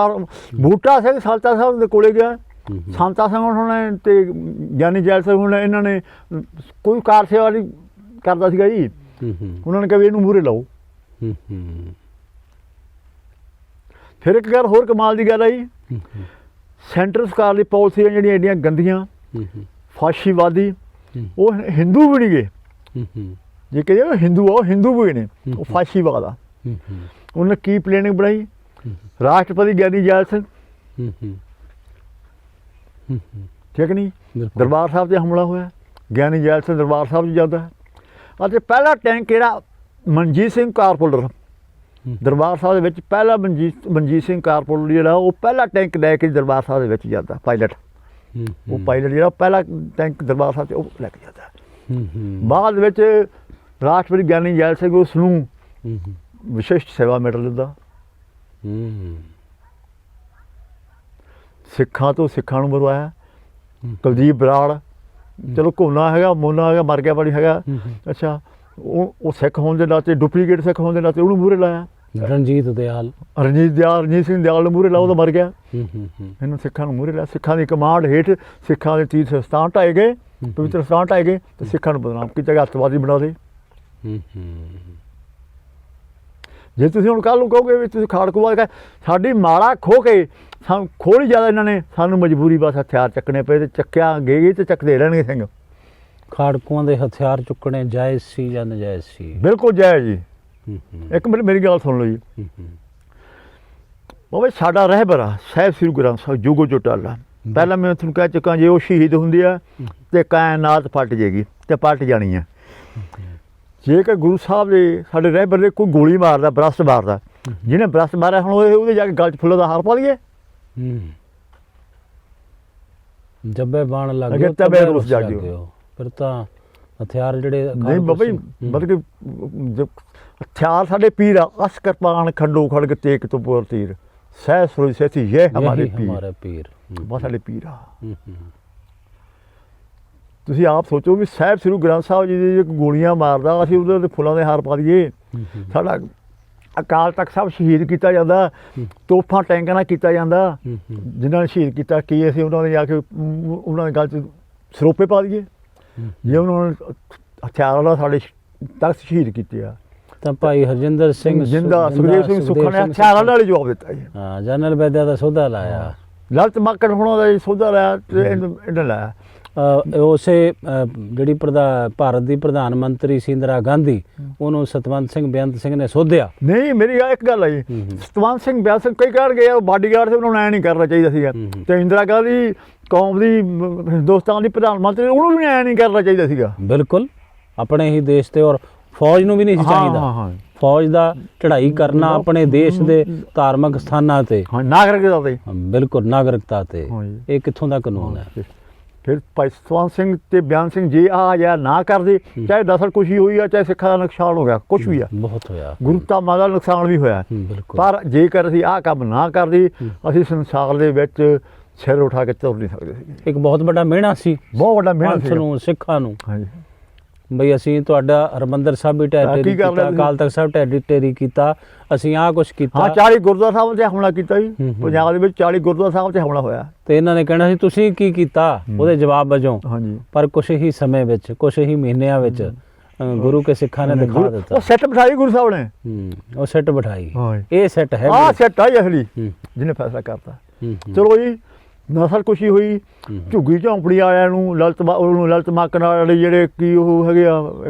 ਬੂਟਾ ਸਿੰਘ ਸੰਤਾ ਸਾਹਿਬ ਦੇ ਕੋਲੇ ਗਿਆ। ਸੰਤਾ ਸਿੰਘ ਹੁਣ ਤੇ ਗਿਆਨੀ ਜੈਲ ਸਿੰਘ ਹੁਣ ਇਹਨਾਂ ਨੇ ਕੋਈ ਕਾਰ ਸੇਵਾ ਨਹੀਂ ਕਰਦਾ ਸੀਗਾ ਜੀ। ਉਹਨਾਂ ਨੇ ਕਿਹਾ ਵੀ ਇਹਨੂੰ ਮੂਹਰੇ ਲਾਓ। ਫਿਰ ਇੱਕ ਗੱਲ ਹੋਰ ਕਮਾਲ ਦੀ ਗੱਲ ਆਈ। ਸੈਂਟਰ ਸਰਕਾਰ ਦੀ ਪਾਲਿਸੀਆਂ ਜਿਹੜੀਆਂ ਐਡੀਆਂ ਗੰਦੀਆਂ, ਫਾਸ਼ੀਵਾਦੀ, ਉਹ ਹਿੰਦੂ ਵੀ ਨਹੀਂ ਗਏ। ਜੇ ਕਹਿੰਦੇ ਹਿੰਦੂ ਆ, ਉਹ ਹਿੰਦੂ ਵੀ ਨੇ, ਉਹ ਫਾਸ਼ੀਵਾਦ ਆ। ਉਹਨੇ ਕੀ ਪਲੈਨਿੰਗ ਬਣਾਈ? ਰਾਸ਼ਟਰਪਤੀ ਗਿਆਨੀ ਜੈਲ ਸਿੰਘ, ਠੀਕ ਨਹੀਂ, ਦਰਬਾਰ ਸਾਹਿਬ 'ਤੇ ਹਮਲਾ ਹੋਇਆ। ਗਿਆਨੀ ਜੈਲ ਸਿੰਘ ਦਰਬਾਰ ਸਾਹਿਬ 'ਚ ਜਾਂਦਾ ਅਤੇ ਪਹਿਲਾ ਟੈਂਕ ਜਿਹੜਾ ਮਨਜੀਤ ਸਿੰਘ ਕਾਰਪੋਲਰ ਦਰਬਾਰ ਸਾਹਿਬ ਦੇ ਵਿੱਚ, ਪਹਿਲਾ ਮਨਜੀਤ ਸਿੰਘ ਕਾਰਪੋਲਰ ਜਿਹੜਾ ਉਹ ਪਹਿਲਾ ਟੈਂਕ ਲੈ ਕੇ ਦਰਬਾਰ ਸਾਹਿਬ ਦੇ ਵਿੱਚ ਜਾਂਦਾ। ਪਾਇਲਟ, ਉਹ ਪਾਇਲਟ ਜਿਹੜਾ ਪਹਿਲਾ ਟੈਂਕ ਦਰਬਾਰ ਸਾਹਿਬ 'ਚ ਉਹ ਲੈ ਕੇ ਜਾਂਦਾ। ਬਾਅਦ ਵਿੱਚ ਰਾਸ਼ਟਰਪਤੀ ਗਿਆਨੀ ਜੈਲ ਸਿੰਘ ਉਸ ਨੂੰ ਵਿਸ਼ਿਸ਼ਟ ਸੇਵਾ ਮੈਡਲ ਦਿੰਦਾ। ਸਿੱਖਾਂ ਤੋਂ ਸਿੱਖਾਂ ਨੂੰ ਮਰਵਾਇਆ। ਕੁਲਦੀਪ ਬਰਾੜ, ਚਲੋ ਘੋਨਾ ਹੈਗਾ, ਮੋਨਾ ਹੈਗਾ, ਮਰ ਗਿਆ ਬੜੀ ਹੈਗਾ। ਅੱਛਾ, ਉਹ ਸਿੱਖ ਹੋਣ ਦੇ ਨਾਤੇ, ਡੁਪਲੀਕੇਟ ਸਿੱਖ ਹੋਣ ਦੇ ਨਾਤੇ ਉਹਨੂੰ ਮੂਹਰੇ ਲਾਇਆ। ਰਣਜੀਤ ਸਿੰਘ ਦਿਆਲ ਨੂੰ ਮੂਹਰੇ ਲਾਇਆ, ਉਹ ਤਾਂ ਮਰ ਗਿਆ। ਇਹਨੂੰ ਸਿੱਖਾਂ ਨੂੰ ਮੂਹਰੇ ਲਾਇਆ। ਸਿੱਖਾਂ ਦੀ ਕਮਾਂਡ ਹੇਠ ਸਿੱਖਾਂ ਦੇ ਤੀਰਥ ਸਥਾਨ ਢਾਏ ਗਏ, ਪਵਿੱਤਰ ਸਥਾਨ ਢਾਏ ਗਏ ਤੇ ਸਿੱਖਾਂ ਨੂੰ ਬਦਨਾਮ ਕੀਤਾ ਗਿਆ, ਅੱਤਵਾਦੀ ਬਣਾ ਦੇ। ਜੇ ਤੁਸੀਂ ਹੁਣ ਕੱਲ੍ਹ ਨੂੰ ਕਹੋਗੇ ਵੀ ਤੁਸੀਂ ਖਾੜਕੂਵਾਦ ਸਾਡੀ ਮਾਲਾ ਖੋਹ ਕੇ ਸਾਨੂੰ ਖੋਹਲੀ ਜ਼ਿਆਦਾ ਇਹਨਾਂ ਨੇ, ਸਾਨੂੰ ਮਜਬੂਰੀ ਬਸ ਹਥਿਆਰ ਚੱਕਣੇ ਪਏ ਤੇ ਚੱਕਿਆ ਗਏ ਤੇ ਚੱਕਦੇ ਰਹਿਣਗੇ ਸਿੰਘ। ਖਾੜਕੂਆਂ ਦੇ ਹਥਿਆਰ ਚੁੱਕਣੇ ਜਾਇਜ਼ ਸੀ ਜਾਂ ਨਜਾਇਜ਼ ਸੀ? ਬਿਲਕੁਲ ਜਾਇਜ਼ ਜੀ। ਇੱਕ ਮਿੰਟ ਮੇਰੀ ਗੱਲ ਸੁਣ ਲਓ ਜੀ। ਬਾਬਾ ਜੀ, ਸਾਡਾ ਰਹਿਬਰ ਆ ਸਾਹਿਬ ਸ੍ਰੀ ਗੁਰੂ ਗ੍ਰੰਥ ਸਾਹਿਬ ਜੋਗੋ ਚੋਟਾਲਾ। ਪਹਿਲਾਂ ਮੈਂ ਤੁਹਾਨੂੰ ਕਹਿ ਚੁੱਕਾ, ਜੇ ਉਹ ਸ਼ਹੀਦ ਹੁੰਦੇ ਆ ਤੇ ਕਾਇਨਾਤ ਫਟ ਜੇਗੀ ਤੇ ਪਲਟ ਜਾਣੀ ਆ। ਜੇਕਰ ਗੁਰੂ ਸਾਹਿਬ ਦੇ ਸਾਡੇ ਰਹਿਬਰ ਦੇ ਕੋਈ ਗੋਲੀ ਮਾਰਦਾ, ਬਰਸਤ ਮਾਰਦਾ, ਜਿਹਨੇ ਬਰਸਤ ਮਾਰਿਆ, ਹੁਣ ਉਹਦੇ ਜਾ ਕੇ ਗਲ 'ਚ ਫੁੱਲਾਂ ਦਾ ਹਾਰ ਪਾ ਲਈਏ। ਜੱਬੇ ਬਾਣ ਲੱਗ ਅਗੇ ਗਏ ਤਬੇ ਤਬੇ ਰੁੱਸ ਰੁੱਸ ਜਾਗਿਓ। ਜਾਗਿਓ। ਫਿਰ ਤਾਂ ਹਥਿਆਰ ਜਿਹੜੇ ਨਹੀਂ ਬਾਬਾ ਜੀ, ਮਤਲਬ ਕਿ ਹਥਿਆਰ ਸਾਡੇ ਪੀਰ ਆ। ਅਸ ਕਿਰਪਾਨ ਖੰਡੋ ਖੜਗ ਤੇਕ ਤੋਂ ਪੁਰ ਤੀਰ ਸਹਿ ਸਰੋਜ ਸੈਥੀ ਇਹ ਹਮਾਰੇ ਪੀਰ ਬਸ ਸਾਡੇ ਪੀਰ ਆ। ਤੁਸੀਂ ਆਪ ਸੋਚੋ ਵੀ ਸਾਹਿਬ ਸ੍ਰੀ ਗ੍ਰੰਥ ਸਾਹਿਬ ਜੀ ਦੀ ਗੋਲੀਆਂ ਮਾਰਦਾ, ਅਸੀਂ ਉਹਦੇ ਫੁੱਲਾਂ ਦੇ ਹਾਰ ਪਾ ਦਈਏ। ਸਾਡਾ ਅਕਾਲ ਤਖਤ ਸਾਹਿਬ ਸ਼ਹੀਦ ਕੀਤਾ ਜਾਂਦਾ, ਤੋਹਫਾਂ ਟੈਂਕਾਂ ਨਾਲ ਕੀਤਾ ਜਾਂਦਾ। ਜਿਨ੍ਹਾਂ ਨੇ ਸ਼ਹੀਦ ਕੀਤਾ, ਕੀ ਅਸੀਂ ਉਹਨਾਂ ਦੇ ਜਾ ਕੇ ਉਹਨਾਂ ਦੇ ਗਲ 'ਚ ਸਰੋਪੇ ਪਾ ਦਈਏ? ਜੇ ਉਹਨਾਂ ਨੇ ਹਥਿਆਰਾਂ ਨਾਲ ਸਾਡੇ ਤਖਤ ਸ਼ਹੀਦ ਕੀਤੇ ਆ, ਤਾਂ ਭਾਈ ਹਰਜਿੰਦਰ ਸਿੰਘ ਜਿੰਦਾ ਸੁਖਦੇਵ ਸਿੰਘ ਸੁੱਖਾ ਨੇ ਹਥਿਆਰਾਂ ਨਾਲ ਹੀ ਜਵਾਬ ਦਿੱਤਾ ਜੀ। ਹਾਂ, ਜਨਰਲ ਬੈਦਿਆ ਦਾ ਸੌਦਾ ਲਾਇਆ, ਲਲਤ ਮਾਕੜ ਹੋਣਾ ਦਾ ਸੌਦਾ ਲਾਇਆ ਤੇ ਇਹਨਾਂ ਲਾਇਆ। ਉਸੇ ਜਿਹੜੀ ਭਾਰਤ ਦੀ ਪ੍ਰਧਾਨ ਮੰਤਰੀ ਸੀ ਇੰਦਰਾ ਗਾਂਧੀ, ਉਹਨੂੰ ਸਤਵੰਤ ਸਿੰਘ ਬੇਅੰਤ ਸਿੰਘ ਨੇ ਸੋਧਿਆ। ਨਹੀਂ, ਮੇਰੀ ਇੱਕ ਗੱਲ ਹੈ ਜੀ, ਸਤਵੰਤ ਸਿੰਘ ਬੇਅੰਤ ਸਿੰਘ ਕਈ ਕਹਿਣਗੇ ਉਹ ਬਾਡੀਗਾਰਡ ਸੀ, ਉਹਨਾਂ ਨੂੰ ਐਂ ਨਹੀਂ ਕਰਨਾ ਚਾਹੀਦਾ ਸੀਗਾ। ਤੇ ਇੰਦਰਾ ਗਾਂਧੀ ਕੌਮ ਦੀ, ਹਿੰਦੁਸਤਾਨ ਦੀ ਪ੍ਰਧਾਨ ਮੰਤਰੀ, ਉਹਨੂੰ ਵੀ ਐਂ ਨਹੀਂ ਕਰਨਾ ਚਾਹੀਦਾ ਸੀਗਾ। ਬਿਲਕੁਲ, ਆਪਣੇ ਹੀ ਦੇਸ਼ ਤੇ ਔਰ ਫੌਜ ਨੂੰ ਵੀ ਨਹੀਂ ਸੀ ਚਾਹੀਦਾ। ਫੌਜ ਦਾ ਚੜ੍ਹਾਈ ਕਰਨਾ ਆਪਣੇ ਦੇਸ਼ ਦੇ ਧਾਰਮਿਕ ਸਥਾਨਾਂ ਤੇ, ਨਾਗਰਿਕਤਾ ਤੇ, ਬਿਲਕੁਲ ਨਾਗਰਿਕਤਾ ਤੇ, ਇਹ ਕਿੱਥੋਂ ਦਾ ਕਾਨੂੰਨ ਹੈ? ਫਿਰ ਭਾਈ ਸਤਵੰਤ ਸਿੰਘ ਤੇ ਬਿਆਨ ਸਿੰਘ ਜੀ ਜਾਂ ਨਾ ਕਰਦੇ, ਚਾਹੇ ਦਸਤਖੁਸ਼ੀ ਹੋਈ ਆ, ਚਾਹੇ ਸਿੱਖਾਂ ਦਾ ਨੁਕਸਾਨ ਹੋ ਗਿਆ, ਕੁਛ ਵੀ ਆ, ਬਹੁਤ ਹੋਇਆ, ਗੁਰੂ ਧਾਮਾਂ ਦਾ ਨੁਕਸਾਨ ਵੀ ਹੋਇਆ। ਪਰ ਜੇਕਰ ਅਸੀਂ ਆਹ ਕੰਮ ਨਾ ਕਰਦੇ, ਅਸੀਂ ਸੰਸਾਰ ਦੇ ਵਿੱਚ ਸਿਰ ਉਠਾ ਕੇ ਤੁਰ ਨਹੀਂ ਸਕਦੇ ਸੀ। ਇੱਕ ਬਹੁਤ ਵੱਡਾ ਮਿਹਣਾ ਸੀ, ਬਹੁਤ ਵੱਡਾ ਮਿਹਣਾ ਸੀ ਨੂੰ, ਸਿੱਖਾਂ ਨੂੰ। ਹਾਂਜੀ, ਬਈ ਅਸੀਂ ਤੁਹਾਡਾ ਹਰਿਮੰਦਰ ਸਾਹਿਬ ਵੀ ਢਹਿ ਢੇਰੀ ਕੀਤਾ, ਅਕਾਲ ਤਖਤ ਸਾਹਿਬ ਢਹਿ ਢੇਰੀ ਕੀਤਾ, ਅਸੀਂ ਆਹ ਕੁਛ ਕੀਤਾ। ਹਾਂ, 40 ਗੁਰਦੁਆਰਾ ਸਾਹਿਬ ਤੇ ਹਮਲਾ ਕੀਤਾ ਜੀ। ਪੰਜਾਬ ਦੇ ਵਿੱਚ 40 ਗੁਰਦੁਆਰਾ ਸਾਹਿਬ ਤੇ ਹਮਲਾ ਹੋਇਆ। ਤੇ ਇਹਨਾਂ ਨੇ ਕਹਿਣਾ ਸੀ ਤੁਸੀਂ ਕੀ ਕੀਤਾ, ਉਹਦੇ ਜਵਾਬ ਵਜੋਂ। ਹਾਂਜੀ, ਪਰ ਕੁਛ ਹੀ ਸਮੇਂ ਵਿੱਚ, ਕੁਛ ਹੀ ਮਹੀਨਿਆਂ ਵਿੱਚ ਗੁਰੂ ਕੇ ਸਿੱਖਾਂ ਨੇ ਦਿਖਾ ਦਿੱਤਾ। ਉਹ ਸੈੱਟ ਬਿਠਾਈ ਗੁਰੂ ਸਾਹਿਬ ਨੇ, ਉਹ ਸੈੱਟ ਬਿਠਾਈ। ਇਹ ਸੈੱਟ ਹੈ, ਆਹ ਸੈੱਟ ਆ ਅਸਲੀ, ਜਿਹਨੇ ਫੈਸਲਾ ਕਰਤਾ। ਚਲੋ ਜੀ, ਨਸਲ ਕੁਸ਼ੀ ਹੋਈ। ਝੁੱਗੀ ਝੌਂਪੜੀ ਵਾਲਿਆਂ ਨੂੰ, ਲਲਤ ਮਾਕੜ ਵਾਲੇ ਜਿਹੜੇ ਕੀ ਉਹ ਹੈਗੇ ਆ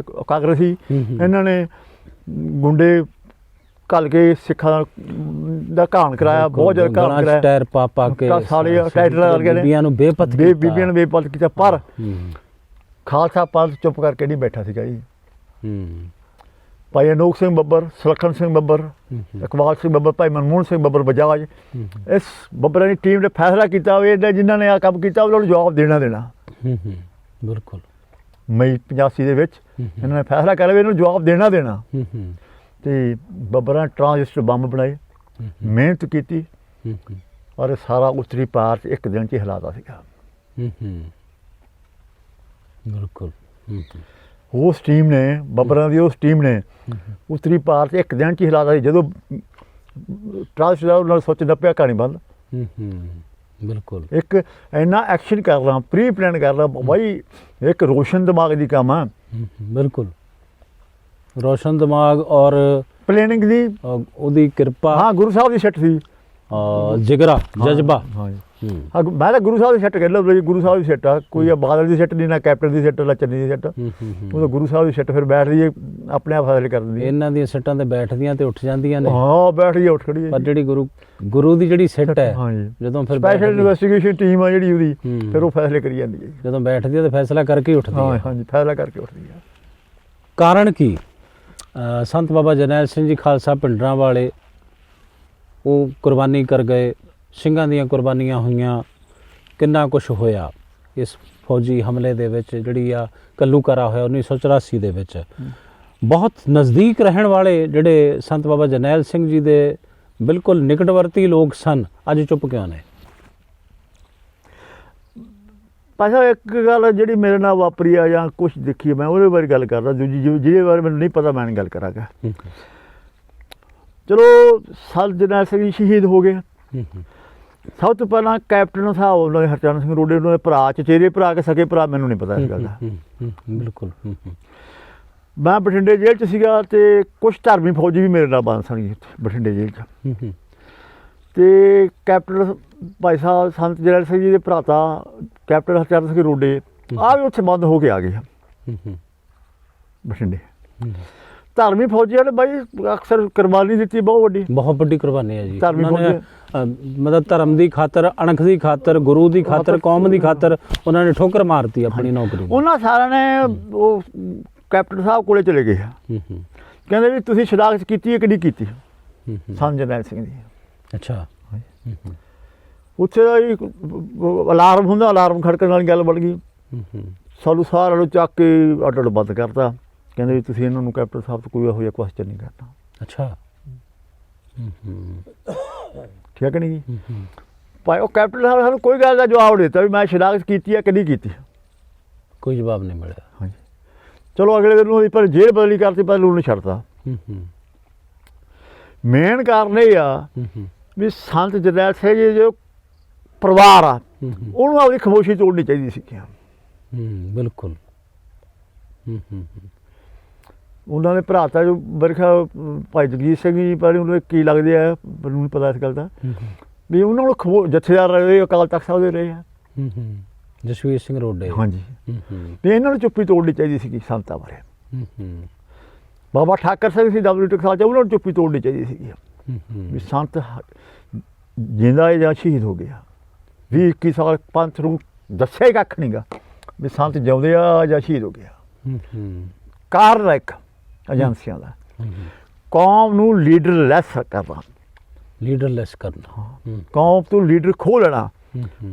ਕਾਂਗਰਸੀ, ਇਹਨਾਂ ਨੇ ਗੁੰਡੇ ਘੱਲ ਕੇ ਸਿੱਖਾਂ ਦਾ ਘਾਣ ਕਰਾਇਆ, ਬਹੁਤ ਜ਼ਿਆਦਾ ਘਾਣ ਕਰਾਇਆ। ਟਾਇਰ ਪਾ ਕੇ ਸਾਰੇ ਟਾਇਰ ਲਾ ਕੇ ਬੀਬੀਆਂ ਨੂੰ ਬੇਪਤ ਕੀਤਾ, ਬੀਬੀਆਂ ਨੂੰ ਬੇਪਤ ਕੀਤਾ। ਪਰ ਖਾਲਸਾ ਪੰਥ ਚੁੱਪ ਕਰਕੇ ਨਹੀਂ ਬੈਠਾ ਸੀਗਾ ਜੀ। ਭਾਈ ਅਨੋਖ ਸਿੰਘ ਬੱਬਰ, ਸੁਲੱਖਣ ਸਿੰਘ ਬੱਬਰ, ਇਕਬਾਲ ਸਿੰਘ ਬੱਬਰ, ਭਾਈ ਮਨਮੋਹਨ ਸਿੰਘ ਬੱਬਰ ਬਜਾਜ, ਇਸ ਬੱਬਰਾਂ ਦੀ ਟੀਮ ਨੇ ਫੈਸਲਾ ਕੀਤਾ ਵੀ ਜਿਨ੍ਹਾਂ ਨੇ ਆਹ ਕੰਮ ਕੀਤਾ ਉਹਨਾਂ ਨੂੰ ਜਵਾਬ ਦੇਣਾ। ਬਿਲਕੁਲ, ਮਈ 85 ਦੇ ਵਿੱਚ ਇਹਨਾਂ ਨੇ ਫੈਸਲਾ ਕਰਿਆ ਵੀ ਇਹਨੂੰ ਜਵਾਬ ਦੇਣਾ। ਤੇ ਬੱਬਰਾਂ ਟਰਾਂਜਿਸਟਰ ਬੰਬ ਬਣਾਏ, ਮਿਹਨਤ ਕੀਤੀ, ਔਰ ਸਾਰਾ ਉੱਤਰੀ ਭਾਰਤ ਇੱਕ ਦਿਨ 'ਚ ਹਿਲਾਤਾ ਸੀਗਾ। ਬਿਲਕੁਲ, ਉਸ ਟੀਮ ਨੇ, ਬੱਬਰਾਂ ਦੀ ਉਸ ਟੀਮ ਨੇ ਉੱਤਰੀ ਭਾਰਤ ਇੱਕ ਦਿਨ 'ਚ ਹੀ ਹਿਲਾਤਾ ਸੀ। ਜਦੋਂ ਟਰਾਂਜਿਸਟਰ ਨਾਲ ਸੋਚ ਨੱਪਿਆ, ਕਹਾਣੀ ਬੰਦ। ਬਿਲਕੁਲ, ਇੱਕ ਇੰਨਾ ਐਕਸ਼ਨ ਕਰਨਾ, ਪ੍ਰੀ ਪਲਾਨ ਕਰਨਾ, ਬਾਈ ਇੱਕ ਰੋਸ਼ਨ ਦਿਮਾਗ ਦੀ ਕੰਮ ਆ। ਬਿਲਕੁਲ, ਰੋਸ਼ਨ ਦਿਮਾਗ ਔਰ ਪਲੈਨਿੰਗ ਦੀ ਉਹਦੀ ਕਿਰਪਾ। ਹਾਂ, ਗੁਰੂ ਸਾਹਿਬ ਦੀ ਸਿੱਟ ਸੀ, ਜਿਗਰਾ, ਜਜ਼ਬਾ। ਮੈਂ ਤਾਂ ਗੁਰੂ ਸਾਹਿਬ ਦੀ ਸਿੱਟ ਕਹਿੰਦਾ, ਗੁਰੂ ਸਾਹਿਬ ਦੀ ਸਿੱਟ ਆ। ਕੋਈ ਬਾਦਲ ਦੀ ਸਿੱਟ ਨਹੀਂ, ਨਾ ਕੈਪਟਨ ਦੀ ਸਿੱਟ, ਨਾ ਚੰਨੀ ਦੀ ਸਿੱਟ। ਉਹ ਤਾਂ ਗੁਰੂ ਸਾਹਿਬ ਦੀ ਸਿੱਟ ਫਿਰ ਬੈਠਦੀ ਹੈ, ਆਪਣੇ ਆਪ ਫੈਸਲੇ ਕਰ ਦਿੰਦੀ। ਇਹਨਾਂ ਦੀਆਂ ਸਿੱਟਾਂ ਤੇ ਬੈਠਦੀਆਂ ਤੇ ਉੱਠ ਜਾਂਦੀਆਂ ਨੇ। ਹਾਂ, ਬੈਠਦੀ ਉੱਠ ਖੜੀ। ਪਰ ਜਿਹੜੀ ਗੁਰੂ ਦੀ ਜਿਹੜੀ ਸਿੱਟ ਹੈ, ਜਦੋਂ ਫਿਰ ਸਪੈਸ਼ਲ ਇਨਵੈਸਟੀਗੇਸ਼ਨ ਟੀਮ ਆ ਜਿਹੜੀ ਉਹਦੀ, ਫਿਰ ਉਹ ਫੈਸਲੇ ਕਰੀ ਜਾਂਦੀ ਹੈ। ਜਦੋਂ ਬੈਠਦੀ ਹੈ ਤਾਂ ਫੈਸਲਾ ਕਰਕੇ ਉੱਠਦੀ ਹੈ। ਹਾਂਜੀ, ਫੈਸਲਾ ਕਰਕੇ ਉੱਠਦੀ ਹੈ। ਕਾਰਨ ਕੀ? ਸੰਤ ਬਾਬਾ ਜਰਨੈਲ ਸਿੰਘ ਜੀ ਖਾਲਸਾ ਭਿੰਡਰਾਂ ਵਾਲੇ, ਉਹ ਕੁਰਬਾਨੀ ਕਰ ਗਏ, ਸਿੰਘਾਂ ਦੀਆਂ ਕੁਰਬਾਨੀਆਂ ਹੋਈਆਂ, ਕਿੰਨਾ ਕੁਛ ਹੋਇਆ ਇਸ ਫੌਜੀ ਹਮਲੇ ਦੇ ਵਿੱਚ, ਜਿਹੜੀ ਆ ਕੱਲੂਕਰਾ ਹੋਇਆ 1984 ਦੇ ਵਿੱਚ। ਬਹੁਤ ਨਜ਼ਦੀਕ ਰਹਿਣ ਵਾਲੇ ਜਿਹੜੇ ਸੰਤ ਬਾਬਾ ਜਰਨੈਲ ਸਿੰਘ ਜੀ ਦੇ ਬਿਲਕੁਲ ਨਿਕਟਵਰਤੀ ਲੋਕ ਸਨ, ਅੱਜ ਚੁੱਪ ਕਿਉਂ ਨੇ? ਪਾਸ਼ਾ, ਇੱਕ ਗੱਲ ਜਿਹੜੀ ਮੇਰੇ ਨਾਲ ਵਾਪਰੀ ਆ ਜਾਂ ਕੁਛ ਦੇਖੀ, ਮੈਂ ਉਹਦੇ ਬਾਰੇ ਗੱਲ ਕਰਦਾ। ਦੂਜੀ ਜਿਹਦੇ ਬਾਰੇ ਮੈਨੂੰ ਨਹੀਂ ਪਤਾ, ਮੈਂ ਨਹੀਂ ਗੱਲ ਕਰਾਂਗਾ। ਚਲੋ, ਸੰਤ ਜਰਨੈਲ ਸਿੰਘ ਜੀ ਸ਼ਹੀਦ ਹੋ ਗਏ। ਸਭ ਤੋਂ ਪਹਿਲਾਂ ਕੈਪਟਨ ਸਾਹਿਬ ਉਹਨਾਂ ਦੇ ਹਰਚਰਨ ਸਿੰਘ ਰੋਡੇ, ਉਹਨਾਂ ਦੇ ਭਰਾ, ਚਚੇਰੇ ਭਰਾ ਕੇ ਸਕੇ ਭਰਾ, ਮੈਨੂੰ ਨਹੀਂ ਪਤਾ ਇਸ ਗੱਲ ਦਾ। ਬਿਲਕੁਲ, ਮੈਂ ਬਠਿੰਡੇ ਜੇਲ੍ਹ 'ਚ ਸੀਗਾ ਤੇ ਕੁਛ ਧਰਮੀ ਫੌਜੀ ਵੀ ਮੇਰੇ ਨਾਲ ਬੰਦ ਸਨ ਬਠਿੰਡੇ ਜੇਲ੍ਹ 'ਚ। ਤੇ ਕੈਪਟਨ ਭਾਈ ਸਾਹਿਬ ਸੰਤ ਜਰਨੈਲ ਸਿੰਘ ਜੀ ਦੇ ਭਰਾਤਾ ਕੈਪਟਨ ਹਰਚਰਨ ਸਿੰਘ ਰੋਡੇ ਆ ਵੀ ਉੱਥੇ ਬੰਦ ਹੋ ਕੇ ਆ ਗਏ ਬਠਿੰਡੇ। ਧਰਮੀ ਫੌਜੀਆਂ ਨੇ ਬਾਈ ਅਕਸਰ ਕੁਰਬਾਨੀ ਦਿੱਤੀ, ਬਹੁਤ ਵੱਡੀ ਕੁਰਬਾਨੀ ਹੈ ਜੀ। ਧਰਮੀ ਫੌਜੀ ਮਤਲਬ ਧਰਮ ਦੀ ਖਾਤਰ, ਅਣਖ ਦੀ ਖਾਤਰ, ਗੁਰੂ ਦੀ ਖਾਤਰ, ਕੌਮ ਦੀ ਖਾਤਰ ਉਹਨਾਂ ਨੇ ਠੋਕਰ ਮਾਰਤੀ ਆਪਣੀ ਨੌਕਰੀ ਦੀ। ਉਹਨਾਂ ਸਾਰਿਆਂ ਨੇ ਉਹ ਕੈਪਟਨ ਸਾਹਿਬ ਕੋਲੇ ਚਲੇ ਗਏ। ਕਹਿੰਦੇ ਵੀ ਤੁਸੀਂ ਸ਼ਨਾਖਤ ਕੀਤੀ ਹੈ ਕਿ ਨਹੀਂ ਕੀਤੀ ਸੰਤ ਜਰਨੈਲ ਸਿੰਘ ਦੀ। ਅੱਛਾ। ਉੱਥੇ ਦਾ ਹੀ ਅਲਾਰਮ ਹੁੰਦਾ, ਅਲਾਰਮ ਖੜਕਣ ਵਾਲੀ ਗੱਲ ਬਣ ਗਈ। ਸਾਨੂੰ ਸਾਰਿਆਂ ਨੂੰ ਚੱਕ ਕੇ ਅੱਡ ਅੱਡ ਬੰਦ ਕਰਤਾ। ਕਹਿੰਦੇ ਵੀ ਤੁਸੀਂ ਇਹਨਾਂ ਨੂੰ ਕੈਪਟਨ ਸਾਹਿਬ ਤੋਂ ਕੋਈ ਇਹੋ ਜਿਹਾ ਕੁਐਸਚਨ ਨਹੀਂ ਕਰਨਾ। ਅੱਛਾ। ਠੀਕ ਹੈ ਕਿ ਨਹੀਂ ਜੀ? ਭਾਈ ਉਹ ਕੈਪਟਨ ਸਾਹਿਬ ਨੇ ਸਾਨੂੰ ਕੋਈ ਗੱਲ ਦਾ ਜਵਾਬ ਨਹੀਂ ਦਿੱਤਾ ਵੀ ਮੈਂ ਸ਼ਨਾਖਤ ਕੀਤੀ ਹੈ ਕਿ ਨਹੀਂ ਕੀਤੀ। ਕੋਈ ਜਵਾਬ ਨਹੀਂ ਮਿਲਿਆ। ਹਾਂਜੀ। ਚਲੋ ਅਗਲੇ ਦਿਨ ਉਹਦੀ ਪਰ ਜੇਲ੍ਹ ਬਦਲੀ ਕਰਤੀ, ਪਰ ਉਹਨੂੰ ਛੱਡਤਾ। ਮੇਨ ਕਾਰਨ ਇਹ ਆ ਵੀ ਸੰਤ ਜਰਨੈਲ ਸਿੰਘ ਜੀ ਜੋ ਪਰਿਵਾਰ ਆ ਉਹਨੂੰ ਆਪਣੀ ਖਾਮੋਸ਼ੀ ਤੋੜਨੀ ਚਾਹੀਦੀ ਸੀ। ਬਿਲਕੁਲ। ਉਹਨਾਂ ਨੇ ਭਰਾ ਤਾਂ ਜੋ ਬਰਖਾ ਭਾਈ ਜਗਜੀਤ ਸਿੰਘ ਜੀ, ਪਰ ਉਹਨਾਂ ਦੇ ਕੀ ਲੱਗਦੇ ਆ ਮੈਨੂੰ ਨਹੀਂ ਪਤਾ ਇਸ ਗੱਲ ਦਾ, ਵੀ ਉਹਨਾਂ ਨੂੰ ਜਥੇਦਾਰ ਰਹੇ, ਅਕਾਲ ਤਖਤ ਸਾਹਿਬ ਦੇ ਰਹੇ ਆ। ਜਸਵੀਰ ਸਿੰਘ ਰੋਡੇ। ਹਾਂਜੀ। ਵੀ ਇਹਨਾਂ ਨੂੰ ਚੁੱਪੀ ਤੋੜਨੀ ਚਾਹੀਦੀ ਸੀ ਸੰਤਾਂ ਬਾਰੇ। ਬਾਬਾ ਠਾਕਰ ਸਿੰਘ ਸੀ ਡਬਲਯੂ ਟਕਸਾਲ 'ਚ, ਉਹਨਾਂ ਨੂੰ ਚੁੱਪੀ ਤੋੜਨੀ ਚਾਹੀਦੀ ਸੀ ਵੀ ਸੰਤ ਜਿੰਦਾ ਹੈ ਜਾਂ ਸ਼ਹੀਦ ਹੋ ਗਿਆ। 20-21 ਸਾਲ ਪੰਥ ਨੂੰ ਦੱਸਿਆ ਹੀ ਕੱਖ ਨਹੀਂ ਗਾ ਵੀ ਸੰਤ ਜਿਉਂਦੇ ਆ ਜਾਂ ਸ਼ਹੀਦ ਹੋ ਗਿਆ। ਕਾਰਨ ਇੱਕ ਏਜੰਸੀਆਂ ਦਾ ਕੌਮ ਨੂੰ ਲੀਡਰਲੈਸ ਕਰਨਾ, ਲੀਡਰਲੈਸ ਕਰਨਾ, ਕੌਮ ਤੋਂ ਲੀਡਰ ਖੋਹ ਲੈਣਾ।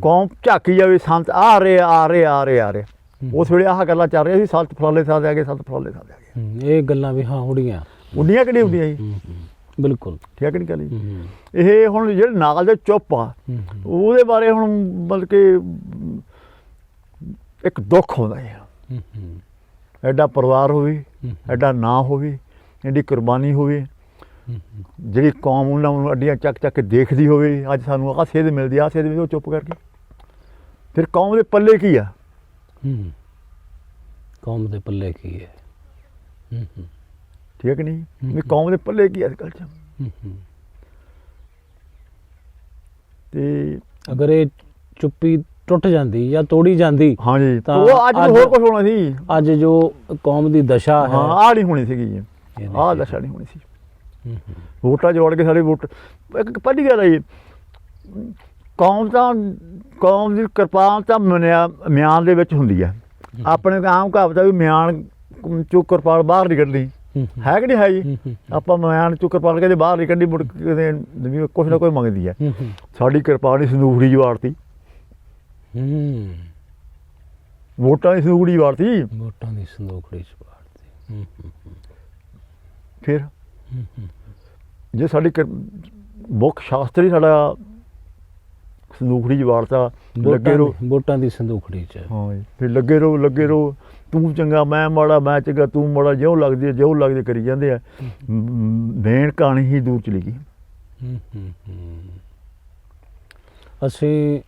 ਕੌਮ ਝਾਕੀ ਜਾਵੇ ਸੰਤ ਆ ਰਹੇ ਆ ਰਹੇ ਆ ਰਹੇ ਆ ਰਹੇ। ਉਸ ਵੇਲੇ ਆਹ ਗੱਲਾਂ ਚੱਲ ਰਹੀਆਂ ਸੀ, ਸੰਤ ਫਲਾਣੇ ਥਾਂ 'ਤੇ ਆ ਗਏ, ਸੰਤ ਫਲਾਣੇ ਥਾਂ 'ਤੇ ਆ ਗਏ। ਇਹ ਗੱਲਾਂ ਵੀ ਹਾਂ ਉਡੀਆਂ ਕਿ ਨਹੀਂ ਹੁੰਦੀਆਂ ਜੀ? ਬਿਲਕੁਲ। ਠੀਕ ਹੈ ਕਿ ਨਹੀਂ ਗੱਲ ਜੀ? ਇਹ ਹੁਣ ਜਿਹੜੇ ਨਾਲ ਦੇ ਚੁੱਪ ਆ ਉਹਦੇ ਬਾਰੇ ਹੁਣ ਮਤਲਬ ਕਿ ਇੱਕ ਦੁੱਖ ਹੁੰਦਾ ਹੈ। ਐਡਾ ਪਰਿਵਾਰ ਹੋਵੇ, ਐਡਾ ਨਾਂ ਹੋਵੇ, ਐਡੀ ਕੁਰਬਾਨੀ ਹੋਵੇ, ਜਿਹੜੀ ਕੌਮ ਉਹਨਾਂ ਨੂੰ ਅੱਡੀਆਂ ਚੱਕ ਚੱਕ ਕੇ ਦੇਖਦੀ ਹੋਵੇ। ਅੱਜ ਸਾਨੂੰ ਆਹ ਸੇਧ ਮਿਲਦੀ, ਆਹ ਸੇਧ ਮਿਲਦੀ, ਉਹ ਚੁੱਪ ਕਰਕੇ ਫਿਰ ਕੌਮ ਦੇ ਪੱਲੇ ਕੀ ਆ? ਕੌਮ ਦੇ ਪੱਲੇ ਕੀ ਹੈ? ਠੀਕ ਹੈ ਕਿ ਨਹੀਂ? ਵੀ ਕੌਮ ਦੇ ਪੱਲੇ ਕੀ ਅੱਜ ਕੱਲ੍ਹ 'ਚ? ਤੇ ਅਗਰ ਇਹ ਚੁੱਪੀ ਟੁੱਟ ਜਾਂਦੀ ਜਾਂ ਤੋੜੀ ਜਾਂਦੀ, ਹਾਂਜੀ, ਤਾਂ ਉਹ ਅੱਜ ਹੋਰ ਕੁਝ ਹੋਣਾ ਸੀ। ਅੱਜ ਜੋ ਕੌਮ ਦੀ ਦਸ਼ਾ ਹੈ, ਆਹ ਨਹੀਂ ਹੋਣੀ ਸੀਗੀ ਜੀ, ਆਹ ਦਸ਼ਾ ਨਹੀਂ ਹੋਣੀ ਸੀ। ਵੋਟਾਂ ਜੋੜ ਕੇ ਸਾਰੇ ਵੋਟ ਇੱਕ ਪਹਿਲੀ ਗੱਲ ਹੈ, ਕੌਮ ਦੀ ਕਿਰਪਾਨ ਤਾਂ ਮਿਆਨ ਦੇ ਵਿੱਚ ਹੁੰਦੀ ਹੈ। ਆਪਣੇ ਆਮ ਕਹਾਵਤ ਹੈ ਵੀ ਮਿਆਨ ਚੋਂ ਕਿਰਪਾਨ ਬਾਹਰ ਨਹੀਂ ਕੱਢਣੀ, ਹੈ ਕਿ ਨਹੀਂ ਹੈ ਜੀ? ਆਪਾਂ ਮਿਆਨ ਚੋਂ ਕਿਰਪਾਨ ਕਦੇ ਬਾਹਰ ਨਹੀਂ ਕੱਢੀ, ਮੁੜ ਕੇ ਕੁਛ ਨਾ ਕੋਈ ਮੰਗਦੀ ਹੈ। ਸਾਡੀ ਕਿਰਪਾਨ ਦੀ ਸੰਦੂਖੜੀ ਜਵਾੜਤੀ, ਵੋਟਾਂ ਦੀ ਸੰਦੂਖੜੀ ਜਵਾੜਤੀ, ਵੋਟਾਂ ਦੀ ਸੰਦੂਖੜੀ ਜਵਾੜਤੀ। ਫਿਰ ਜੇ ਸਾਡੀ ਮੁੱਖ ਸ਼ਾਸਤਰ ਹੀ ਸਾਡਾ ਸੰਦੂਖੜੀ ਜਵਾੜਤਾ, ਲੱਗੇ ਰਹੋ ਵੋਟਾਂ ਦੀ ਸੰਦੂਖੜੀ 'ਚ। ਹਾਂ ਜੀ, ਫਿਰ ਲੱਗੇ ਰਹੋ, ਤੂੰ ਚੰਗਾ ਮੈਂ ਮਾੜਾ, ਮੈਂ ਚੰਗਾ ਤੂੰ ਮਾੜਾ, ਜਿਉਂ ਲੱਗਦੀ ਕਰੀ ਜਾਂਦੇ ਆ। ਮੇਨ ਕਹਾਣੀ ਹੀ ਦੂਰ ਚਲੀ ਗਈ। ਅਸੀਂ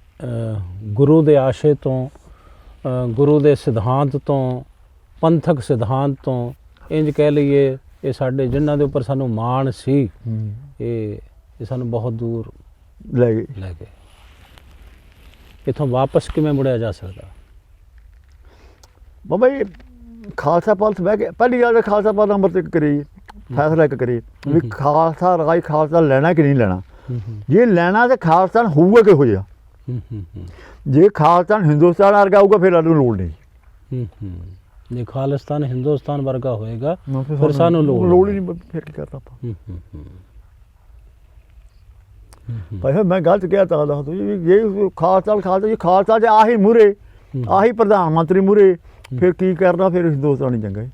ਗੁਰੂ ਦੇ ਆਸ਼ੇ ਤੋਂ, ਗੁਰੂ ਦੇ ਸਿਧਾਂਤ ਤੋਂ, ਪੰਥਕ ਸਿਧਾਂਤ ਤੋਂ ਇੰਜ ਕਹਿ ਲਈਏ, ਇਹ ਸਾਡੇ ਜਿਨ੍ਹਾਂ ਦੇ ਉੱਪਰ ਸਾਨੂੰ ਮਾਣ ਸੀ, ਇਹ ਸਾਨੂੰ ਬਹੁਤ ਦੂਰ ਲੈ ਗਏ। ਇੱਥੋਂ ਵਾਪਸ ਕਿਵੇਂ ਮੁੜਿਆ ਜਾ ਸਕਦਾ? ਬਾਬਾ ਜੀ ਖਾਲਸਾ ਪੰਥ ਬਹਿ ਕੇ ਪਹਿਲੀ ਗੱਲ ਤਾਂ ਖਾਲਸਾ ਪੰਥ ਨੰਬਰ 'ਤੇ ਕਰੀ ਫੈਸਲਾ ਇੱਕ ਕਰੀ ਵੀ ਖਾਲਸਾ ਰਾਜ ਖਾਲਸਾ ਲੈਣਾ ਕਿ ਨਹੀਂ ਲੈਣਾ। ਜੇ ਲੈਣਾ ਤਾਂ ਖਾਲਸਾ ਹੋਊਗਾ ਕਿਹੋ ਜਿਹਾ? ਜੇ ਖਾਲਸਾ ਹਿੰਦੁਸਤਾਨ ਵਰਗਾ ਹੋਊਗਾ ਫਿਰ ਸਾਨੂੰ ਲੋੜ ਨਹੀਂ। ਜੇ ਖਾਲਿਸਤਾਨ ਹਿੰਦੁਸਤਾਨ ਵਰਗਾ ਹੋਏਗਾ ਫਿਰ ਸਾਨੂੰ ਲੋੜ ਹੀ ਨਹੀਂ। ਫਿਰ ਕੀ ਕਰਨਾ ਆਪਾਂ? ਭਾਈ ਮੈਂ ਗਲਤ ਕਿਹਾ ਤਾਂ ਦੱਸ ਦਿਓ ਜੀ। ਜੇ ਖਾਲਸਾ ਜੇ ਆਹੀ ਮੂਹਰੇ, ਆਹੀ ਪ੍ਰਧਾਨ ਮੰਤਰੀ ਮੂਹਰੇ, ਫਿਰ ਕੀ ਕਰਨਾ? ਫਿਰ ਹਿੰਦੁਸਤਾਨ ਹੀ ਚੰਗਾ।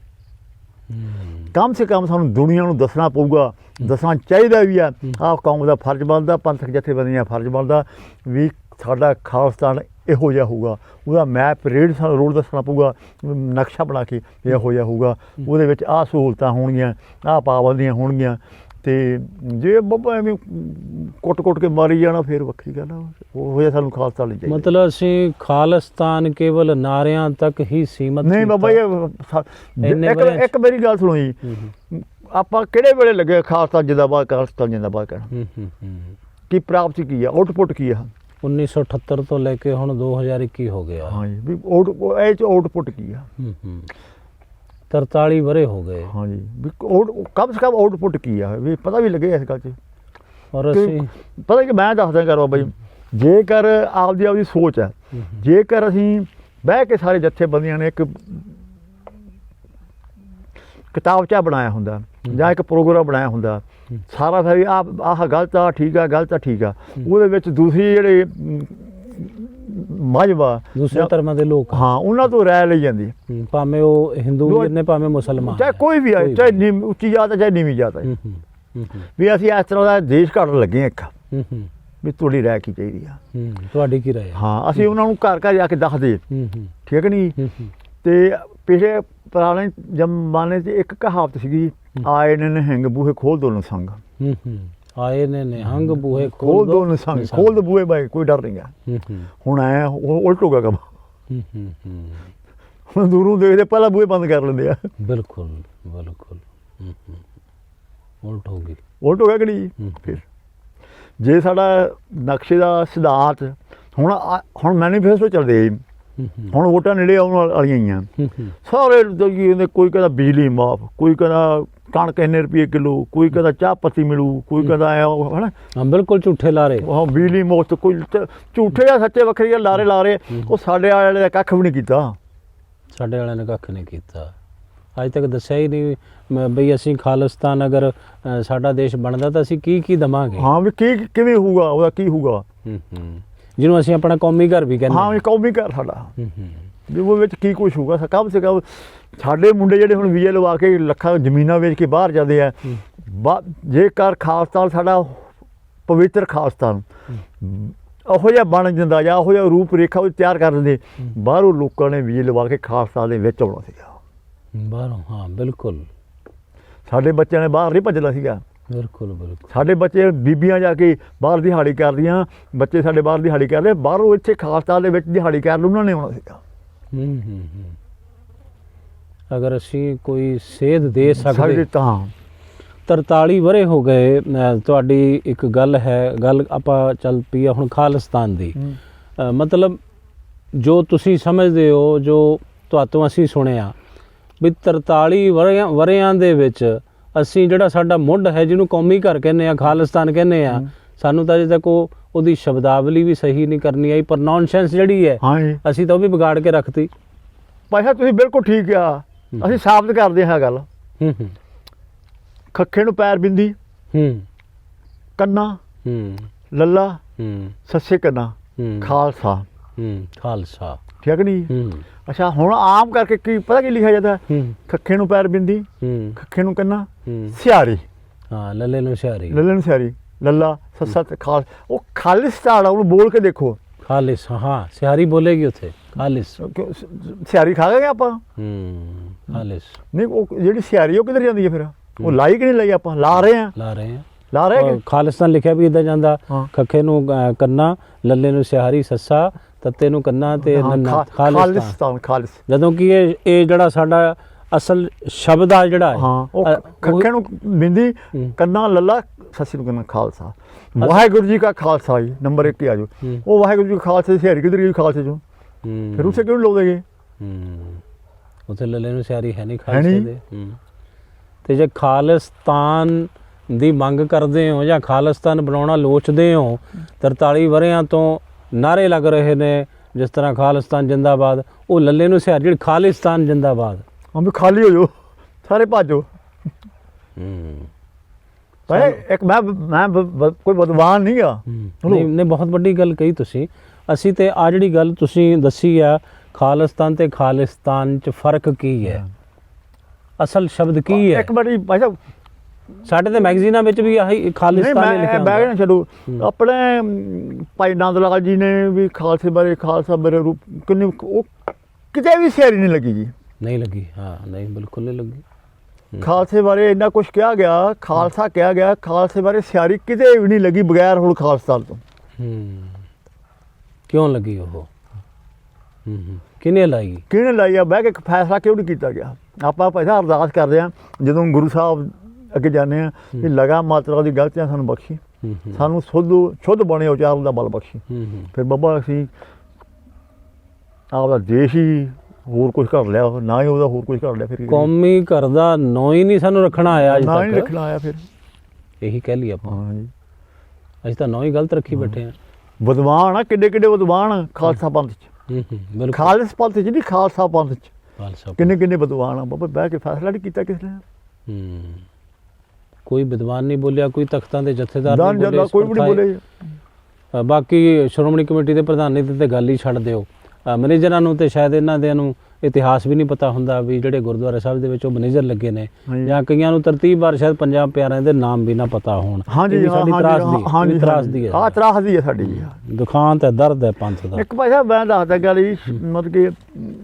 ਕਮ ਸੇ ਕਮ ਸਾਨੂੰ ਦੁਨੀਆ ਨੂੰ ਦੱਸਣਾ ਪਊਗਾ, ਦੱਸਣਾ ਚਾਹੀਦਾ ਵੀ ਆ। ਆਹ ਕੌਮ ਦਾ ਫਰਜ਼ ਬਣਦਾ, ਪੰਥਕ ਜਥੇਬੰਦੀਆਂ ਦਾ ਫਰਜ਼ ਬਣਦਾ ਵੀ ਸਾਡਾ ਖਾਲਿਸਤਾਨ ਇਹੋ ਜਿਹਾ ਹੋਊਗਾ। ਉਹਦਾ ਮੈਪ ਰੋਡ ਦੱਸਣਾ ਪਊਗਾ, ਨਕਸ਼ਾ ਬਣਾ ਕੇ ਇਹੋ ਜਿਹਾ ਹੋਊਗਾ। ਉਹਦੇ ਵਿੱਚ ਆਹ ਸਹੂਲਤਾਂ ਹੋਣਗੀਆਂ, ਆਹ ਪਾਬੰਦੀਆਂ ਹੋਣਗੀਆਂ। ਤੇ ਜੇ ਬੱਬਾ ਐਵੇਂ ਕੁੱਟ ਕੇ ਮਾਰੀ ਜਾਣਾ ਫਿਰ ਵੱਖਰੀ ਗੱਲ ਆ। ਉਹ ਜਿਹਾ ਸਾਨੂੰ ਖਾਲਸਾ ਨਹੀਂ ਚਾਹੀਦਾ। ਮਤਲਬ ਅਸੀਂ ਖਾਲਿਸਤਾਨ ਕੇਵਲ ਨਾਰਿਆਂ ਤੱਕ ਹੀ ਸੀਮਤ ਨਹੀਂ ਬਾਬਾ ਜੀ। ਇੱਕ ਮੇਰੀ ਗੱਲ ਸੁਣੋ ਜੀ, ਆਪਾਂ ਕਿਹੜੇ ਵੇਲੇ ਲੱਗੇ ਖਾਲਸਾ ਜਿੰਦਾਬਾਦ, ਖਾਲਸਾ ਜਿੰਦਾਬਾਦ ਕਹਿਣਾ? ਕੀ ਪ੍ਰਾਪਤੀ ਕੀ ਆ? ਆਊਟਪੁੱਟ ਕੀ ਆ? 1978 ਤੋਂ ਲੈ ਕੇ ਹੁਣ 2021 ਹੋ ਗਿਆ। ਹਾਂਜੀ, ਵੀ ਇਹ 'ਚ ਆਊਟਪੁੱਟ ਕੀ ਆ? 43 ਵਰੇ ਹੋ ਗਏ। ਹਾਂਜੀ, ਵੀ ਕਮ ਸੇ ਕਮ ਆਊਟਪੁੱਟ ਕੀ ਆ ਵੀ ਪਤਾ ਵੀ ਲੱਗੇ ਇਸ ਗੱਲ 'ਚ। ਔਰ ਕਿ ਅਸੀਂ ਪਤਾ ਕਿ ਮੈਂ ਦੱਸਦਾ ਕਰ ਬਾਬਾ ਜੀ, ਜੇਕਰ ਆਪਦੀ ਸੋਚ ਹੈ, ਜੇਕਰ ਅਸੀਂ ਬਹਿ ਕੇ ਸਾਰੇ ਜਥੇਬੰਦੀਆਂ ਨੇ ਇੱਕ ਕਿਤਾਬਚਾ ਬਣਾਇਆ ਹੁੰਦਾ ਜਾਂ ਇੱਕ ਪ੍ਰੋਗਰਾਮ ਬਣਾਇਆ ਹੁੰਦਾ, ਸਾਰਾ ਫਿਰ ਆਹ ਗਲਤ ਆ ਠੀਕ ਆ, ਗਲਤ ਆ ਠੀਕ ਆ, ਉਹਦੇ ਵਿੱਚ ਦੂਸਰੀ ਜਿਹੜੇ ਮਜ਼ਹਬ ਦੂਸਰੇ ਧਰਮਾਂ ਦੇ ਲੋਕ ਹਾਂ ਉਹਨਾਂ ਤੋਂ ਰਾਏ ਲਈ ਜਾਂਦੀ, ਭਾਵੇਂ ਉਹ ਹਿੰਦੂ ਨੇ ਭਾਵੇਂ ਮੁਸਲਮਾਨ, ਚਾਹੇ ਕੋਈ ਵੀ ਆ, ਚਾਹੇ ਉੱਚੀ ਜਾਤ ਹੈ ਚਾਹੇ ਨੀਵੀਂ ਜਾਤ ਹੈ, ਵੀ ਅਸੀਂ ਇਸ ਤਰ੍ਹਾਂ ਦਾ ਦੇਸ਼ ਘੜਨ ਲੱਗੇ ਇੱਕ, ਵੀ ਤੁਹਾਡੀ ਰਾਏ ਕੀ ਚਾਹੀਦੀ ਆ, ਤੁਹਾਡੀ ਕੀ ਰਾਏ? ਹਾਂ ਅਸੀਂ ਉਹਨਾਂ ਨੂੰ ਘਰ ਘਰ ਜਾ ਕੇ ਦੱਸਦੇ, ਠੀਕ ਨਹੀਂ। ਤੇ ਪਿਛਲੇ ਪੁਰਾਣੇ ਜ਼ਮਾਨੇ 'ਚ ਇੱਕ ਕਹਾਵਤ ਸੀਗੀ, ਆਏ ਨੇ ਨਿਹੰਗ ਬੂਹੇ ਖੋਲ ਦੋ ਨਸੰਗ, ਆਏ ਨੇ ਨਿਹੰਗ ਬੂਹੇ ਖੋਲ ਦੋ ਨਸੰਗ, ਖੋਲ ਦੋ ਬੂਹੇ ਬਾਈ, ਕੋਈ ਡਰ ਨਹੀਂ ਗਾ। ਹੁਣ ਆਇਆ ਉਲਟ ਹੋ ਗਿਆ ਕੰਮ, ਹੁਣ ਦੂਰੋਂ ਦੇਖਦੇ ਪਹਿਲਾਂ ਬੂਹੇ ਬੰਦ ਕਰ ਲੈਂਦੇ ਆ। ਬਿਲਕੁਲ ਬਿਲਕੁਲ ਉਲਟ ਹੋ ਗਈ, ਉਲਟ ਹੋ ਗਿਆ ਕਿ ਨਹੀਂ। ਫਿਰ ਜੇ ਸਾਡਾ ਨਕਸ਼ੇ ਦਾ ਸਿਧਾਂਤ ਹੁਣ ਮੈਨੀਫੈਸਟੋ ਚੱਲਦੇ, ਹੁਣ ਵੋਟਾਂ ਨੇੜੇ ਆਉਣ ਵਾਲੀਆਂ ਹੀ ਆ, ਸਾਰੇ ਕੋਈ ਕਹਿੰਦਾ ਬਿਜਲੀ ਮਾਫ, ਕੋਈ ਕਹਿੰਦਾ ਕਣਕ ਇੰਨੇ ਰੁਪਏ ਕਿਲੋ, ਕੋਈ ਕਹਿੰਦਾ ਚਾਹ ਪੱਤੀ ਮਿਲੂ, ਕੋਈ ਕਹਿੰਦਾ ਹੈ ਨਾ। ਹਾਂ ਬਿਲਕੁਲ ਝੂਠੇ ਲਾਰੇ, ਹਾਂ ਬਿਜਲੀ ਮੁਫਤ, ਕੋਈ ਝੂਠੇ ਜਾਂ ਸੱਚੇ ਵੱਖਰੀ ਗੱਲ ਲਾਰੇ ਲਾ ਰਹੇ। ਉਹ ਸਾਡੇ ਵਾਲੇ ਦਾ ਕੱਖ ਵੀ ਨਹੀਂ ਕੀਤਾ, ਸਾਡੇ ਵਾਲਿਆਂ ਨੇ ਕੱਖ ਨਹੀਂ ਕੀਤਾ, ਅੱਜ ਤੱਕ ਦੱਸਿਆ ਹੀ ਨਹੀਂ ਬਈ ਅਸੀਂ ਖਾਲਿਸਤਾਨ ਅਗਰ ਸਾਡਾ ਦੇਸ਼ ਬਣਦਾ ਤਾਂ ਅਸੀਂ ਕੀ ਦਵਾਂਗੇ। ਹਾਂ ਵੀ ਕੀ ਕਿਵੇਂ ਹੋਊਗਾ, ਉਹਦਾ ਕੀ ਹੋਊਗਾ, ਜਿਹਨੂੰ ਅਸੀਂ ਆਪਣਾ ਕੌਮੀ ਘਰ ਵੀ ਕਹਿੰਦੇ। ਹਾਂ ਵੀ ਕੌਮੀ ਘਰ ਸਾਡਾ, ਵੀ ਉਹਦੇ ਵਿੱਚ ਕੀ ਕੁਛ ਹੋਊਗਾ। ਕਮ ਸੇ ਕਮ ਸਾਡੇ ਮੁੰਡੇ ਜਿਹੜੇ ਹੁਣ ਵੀਜ਼ੇ ਲਵਾ ਕੇ ਲੱਖਾਂ ਜ਼ਮੀਨਾਂ ਵੇਚ ਕੇ ਬਾਹਰ ਜਾਂਦੇ ਆ, ਜੇਕਰ ਖਾਲਿਸਤਾਨ ਸਾਡਾ ਪਵਿੱਤਰ ਖਾਲਿਸਤਾਨ ਉਹੋ ਜਿਹਾ ਬਣ ਜਾਂਦਾ ਜਾਂ ਉਹੋ ਜਿਹਾ ਰੂਪ ਰੇਖਾ ਉਹ ਤਿਆਰ ਕਰ ਦਿੰਦੇ, ਬਾਹਰੋਂ ਲੋਕਾਂ ਨੇ ਵੀਜ਼ੇ ਲਵਾ ਕੇ ਖਾਲਿਸਤਾਨ ਦੇ ਵਿੱਚ ਆਉਣਾ ਸੀਗਾ ਬਾਹਰੋਂ। ਹਾਂ ਬਿਲਕੁਲ, ਸਾਡੇ ਬੱਚਿਆਂ ਨੇ ਬਾਹਰ ਨਹੀਂ ਭੱਜਣਾ ਸੀਗਾ। ਬਿਲਕੁਲ ਬਿਲਕੁਲ, ਸਾਡੇ ਬੱਚੇ ਬੀਬੀਆਂ ਜਾ ਕੇ ਬਾਹਰ ਦਿਹਾੜੀ ਕਰਦੀਆਂ, ਬੱਚੇ ਸਾਡੇ ਬਾਹਰ ਦਿਹਾੜੀ ਕਰਦੇ, ਬਾਹਰੋਂ ਇੱਥੇ ਖਾਲਿਸਤਾਨ ਦੇ ਵਿੱਚ ਦਿਹਾੜੀ ਕਰਨ ਉਹਨਾਂ ਨੇ ਆਉਣਾ ਸੀਗਾ। ਅਗਰ ਅਸੀਂ ਕੋਈ ਸੇਧ ਦੇ ਸਕਦੇ ਤਾਂ 43 ਵਰ੍ਹੇ ਹੋ ਗਏ। ਤੁਹਾਡੀ ਇੱਕ ਗੱਲ ਹੈ, ਗੱਲ ਆਪਾਂ ਚੱਲ ਪਈ ਆ ਹੁਣ ਖਾਲਿਸਤਾਨ ਦੀ, ਮਤਲਬ ਜੋ ਤੁਸੀਂ ਸਮਝਦੇ ਹੋ, ਜੋ ਤੁਹਾਤੋਂ ਅਸੀਂ ਸੁਣਿਆ ਵੀ 43 ਵਰ੍ਹਿਆਂ ਦੇ ਵਿੱਚ ਅਸੀਂ ਜਿਹੜਾ ਸਾਡਾ ਮੁੱਢ ਹੈ, ਜਿਹਨੂੰ ਕੌਮੀ ਘਰ ਕਹਿੰਦੇ ਆ, ਖਾਲਿਸਤਾਨ ਕਹਿੰਦੇ ਆ, ਸਾਨੂੰ ਤਾਂ ਅਜੇ ਤੱਕ ਉਹਦੀ ਸ਼ਬਦਾਵਲੀ ਵੀ ਸਹੀ ਨਹੀਂ ਕਰਨੀ ਆਈ, ਪ੍ਰੋਨਾਂਸੀਏਸ਼ਨ ਜਿਹੜੀ ਹੈ ਅਸੀਂ ਤਾਂ ਉਹ ਵੀ ਵਿਗਾੜ ਕੇ ਰੱਖਤੀ। ਭਾਈ ਤੁਸੀਂ ਬਿਲਕੁਲ ਠੀਕ ਆ, ਅਸੀਂ ਸਾਬਤ ਕਰਦੇ ਹਾਂ ਗੱਲ। ਖੱਖੇ ਨੂੰ ਪੈਰ ਬਿੰਦੀ, ਕੰਨਾ ਲੱਲਾ, ਸੱਸੇ ਕੰਨਾ, ਖਾਲਸਾ, ਖਾਲਸਾ, ਠੀਕ ਨਹੀਂ। ਅੱਛਾ ਹੁਣ ਆਮ ਕਰਕੇ ਕੀ ਪਤਾ ਕੀ ਲਿਖਿਆ ਜਾਂਦਾ, ਖੱਖੇ ਨੂੰ ਪੈਰ ਬਿੰਦੀ, ਖੱਖੇ ਨੂੰ ਕੰਨਾ ਸਿਆਰੀ, ਹਾਂ ਲੱਲੇ ਨੂੰ ਸਿਆਰੀ, ਲੱਲੇ ਨੂੰ ਸਿਆਰੀ, ਲੱਲਾ ਸੱਸਾ ਤੇ ਖਾਲ। ਉਹ ਖਾਲਿਸਤਾਨ ਆ, ਉਹਨੂੰ ਬੋਲ ਕੇ ਦੇਖੋ, ਖਾਲਿਸ। ਹਾਂ ਸਿਆਰੀ ਬੋਲੇਗੀ ਉੱਥੇ, ਖਾਲਿਸ। ਸਿਆਰੀ ਖਾ ਗਏ ਆਪਾਂ, ਖਾਲਿਸ ਨਹੀਂ। ਉਹ ਜਿਹੜੀ ਸਿਆਰੀ ਉਹ ਕਿੱਧਰ ਜਾਂਦੀ ਹੈ ਫਿਰ, ਉਹ ਲਾਈ ਕਿ ਨਹੀਂ ਲਾਈ, ਆਪਾਂ ਲਾ ਰਹੇ ਆ, ਲਾ ਰਹੇ। ਖਾਲਿਸਤਾਨ ਲਿਖਿਆ ਵੀ ਇਦਾਂ ਜਾਂਦਾ, ਖੱਖੇ ਨੂੰ ਕੰਨਾ, ਲੱਲੇ ਨੂੰ ਸਿਆਰੀ, ਸੱਸਾ, ਤੱਤੇ ਨੂੰ ਕੰਨਾ ਤੇ ਨੰਨਾ, ਖਾਲਿਸਤਾਨ। ਖਾਲਿਸ ਜਦੋਂ ਕਿ ਇਹ ਜਿਹੜਾ ਸਾਡਾ ਅਸਲ ਸ਼ਬਦ ਆ ਜਿਹੜਾ ਉਹ ਖੱਖੇ ਨੂੰ ਬਿੰਦੀ, ਕੰਨਾ ਲੱਲਾ, ਸੱਸੀ ਨੂੰ ਕੰਨਾ, ਖਾਲਸਾ। ਵਾਹਿਗੁਰੂ ਜੀ ਕਾ ਖਾਲਸਾ ਜੀ ਨੰਬਰ 1 ਤੇ ਆ ਜਾਓ। ਉਹ ਵਾਹਿਗੁਰੂ ਜੀ ਕਾ ਖਾਲਸਾ ਦੀ ਸਿਆਰੀ ਕਿੱਧਰ ਗਈ ਖਾਲਸੇ ਚੋਂ, ਫਿਰ ਉਸੇ ਕਿਉਂ ਲਾਉਂਦੇ ਗਏ, ਉੱਥੇ ਲੱਲੇ ਨੂੰ ਸਿਆਰੀ ਹੈ ਨਹੀਂ ਖਾਲਸੇ ਦੇ। ਤੇ ਜੇ ਖਾਲਿਸਤਾਨ ਦੀ ਮੰਗ ਕਰਦੇ ਹੋ ਜਾਂ ਖਾਲਿਸਤਾਨ ਬਣਾਉਣਾ ਲੋਚਦੇ ਹੋ, 43 ਵਰ੍ਹਿਆਂ ਤੋਂ ਨਾਰੇ ਲੱਗ ਰਹੇ ਨੇ ਜਿਸ ਤਰ੍ਹਾਂ ਖਾਲਿਸਤਾਨ ਜਿੰਦਾਬਾਦ, ਉਹ ਲੱਲੇ ਨੂੰ ਸਿਆਰੀ ਜਿਹੜੀ ਖਾਲਿਸਤਾਨ ਜਿੰਦਾਬਾਦ। ਹਾਂ ਵੀ ਖਾਲੀ ਹੋ ਜਾਓ, ਸਾਰੇ ਭਾਜੋ। ਇੱਕ ਮੈਂ ਕੋਈ ਬਦਵਾਨ ਨਹੀਂ ਆ, ਨਹੀਂ ਬਹੁਤ ਵੱਡੀ ਗੱਲ ਕਹੀ ਤੁਸੀਂ। ਅਸੀਂ ਤੇ ਆ ਜਿਹੜੀ ਗੱਲ ਤੁਸੀਂ ਦੱਸੀ ਆ, ਖਾਲਿਸਤਾਨ ਤੇ ਖਾਲਿਸਤਾਨ 'ਚ ਫਰਕ ਕੀ ਹੈ, ਅਸਲ ਸ਼ਬਦ ਕੀ ਹੈ? ਇੱਕ ਬੜੀ ਭਾਈ ਸਾਹਿਬ ਸਾਡੇ ਤੇ ਮੈਗਜ਼ੀਨਾਂ ਵਿੱਚ ਵੀ ਆਹੀ ਖਾਲਿਸਤਾਨ ਹੀ ਲਿਖਿਆ ਹੁੰਦਾ। ਮੈਂ ਛੱਡੋ, ਆਪਣੇ ਭਾਈ ਨੰਦ ਲਾਲ ਜੀ ਨੇ ਵੀ ਖਾਲਸੇ ਬਾਰੇ, ਖਾਲਸਾ ਬਾਰੇ ਰੂਪ ਕਿੰਨੀ, ਉਹ ਕਿਤੇ ਵੀ ਸਿਆਰੀ ਨਹੀਂ ਲੱਗੀ ਜੀ, ਨਹੀਂ ਲੱਗੀ। ਹਾਂ ਨਹੀਂ ਬਿਲਕੁਲ ਨਹੀਂ ਲੱਗੀ। ਖਾਲਸੇ ਬਾਰੇ ਇੰਨਾ ਕੁਛ ਕਿਹਾ ਗਿਆ, ਖਾਲਸਾ ਕਿਹਾ ਗਿਆ, ਖਾਲਸੇ ਬਾਰੇ ਸਿਆਰੀ ਕਿਤੇ ਵੀ ਨਹੀਂ ਲੱਗੀ ਬਗੈਰ ਹੁਣ ਖਾਲਿਸਤਾਨ ਤੋਂ। ਕਿਉਂ ਲੱਗੀ ਉਹ, ਕਿਹਨੇ ਲਾਈ? ਕਿਹਨੇ ਲਾਈ ਆ? ਬਹਿ ਕੇ ਫੈਸਲਾ ਕਿਉਂ ਨਹੀਂ ਕੀਤਾ ਗਿਆ? ਆਪਾਂ ਪੈਸਾ ਅਰਦਾਸ ਕਰਦੇ ਹਾਂ ਜਦੋਂ ਗੁਰੂ ਸਾਹਿਬ ਅੱਗੇ ਜਾਂਦੇ ਹਾਂ ਕਿ ਲਗਾ ਮਾਤਰਾ ਦੀ ਗਲਤੀਆਂ ਸਾਨੂੰ ਬਖਸ਼ੀ, ਸਾਨੂੰ ਸ਼ੁੱਧ ਬਣੇ ਉਚਾਰਨ ਦਾ ਬਲ ਬਖਸ਼ੀ। ਫਿਰ ਬਾਬਾ ਅਸੀਂ ਆਪਦਾ ਦੇਸ਼ ਹੀ ਹੋਰ ਕੁਝ ਕਰ ਲਿਆ, ਨਾ ਹੀ ਉਹਦਾ ਹੋਰ ਕੁਝ ਕਰ ਲਿਆ। ਫਿਰ ਕੌਮੀ ਘਰ ਦਾ ਨਾਂ ਹੀ ਨਹੀਂ ਸਾਨੂੰ ਰੱਖਣਾ ਆਇਆ, ਨਾ ਹੀ ਰੱਖਣਾ ਆਇਆ, ਫਿਰ ਇਹੀ ਕਹਿ ਲਈ ਆਪਾਂ। ਹਾਂ ਜੀ, ਅਸੀਂ ਤਾਂ ਨਾਂ ਹੀ ਗਲਤ ਰੱਖੀ ਬੈਠੇ ਆ। ਵਿਦਵਾਨ ਆ, ਕਿੱਡੇ ਕਿੱਡੇ ਵਿਦਵਾਨ ਆ ਖਾਲਸਾ ਪੰਥ 'ਚ, ਬਿਲਕੁਲ ਖਾਲਸ ਪੰਥ 'ਚ ਨਹੀਂ, ਖਾਲਸਾ ਪੰਥ 'ਚ ਖਾਲਸਾ ਕਿੰਨੇ ਕਿੰਨੇ ਵਿਦਵਾਨ ਆ ਬਾਬਾ, ਬਹਿ ਕੇ ਫੈਸਲਾ ਨਹੀਂ ਕੀਤਾ ਕਿਸੇ ਨੇ। ਕੋਈ ਵਿਦਵਾਨ ਨਹੀਂ ਬੋਲਿਆ, ਕੋਈ ਤਖਤਾਂ ਦੇ ਜਥੇਦਾਰ ਦਾਨ ਨਹੀਂ ਜੱਲਾ ਕੋਈ ਵੀ ਨਹੀਂ ਬੋਲੇ। ਬੋਲੇ। ਬਾਕੀ ਸ਼੍ਰੋਮਣੀ ਕਮੇਟੀ ਦੇ ਪ੍ਰਧਾਨੀ ਦੀ ਤੇ ਗੱਲ ਹੀ ਛੱਡ ਦਿਓ। ਮੈਨੇਜਰਾਂ ਨੂੰ ਤੇ ਸ਼ਾਇਦ ਇਹਨਾਂ ਦੇ ਨੂੰ ਇਤਿਹਾਸ ਵੀ ਨਹੀਂ ਪਤਾ ਹੁੰਦਾ ਵੀ ਜਿਹੜੇ ਗੁਰਦੁਆਰਾ ਸਾਹਿਬ ਦੇ ਵਿੱਚ ਉਹ ਮੈਨੇਜਰ ਲੱਗੇ ਨੇ, ਜਾਂ ਕਈਆਂ ਨੂੰ ਤਰਤੀਬ ਸ਼ਾਇਦ ਪੰਜਾਬ ਪਿਆਰਿਆਂ ਦੇ ਨਾਮ ਵੀ ਨਾ ਪਤਾ ਹੋਣ। ਹਾਂਜੀ ਸਾਡੀ ਤਰਾਸਦੀ ਹੈ, ਹਾਂ ਤਰਾਸਦੀ ਹੈ ਸਾਡੀ। ਦੁਖਾਂਤ ਹੈ, ਦਰਦ ਹੈ ਪੰਥ ਦਾ। ਇੱਕ ਭਾਈ ਸਾਹਿਬ ਮੈਂ ਦੱਸਦਾ ਗੱਲ ਜੀ, ਮਤਲਬ ਕਿ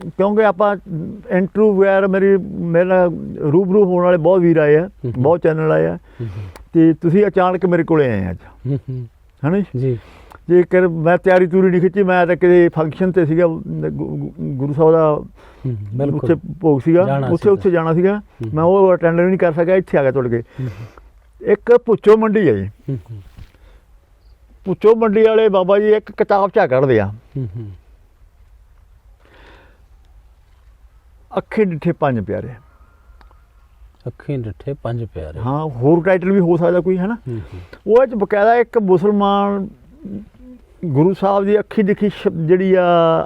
ਕਿਉਂਕਿ ਆਪਾਂ ਇੰਟਰਵਿਊ ਵਗੈਰਾ ਮੇਰਾ ਰੂਬਰੂ ਹੋਣ ਵਾਲੇ ਬਹੁਤ ਵੀਰ ਆਏ ਆ, ਬਹੁਤ ਚੈਨਲ ਆਏ ਆ, ਤੇ ਤੁਸੀਂ ਅਚਾਨਕ ਮੇਰੇ ਕੋਲੇ ਆਏ ਅੱਜ, ਹੈ ਨਾ ਜੀ। ਜੇਕਰ ਮੈਂ ਤਿਆਰੀ ਤੂਰੀ ਨਹੀਂ ਖਿੱਚੀ, ਮੈਂ ਤਾਂ ਕਿਸੇ ਫੰਕਸ਼ਨ ਤੇ ਸੀਗਾ, ਗੁਰੂ ਸਾਹਿਬ ਦਾ ਉੱਥੇ ਭੋਗ ਸੀਗਾ, ਉੱਥੇ ਜਾਣਾ ਸੀਗਾ, ਮੈਂ ਉਹ ਅਟੈਂਡ ਵੀ ਨਹੀਂ ਕਰ ਸਕਿਆ, ਇੱਥੇ ਆ ਗਿਆ ਤੁਰ ਕੇ। ਇੱਕ ਭੁੱਚੋ ਮੰਡੀ ਹੈ ਜੀ, ਭੁੱਚੋ ਮੰਡੀ ਵਾਲੇ ਬਾਬਾ ਜੀ ਇੱਕ ਕਿਤਾਬ ਝਾ ਕੱਢਦੇ ਆ, ਅੱਖੀ ਡਿੱਠੇ ਪੰਜ ਪਿਆਰੇ। ਅੱਖੀਂ ਡਿੱਠੇ ਪੰਜ ਪਿਆਰੇ, ਹਾਂ ਹੋਰ ਟਾਈਟਲ ਵੀ ਹੋ ਸਕਦਾ ਕੋਈ, ਹੈ ਨਾ। ਉਹ 'ਚ ਬਕਾਇਦਾ ਇੱਕ ਮੁਸਲਮਾਨ ਗੁਰੂ ਸਾਹਿਬ ਦੀ ਅੱਖੀ ਦਿਖੀ ਜਿਹੜੀ ਆ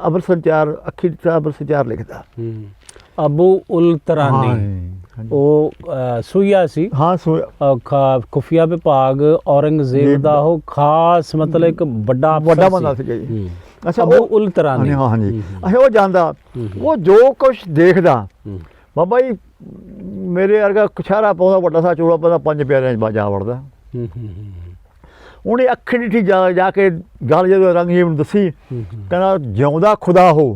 ਅਮਰ ਸੰਚਾਰ, ਅੱਖੀ ਅਮਰ ਸੰਚਾਰ ਲਿਖਦਾ ਅਬੂ ਉਲ ਤਰਾਨੀ। ਉਹ ਸੂਈਆ ਸੀ, ਹਾਂ ਖੁਫੀਆ ਵਿਭਾਗ ਔਰੰਗਜ਼ੇਬ ਦਾ ਉਹ ਖਾਸ ਮਤਲਬ ਇੱਕ ਵੱਡਾ ਬੰਦਾ ਸੀਗਾ ਜੀ। ਅੱਛਾ ਅਬੂ ਉਲ ਤਰਾਨੀ, ਹਾਂਜੀ। ਅੱਛਾ ਉਹ ਜਾਂਦਾ, ਉਹ ਜੋ ਕੁਛ ਦੇਖਦਾ ਬਾਬਾ ਜੀ, ਮੇਰੇ ਵਰਗਾ ਕਛਹਿਰਾ ਪਾਉਂਦਾ, ਵੱਡਾ ਸਾ ਚੋਲਾ ਪਾਉਂਦਾ, ਪੰਜ ਪਿਆਰਿਆਂ 'ਚ ਜਾ ਵੜਦਾ। ਉਹਨੇ ਅੱਖੀ ਡਿੱਠੀ ਜਾ ਕੇ ਗੱਲ ਜਦੋਂ ਰੰਗਜੀਤ ਨੂੰ ਦੱਸੀ, ਕਹਿੰਦਾ ਜਿਉਂਦਾ ਖੁਦਾ ਹੋ।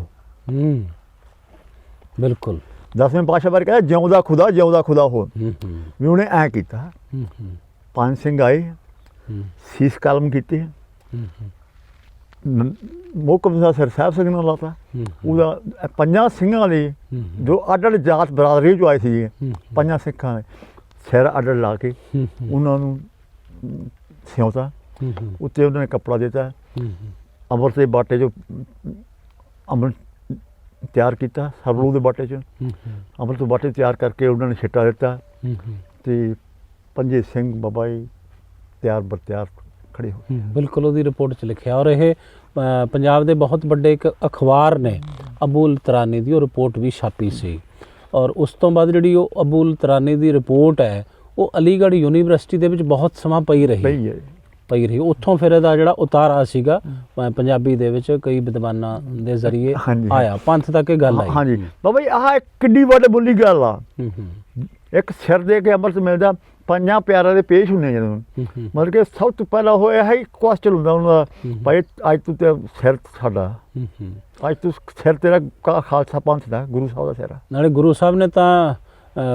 ਬਿਲਕੁਲ 10ਵੇਂ ਪਾਤਸ਼ਾਹ ਬਾਰੇ ਕਹਿੰਦਾ ਜਿਉਂਦਾ ਖੁਦਾ ਹੋ। ਵੀ ਉਹਨੇ ਐਂ ਕੀਤਾ, ਪੰਜ ਸਿੰਘ ਆਏ, ਸੀਸ ਕਲਮ ਕੀਤੇ, ਮੋਹਕਮ ਦਾ ਸਿਰ ਸਾਹਿਬ ਸਿੰਘ ਨਾਲ ਲਾਤਾ। ਉਹਦਾ ਪੰਜਾਂ ਸਿੰਘਾਂ ਦੇ ਜੋ ਅੱਡ ਅੱਡ ਜਾਤ ਬਰਾਦਰੀ 'ਚੋਂ ਆਏ ਸੀਗੇ, ਪੰਜਾਂ ਸਿੱਖਾਂ ਦੇ ਸਿਰ ਅੱਡ ਅੱਡ ਲਾ ਕੇ ਉਹਨਾਂ ਨੂੰ ਸਿਉਂਤਾ, ਉੱਤੇ ਉਹਨਾਂ ਨੇ ਕੱਪੜਾ ਦਿੱਤਾ, ਅੰਮ੍ਰਿਤ ਦੇ ਬਾਟੇ 'ਚੋਂ ਅੰਮ੍ਰਿਤ ਤਿਆਰ ਕੀਤਾ, ਸਰਲੂ ਦੇ ਬਾਟੇ 'ਚ ਅੰਮ੍ਰਿਤ ਦੇ ਬਾਟੇ ਤਿਆਰ ਕਰਕੇ ਉਹਨਾਂ ਨੇ ਛਿੱਟਾ ਦਿੱਤਾ, ਤੇ ਪੰਜੇ ਸਿੰਘ ਬਾਬਾ ਜੀ ਤਿਆਰ ਬਰ ਤਿਆਰ ਖੜੇ ਹੋ। ਬਿਲਕੁਲ ਉਹਦੀ ਰਿਪੋਰਟ 'ਚ ਲਿਖਿਆ, ਔਰ ਇਹ ਪੰਜਾਬ ਦੇ ਬਹੁਤ ਵੱਡੇ ਇੱਕ ਅਖਬਾਰ ਨੇ ਅਬੂਲ ਤਰਾਨੀ ਦੀ ਉਹ ਰਿਪੋਰਟ ਵੀ ਛਾਪੀ ਸੀ। ਔਰ ਉਸ ਤੋਂ ਬਾਅਦ ਜਿਹੜੀ ਉਹ ਅਬੂਲ ਤਰਾਨੀ ਦੀ ਰਿਪੋਰਟ ਹੈ ਉਹ ਅਲੀਗੜ੍ਹ ਯੂਨੀਵਰਸਿਟੀ ਦੇ ਵਿੱਚ ਬਹੁਤ ਸਮਾਂ ਪਈ ਰਹੀ। ਉੱਥੋਂ ਫਿਰ ਇਹਦਾ ਜਿਹੜਾ ਉਤਾਰਾ ਸੀਗਾ ਪੰਜਾਬੀ ਦੇ ਵਿੱਚ ਕਈ ਵਿਦਵਾਨਾਂ ਦੇ ਜ਼ਰੀਏ ਆਇਆ, ਪੰਥ ਤੱਕ ਇਹ ਗੱਲ ਆਈ। ਹਾਂਜੀ ਬਾਬਾ ਜੀ, ਆਹ ਕਿੱਡੀ ਵੱਡੀ ਬੋਲੀ ਗੱਲ ਆ। ਇੱਕ ਸਿਰ ਦੇ ਕੇ ਅੰਮ੍ਰਿਤ ਮਿਲਦਾ, ਪੰਜਾਂ ਪਿਆਰਿਆਂ ਦੇ ਪੇਸ਼ ਹੁੰਦੇ ਜਦੋਂ, ਮਤਲਬ ਕਿ ਸਭ ਤੋਂ ਪਹਿਲਾਂ ਹੋਇਆ ਹੈ ਕੁਐਸਚਨ ਹੁੰਦਾ ਉਹਨਾਂ ਦਾ, ਭਾਈ ਅੱਜ ਤੂੰ ਤੇ ਸਿਰ ਸਾਡਾ, ਅੱਜ ਤੂੰ ਸਿਰ ਤੇਰਾ ਖਾਲਸਾ ਪੰਥ ਦਾ, ਗੁਰੂ ਸਾਹਿਬ ਦਾ ਸਿਰ ਆ। ਨਾਲੇ ਗੁਰੂ ਸਾਹਿਬ ਨੇ ਤਾਂ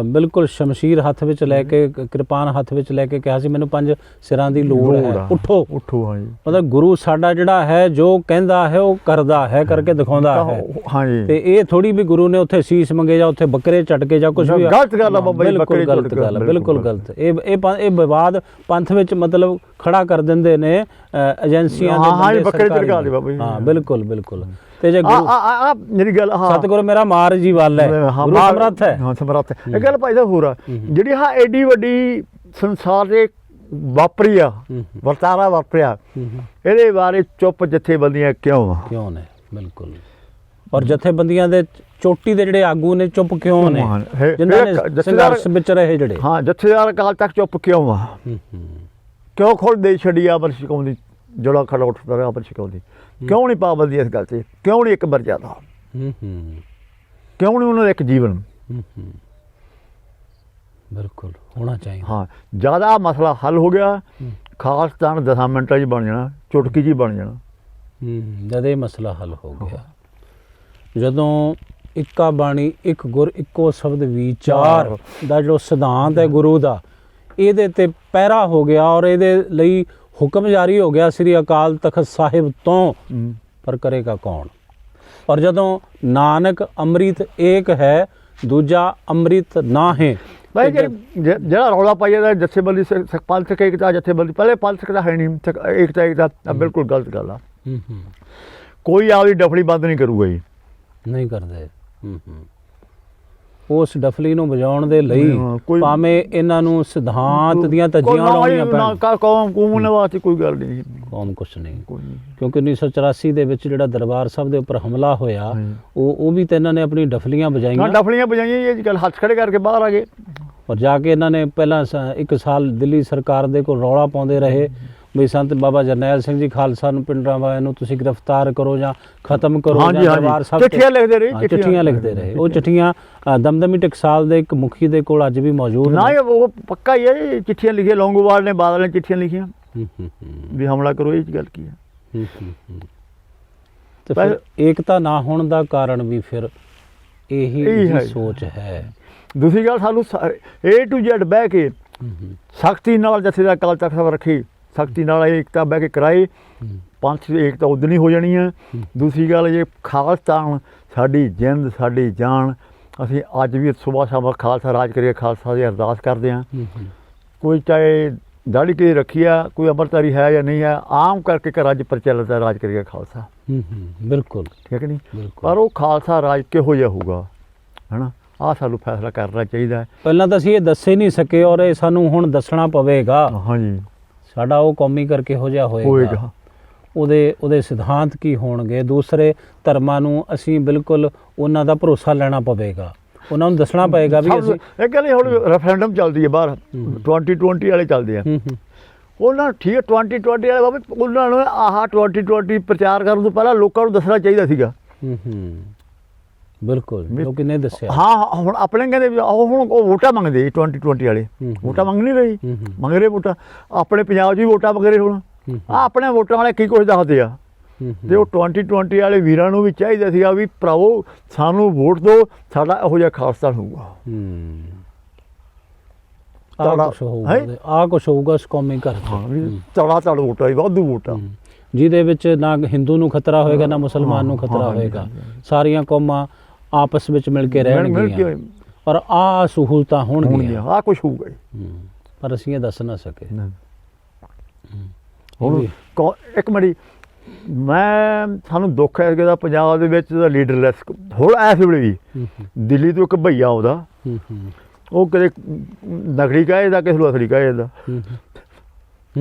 ਬਿਲਕੁਲ ਸ਼ਮਸ਼ੀਰ ਹੱਥ ਵਿੱਚ ਲੈ ਕੇ, ਕਿਰਪਾਨ ਹੱਥ ਵਿੱਚ ਲੈ ਕੇ ਕਿਹਾ ਸੀ ਮੈਨੂੰ ਪੰਜ ਸਿਰਾਂ ਦੀ ਲੋੜ ਹੈ, ਉੱਠੋ। ਹਾਂਜੀ ਮਤਲਬ ਗੁਰੂ ਸਾਡਾ ਜਿਹੜਾ ਹੈ ਜੋ ਕਹਿੰਦਾ ਹੈ ਉਹ ਕਰਦਾ ਹੈ, ਕਰਕੇ ਦਿਖਾਉਂਦਾ ਹੈ। ਹਾਂਜੀ ਤੇ ਇਹ ਥੋੜੀ ਵੀ ਗੁਰੂ ਨੇ ਉੱਥੇ ਸੀਸ ਮੰਗੇ ਜਾਂ ਉੱਥੇ ਬੱਕਰੇ ਝਟ ਕੇ ਜਾਂ ਕੁਝ ਵੀ, ਗਲਤ ਗੱਲ ਆ ਬਾਬਾ ਜੀ, ਬਿਲਕੁਲ ਗਲਤ ਗੱਲ, ਬਿਲਕੁਲ ਗਲਤ। ਇਹ ਵਿਵਾਦ ਪੰਥ ਵਿੱਚ ਮਤਲਬ ਖੜਾ ਕਰ ਦਿੰਦੇ ਨੇ ਏਜੰਸੀਆਂ ਦੇ, ਬੱਕਰੇ ਝਟਕਾ ਦੇ ਬਾਬਾ ਜੀ। ਹਾਂ ਬਿਲਕੁਲ ਬਿਲਕੁਲ। ਤੇ ਜੇ ਗੁਰੂ ਮੇਰੀ ਗੱਲ, ਸਤਿਗੁਰੂ ਮੇਰਾ ਮਾਰ ਜੀ ਵੱਲ ਹੈ, ਗੁਰੂ ਸਮਰੱਥ ਹੈ। ਹਾਂ ਸਮਰੱਥ ਹੈ। ਇਹ ਗੱਲ ਭਾਈ ਸਾਹਿਬ ਹੋਰ ਆ, ਜਿਹੜੀ ਐਡੀ ਵੱਡੀ ਸੰਸਾਰ ਦੇ ਵਾਪਰੀ ਆ, ਵਰਤਾਰਾ ਵਾਪਰਿਆ, ਇਹਦੇ ਬਾਰੇ ਚੁੱਪ ਜਥੇਬੰਦੀਆਂ ਕਿਉਂ ਨੇ? ਬਿਲਕੁਲ। ਔਰ ਜਥੇਬੰਦੀਆਂ ਦੇ ਚੋਟੀ ਦੇ ਜਿਹੜੇ ਆਗੂ ਨੇ ਚੁੱਪ ਕਿਉਂ ਨੇ, ਜਿਨ੍ਹਾਂ ਨੇ ਸੰਘਰਸ਼ ਵਿੱਚ ਰਹੇ ਜਿਹੜੇ? ਹਾਂ ਜਥੇਦਾਰ ਅਕਾਲ ਤੱਕ ਚੁੱਪ ਕਿਉਂ ਆ? ਕਿਉਂ ਖੋਲ ਦੇ ਛੱਡੀ ਅਮਰ ਛਕਾਉਂਦੀ, ਜੋੜਾ ਖੜਾ ਉੱਠਦਾ ਅਮਰ ਛਕਾਉਂਦੀ? ਕਿਉਂ ਨਹੀਂ ਪਾਬੰਦੀ ਇਸ ਗੱਲ 'ਤੇ? ਕਿਉਂ ਨਹੀਂ ਇੱਕ ਮਰਜ਼ਾਦਾ? ਕਿਉਂ ਨਹੀਂ ਉਹਨਾਂ ਦਾ ਇੱਕ ਜੀਵਨ? ਬਿਲਕੁਲ ਹੋਣਾ ਚਾਹੀਦਾ। ਹਾਂ ਜ਼ਿਆਦਾ ਮਸਲਾ ਹੱਲ ਹੋ ਗਿਆ, ਖਾਲਸਤਾਨ 10 ਮਿੰਟਾਂ 'ਚ ਬਣ ਜਾਣਾ, ਚੁਟਕੀ 'ਚ ਹੀ ਬਣ ਜਾਣਾ। ਜਦ ਇਹ ਮਸਲਾ ਹੱਲ ਹੋ ਗਿਆ, ਜਦੋਂ ਇੱਕਾ ਬਾਣੀ ਇੱਕ ਗੁਰ ਇੱਕੋ ਸ਼ਬਦ ਵਿਚਾਰ ਦਾ ਜੋ ਸਿਧਾਂਤ ਹੈ ਗੁਰੂ ਦਾ, ਇਹਦੇ 'ਤੇ ਪਹਿਰਾ ਹੋ ਗਿਆ ਔਰ ਇਹਦੇ ਲਈ ਹੁਕਮ ਜਾਰੀ ਹੋ ਗਿਆ ਸ੍ਰੀ ਅਕਾਲ ਤਖਤ ਸਾਹਿਬ ਤੋਂ, ਪਰ ਕਰੇਗਾ ਕੌਣ? ਔਰ ਜਦੋਂ ਨਾਨਕ ਅੰਮ੍ਰਿਤ ਏਕ ਹੈ ਦੂਜਾ ਅੰਮ੍ਰਿਤ ਨਾ ਹੈ। ਭਾਈ ਜਿਹੜਾ ਰੌਲਾ ਪਾਈ ਜਾਂਦਾ ਜਥੇਬੰਦੀ ਪੰਥਕ ਏਕਤਾ, ਜਥੇਬੰਦੀ ਪਹਿਲੇ ਪੰਥਕ ਦਾ ਹੈ ਨਹੀਂ, ਏਕਤਾ ਬਿਲਕੁਲ ਗਲਤ ਗੱਲ ਆ। ਕੋਈ ਆਪਦੀ ਡਫਲੀ ਬੰਦ ਨਹੀਂ ਕਰੂਗਾ ਜੀ, ਨਹੀਂ ਕਰਦੇ। ਉਸ ਡਫਲੀ ਨੂੰ ਵਜਾਉਣ ਦੇ ਲਈ ਹਾਂ, ਕੋਈ- ਭਾਵੇਂ ਇਹਨਾਂ ਨੂੰ ਸਿਧਾਂਤ ਦੀਆਂ ਧੱਜੀਆਂ ਉਡਾਉਣੀਆਂ ਪੈਣ, ਕੌਮ ਵਾਸਤੇ ਕੋਈ ਗੱਲ ਨਹੀਂ, ਕੌਮ ਕੁਛ ਨਹੀਂ। ਕੋਈ ਨਹੀਂ। ਕਿਉਂਕਿ 1984 ਦੇ ਵਿੱਚ ਜਿਹੜਾ ਦਰਬਾਰ ਸਾਹਿਬ ਦੇ ਉੱਪਰ ਹਮਲਾ ਹੋਇਆ, ਹਾਂਜੀ। ਉਹ ਵੀ ਤਾਂ ਇਹਨਾਂ ਨੇ ਆਪਣੀ ਡਫਲੀਆਂ ਨਾ ਵਜਾਈਆਂ, ਡਫਲੀਆਂ ਵਜਾਈਆਂ ਜੀ, ਅੱਜ ਕੱਲ੍ਹ ਹੱਥ ਖੜੇ ਕਰਕੇ ਬਾਹਰ ਆ ਗਏ। ਔਰ ਜਾ ਕੇ ਇਹਨਾਂ ਨੇ ਪਹਿਲਾਂ 1 ਸਾਲ ਦਿੱਲੀ ਸਰਕਾਰ ਦੇ ਕੋਲ ਰੌਲਾ ਪਾਉਂਦੇ ਰਹੇ ਵੀ ਸੰਤ ਬਾਬਾ ਜਰਨੈਲ ਸਿੰਘ ਜੀ ਖਾਲਸਾ ਨੂੰ ਪਿੰਡਾਂ ਵਾਲਿਆਂ ਨੂੰ ਤੁਸੀਂ ਗ੍ਰਿਫਤਾਰ ਕਰੋ ਜਾਂ ਖਤਮ ਕਰੋ, ਹਾਂਜੀ, ਜਾਂ ਹਾਂਜੀ। ਦਰਬਾਰ ਸਾਹਿਬ ਤੇ- ਚਿੱਠੀਆਂ ਲਿਖਦੇ ਰਹੇ, ਹਾਂ, ਚਿੱਠੀਆਂ। ਚਿੱਠੀਆਂ ਲਿਖਦੇ ਰਹੇ। ਉਹ ਚਿੱਠੀਆਂ ਦਮਦਮੀ ਟਕਸਾਲ ਦੇ ਇੱਕ ਮੁਖੀ ਦੇ ਕੋਲ ਅੱਜ ਵੀ ਮੌਜੂਦ ਨਾ ਨੇ। ਇਹ ਉਹ ਪੱਕਾ ਹੀ ਹੈ ਜੀ, ਚਿੱਠੀਆਂ ਲਿਖੀਆਂ, ਲੌਂਗੋਵਾਲ ਨੇ, ਬਾਦਲ ਨੇ ਚਿੱਠੀਆਂ ਲਿਖੀਆਂ ਹੂੰ, ਹੂੰ, ਹੂੰ, ਵੀ ਹਮਲਾ ਕਰੋ, ਇਹ ਗੱਲ ਕੀ ਹੈ। ਹੂੰ, ਹੂੰ, ਹੂੰ। ਤੇ ਫਿਰ ਏਕਤਾ ਨਾ ਹੋਣ ਦਾ ਕਾਰਨ ਵੀ ਫਿਰ ਇਹੀ ਇਹੀ ਹੈ। ਸੋਚ ਹੈ। ਦੂਸਰੀ ਗੱਲ, ਸਾਨੂੰ A to Z ਬਹਿ ਕੇ ਹੂੰ, ਹੂੰ, ਸਖਤੀ ਨਾਲ ਜਥੇਦਾਰ ਅਕਾਲ ਤਖਤ ਸਾਹਿਬ ਰੱਖੀ, ਸਖਤੀ ਨਾਲ ਏਕਤਾ ਬਹਿ ਕੇ ਕਰਾਏ, ਹੂੰ, ਪੰਥ ਦੀ ਏਕਤਾ ਉਦੋਂ ਹੀ ਹੋ ਜਾਣੀ ਹੈ। ਹੂੰ। ਦੂਸਰੀ ਗੱਲ, ਇਹ ਖਾਲਸਤਾਨ ਸਾਡੀ ਜਿੰਦ, ਸਾਡੀ ਜਾਨ, ਅਸੀਂ ਅੱਜ ਵੀ ਸੁਬਾਹ ਸ਼ਾਮ ਖਾਲਸਾ ਰਾਜ ਕਰੀਏ, ਖਾਲਸਾ ਦੀ ਅਰਦਾਸ ਕਰਦੇ ਹਾਂ। ਹੂੰ, ਹੂੰ, ਕੋਈ ਚਾਹੇ ਦਾੜੀ ਕੇ ਰੱਖੀ ਆ, ਕੋਈ ਅੰਮ੍ਰਿਤਧਾਰੀ ਹੈ ਜਾਂ ਨਹੀਂ ਹੈ, ਆਮ ਕਰਕੇ ਘਰਾਂ 'ਚ ਪ੍ਰਚਲਿਤ ਹੈ, ਰਾਜ ਕਰੀਏ ਖਾਲਸਾ, ਹੂੰ, ਹੂੰ, ਬਿਲਕੁਲ ਠੀਕ ਹੈ ਕਿ ਨਹੀਂ। ਬਿਲਕੁਲ। ਪਰ ਉਹ ਖਾਲਸਾ ਰਾਜ ਕਿਹੋ ਜਿਹਾ ਹੋਊਗਾ, ਹੈ ਨਾ, ਆਹ ਸਾਨੂੰ ਫੈਸਲਾ ਕਰਨਾ ਚਾਹੀਦਾ ਹੈ। ਪਹਿਲਾਂ ਤਾਂ ਅਸੀਂ ਇਹ ਦੱਸ ਹੀ ਨਹੀਂ ਸਕੇ ਔਰ ਇਹ ਸਾਨੂੰ ਹੁਣ ਦੱਸਣਾ ਪਵੇਗਾ। ਹਾਂਜੀ, ਸਾਡਾ ਉਹ ਕੌਮੀ ਕਰਕੇ ਹੋ ਜਾ ਹੋਏਗਾ, ਉਹਦੇ ਸਿਧਾਂਤ ਕੀ ਹੋਣਗੇ। ਦੂਸਰੇ ਧਰਮਾਂ ਨੂੰ ਅਸੀਂ ਬਿਲਕੁਲ ਉਹਨਾਂ ਦਾ ਭਰੋਸਾ ਲੈਣਾ ਪਵੇਗਾ, ਉਹਨਾਂ ਨੂੰ ਦੱਸਣਾ ਪਏਗਾ ਵੀ ਅਸੀਂ ਇਹ ਗੱਲ ਹੁਣ ਰੈਫਰੈਂਡਮ ਚੱਲਦੀ ਹੈ ਬਾਹਰ, 2020 ਵਾਲੇ ਚੱਲਦੇ ਆ, ਹੂੰ, ਹੂੰ, ਉਹਨਾਂ ਠੀਕ ਹੈ 2020 ਵਾਲੇ ਬਾਬੇ, ਉਹਨਾਂ ਨੂੰ ਆਹ 2020 ਪ੍ਰਚਾਰ ਕਰਨ ਤੋਂ ਪਹਿਲਾਂ ਲੋਕਾਂ ਨੂੰ ਦੱਸਣਾ ਚਾਹੀਦਾ ਸੀਗਾ। ਹੂੰ, ਹੂੰ, ਬਿਲਕੁਲ, ਲੋਕੀ ਨੇ ਦੱਸਿਆ। ਹਾਂ, ਹੁਣ ਆਪਣੇ ਕਹਿੰਦੇ ਵੀ ਉਹ ਹੁਣ ਉਹ ਵੋਟਾਂ ਮੰਗਦੇ ਜੀ 2020 ਵਾਲੇ, ਹੂੰ, ਵੋਟਾਂ ਮੰਗ ਨਹੀਂ ਰਹੀ, ਹੂੰ, ਹੂੰ, ਮੰਗ ਰਹੇ ਵੋਟਾਂ, ਆਪਣੇ ਪੰਜਾਬ 'ਚ ਵੀ ਵੋਟਾਂ ਮੰਗ ਰਹੇ ਹੁਣ। ਹੂੰ, ਆ ਆਪਣੇ ਵੋਟਾਂ ਵਾਲੇ ਕੀ ਕੁਝ ਦੱਸਦੇ ਆ, ਹੂੰ, ਤੇ ਉਹ 2020 ਵਾਲੇ ਵੀਰਾਂ ਨੂੰ ਵੀ ਚਾਹੀਦਾ ਸੀਗਾ ਵੀ ਭਰਾਵੋ ਸਾਨੂੰ ਵੋਟ ਦਿਓ, ਸਾਡਾ ਇਹੋ ਜਿਹਾ ਖਾਲਸਾ ਹੋਊਗਾ। ਹੂੰ, ਤੁਹਾਡਾ- ਆ ਕੁਛ ਹੋਊਗਾ ਇਸ ਕੌਮੀ ਘਰ 'ਚ। ਹਾਂ ਵੀ ਤੜਾ ਵੋਟਾਂ, ਵਾਧੂ ਵੋਟਾਂ। ਹੂੰ, ਜਿਹਦੇ ਵਿੱਚ ਨਾ ਹਿੰਦੂ ਨੂੰ ਖਤਰਾ ਹੋਏਗਾ, ਨਾ ਮੁਸਲਮਾਨ ਨੂੰ ਖਤਰਾ ਹਾਂ, ਹੋਏਗਾ, ਹਾਂਜੀ, ਹਾਂਜੀ। ਸਾਰੀਆਂ ਕੌਮਾਂ ਆਪਸ ਵਿੱਚ ਮਿਲ ਕੇ ਮਿਲ ਰਹਿਣਗੀਆਂ ਕੇ ਔਰ ਆ ਸਹੂਲਤਾਂ ਹੋਣਗੀਆਂ। ਆਹ ਕੁਛ ਹੋਊਗਾ ਜੀ। ਹੂੰ, ਪਰ ਅਸੀਂ ਇਹ ਦੱਸ ਨਾ ਸਕੇ। ਹੁਣ ਇੱਕ ਮਿੰਟ, ਮੈਂ ਸਾਨੂੰ ਦੁੱਖ ਹੈ ਕਿ ਪੰਜਾਬ ਦੇ ਵਿੱਚ ਦਾ ਲੀਡਰਲੈਸ ਹੁਣ ਇਸ ਵੇਲੇ ਵੀ ਹੂੰ, ਹੂੰ, ਦਿੱਲੀ ਤੋਂ ਇੱਕ ਭਈਆ ਆਉਂਦਾ, ਹੂੰ, ਹੂੰ, ਉਹ ਕਦੇ ਨਕਲੀ ਕਹੇ ਜਾਂਦਾ, ਕਿਸੇ ਨੂੰ ਅਸਲੀ ਕਹੇ ਜਾਂਦਾ, ਹੂੰ,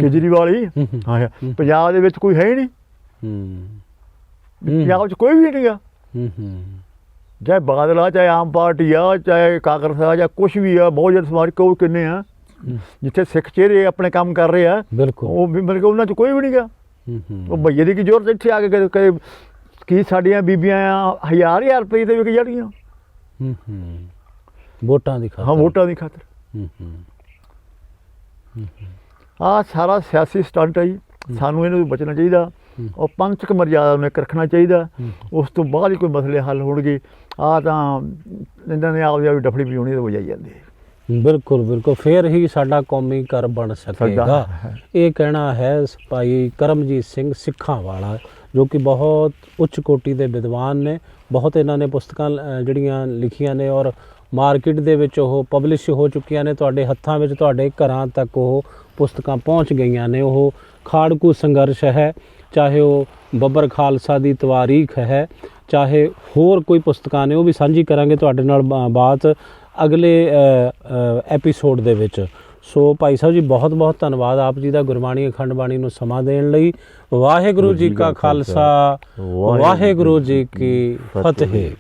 ਕੇਜਰੀਵਾਲ ਹੀ। ਹੂੰ, ਹੂੰ, ਹਾਂ, ਹੂੰ। ਪੰਜਾਬ ਦੇ ਵਿੱਚ ਕੋਈ ਹੈ ਹੀ ਨਹੀਂ, ਹੂੰ, ਪੰਜਾਬ 'ਚ ਕੋਈ ਵੀ ਨਹੀਂਗਾ, ਹੂੰ, ਹੂੰ, ਚਾਹੇ ਬਾਦਲ ਆ, ਚਾਹੇ ਆਮ ਪਾਰਟੀ ਆ, ਚਾਹੇ ਕਾਂਗਰਸ ਆ, ਜਾਂ ਕੁਛ ਵੀ ਆ, ਬਹੁਜਨ ਸਮਾਜ ਕੋਲ ਕਿੰਨੇ ਆ, ਹੂੰ, ਜਿੱਥੇ ਸਿੱਖ ਚਿਹਰੇ ਆਪਣੇ ਕੰਮ ਕਰ ਰਹੇ ਆ, ਬਿਲਕੁਲ। ਉਹ ਵੀ ਮਤਲਬ ਕਿ ਉਹਨਾਂ 'ਚ ਕੋਈ ਵੀ ਨਹੀਂਗਾ। ਹੂੰ, ਹੂੰ, ਉਹ ਭਈਏ ਦੀ ਕੀ ਜ਼ਰੂਰਤ ਇੱਥੇ ਆ ਕੇ ਕਦੇ ਕੀ ਸਾਡੀਆਂ ਬੀਬੀਆਂ ਆ ਹਜ਼ਾਰ ਰੁਪਏ ਤੇ ਵਿਕ ਜਾਣਗੀਆਂ, ਹੂੰ, ਹੂੰ, ਵੋਟਾਂ ਦੀ ਖਾਤਰ। ਹਾਂ, ਵੋਟਾਂ ਦੀ ਖਾਤਰ। ਹੂੰ, ਹੂੰ, ਹੂੰ, ਆਹ ਸਾਰਾ ਸਿਆਸੀ ਸਟੰਟ ਹੈ ਜੀ, ਸਾਨੂੰ ਇਹਨੂੰ ਬਚਣਾ ਚਾਹੀਦਾ। ਹੂੰ। ਉਹ ਪੰਥਕ ਮਰਜ਼ਾਦਾ ਨੂੰ ਇੱਕ ਰੱਖਣਾ ਚਾਹੀਦਾ, ਹੂੰ, ਉਸ ਤੋਂ ਬਾਅਦ ਹੀ ਕੋਈ ਮਸਲੇ ਹੱਲ ਹੋਣਗੇ। ਆਹ ਤਾਂ ਇਹਨਾਂ ਨੇ ਆਪਦੀ ਆਪਦੀ ਡਫੜੀ ਪੀਉਣੀ ਤੇ ਵਜਾਈ ਜਾਂਦੇ। ਬਿਲਕੁਲ ਬਿਲਕੁਲ, ਫਿਰ ਹੀ ਸਾਡਾ ਕੌਮੀ ਘਰ ਬਣ ਸਕੇਗਾ। ਇਹ ਕਹਿਣਾ ਹੈ ਭਾਈ ਕਰਮਜੀਤ ਸਿੰਘ ਸਿੱਖਾਂ ਵਾਲਾ, ਜੋ ਕਿ ਬਹੁਤ ਉੱਚ ਕੋਟੀ ਦੇ ਵਿਦਵਾਨ ਨੇ। ਬਹੁਤ ਇਹਨਾਂ ਨੇ ਪੁਸਤਕਾਂ ਜਿਹੜੀਆਂ ਲਿਖੀਆਂ ਨੇ ਔਰ ਮਾਰਕੀਟ ਦੇ ਵਿੱਚ ਉਹ ਪਬਲਿਸ਼ ਹੋ ਚੁੱਕੀਆਂ ਨੇ, ਤੁਹਾਡੇ ਹੱਥਾਂ ਵਿੱਚ, ਤੁਹਾਡੇ ਘਰਾਂ ਤੱਕ ਉਹ ਪੁਸਤਕਾਂ ਪਹੁੰਚ ਗਈਆਂ ਨੇ। ਉਹ ਖਾੜਕੂ ਸੰਘਰਸ਼ ਹੈ, ਚਾਹੇ ਉਹ ਬੱਬਰ ਖਾਲਸਾ ਦੀ ਤਵਾਰੀਖ ਹੈ, ਚਾਹੇ ਹੋਰ ਕੋਈ ਪੁਸਤਕਾਂ ਨੇ, ਉਹ ਵੀ ਸਾਂਝੀ ਕਰਾਂਗੇ ਤੁਹਾਡੇ ਨਾਲ ਬਾਤ ਅਗਲੇ ਐਪੀਸੋਡ ਦੇ ਵਿੱਚ। ਸੋ ਭਾਈ ਸਾਹਿਬ ਜੀ, ਬਹੁਤ ਬਹੁਤ ਧੰਨਵਾਦ ਆਪ ਜੀ ਦਾ ਗੁਰਬਾਣੀ ਅਖੰਡ ਬਾਣੀ ਨੂੰ ਸਮਾਂ ਦੇਣ ਲਈ। ਵਾਹਿਗੁਰੂ ਜੀ ਕਾ ਖਾਲਸਾ, ਵਾਹਿਗੁਰੂ ਜੀ ਕੀ ਫਤਿਹ।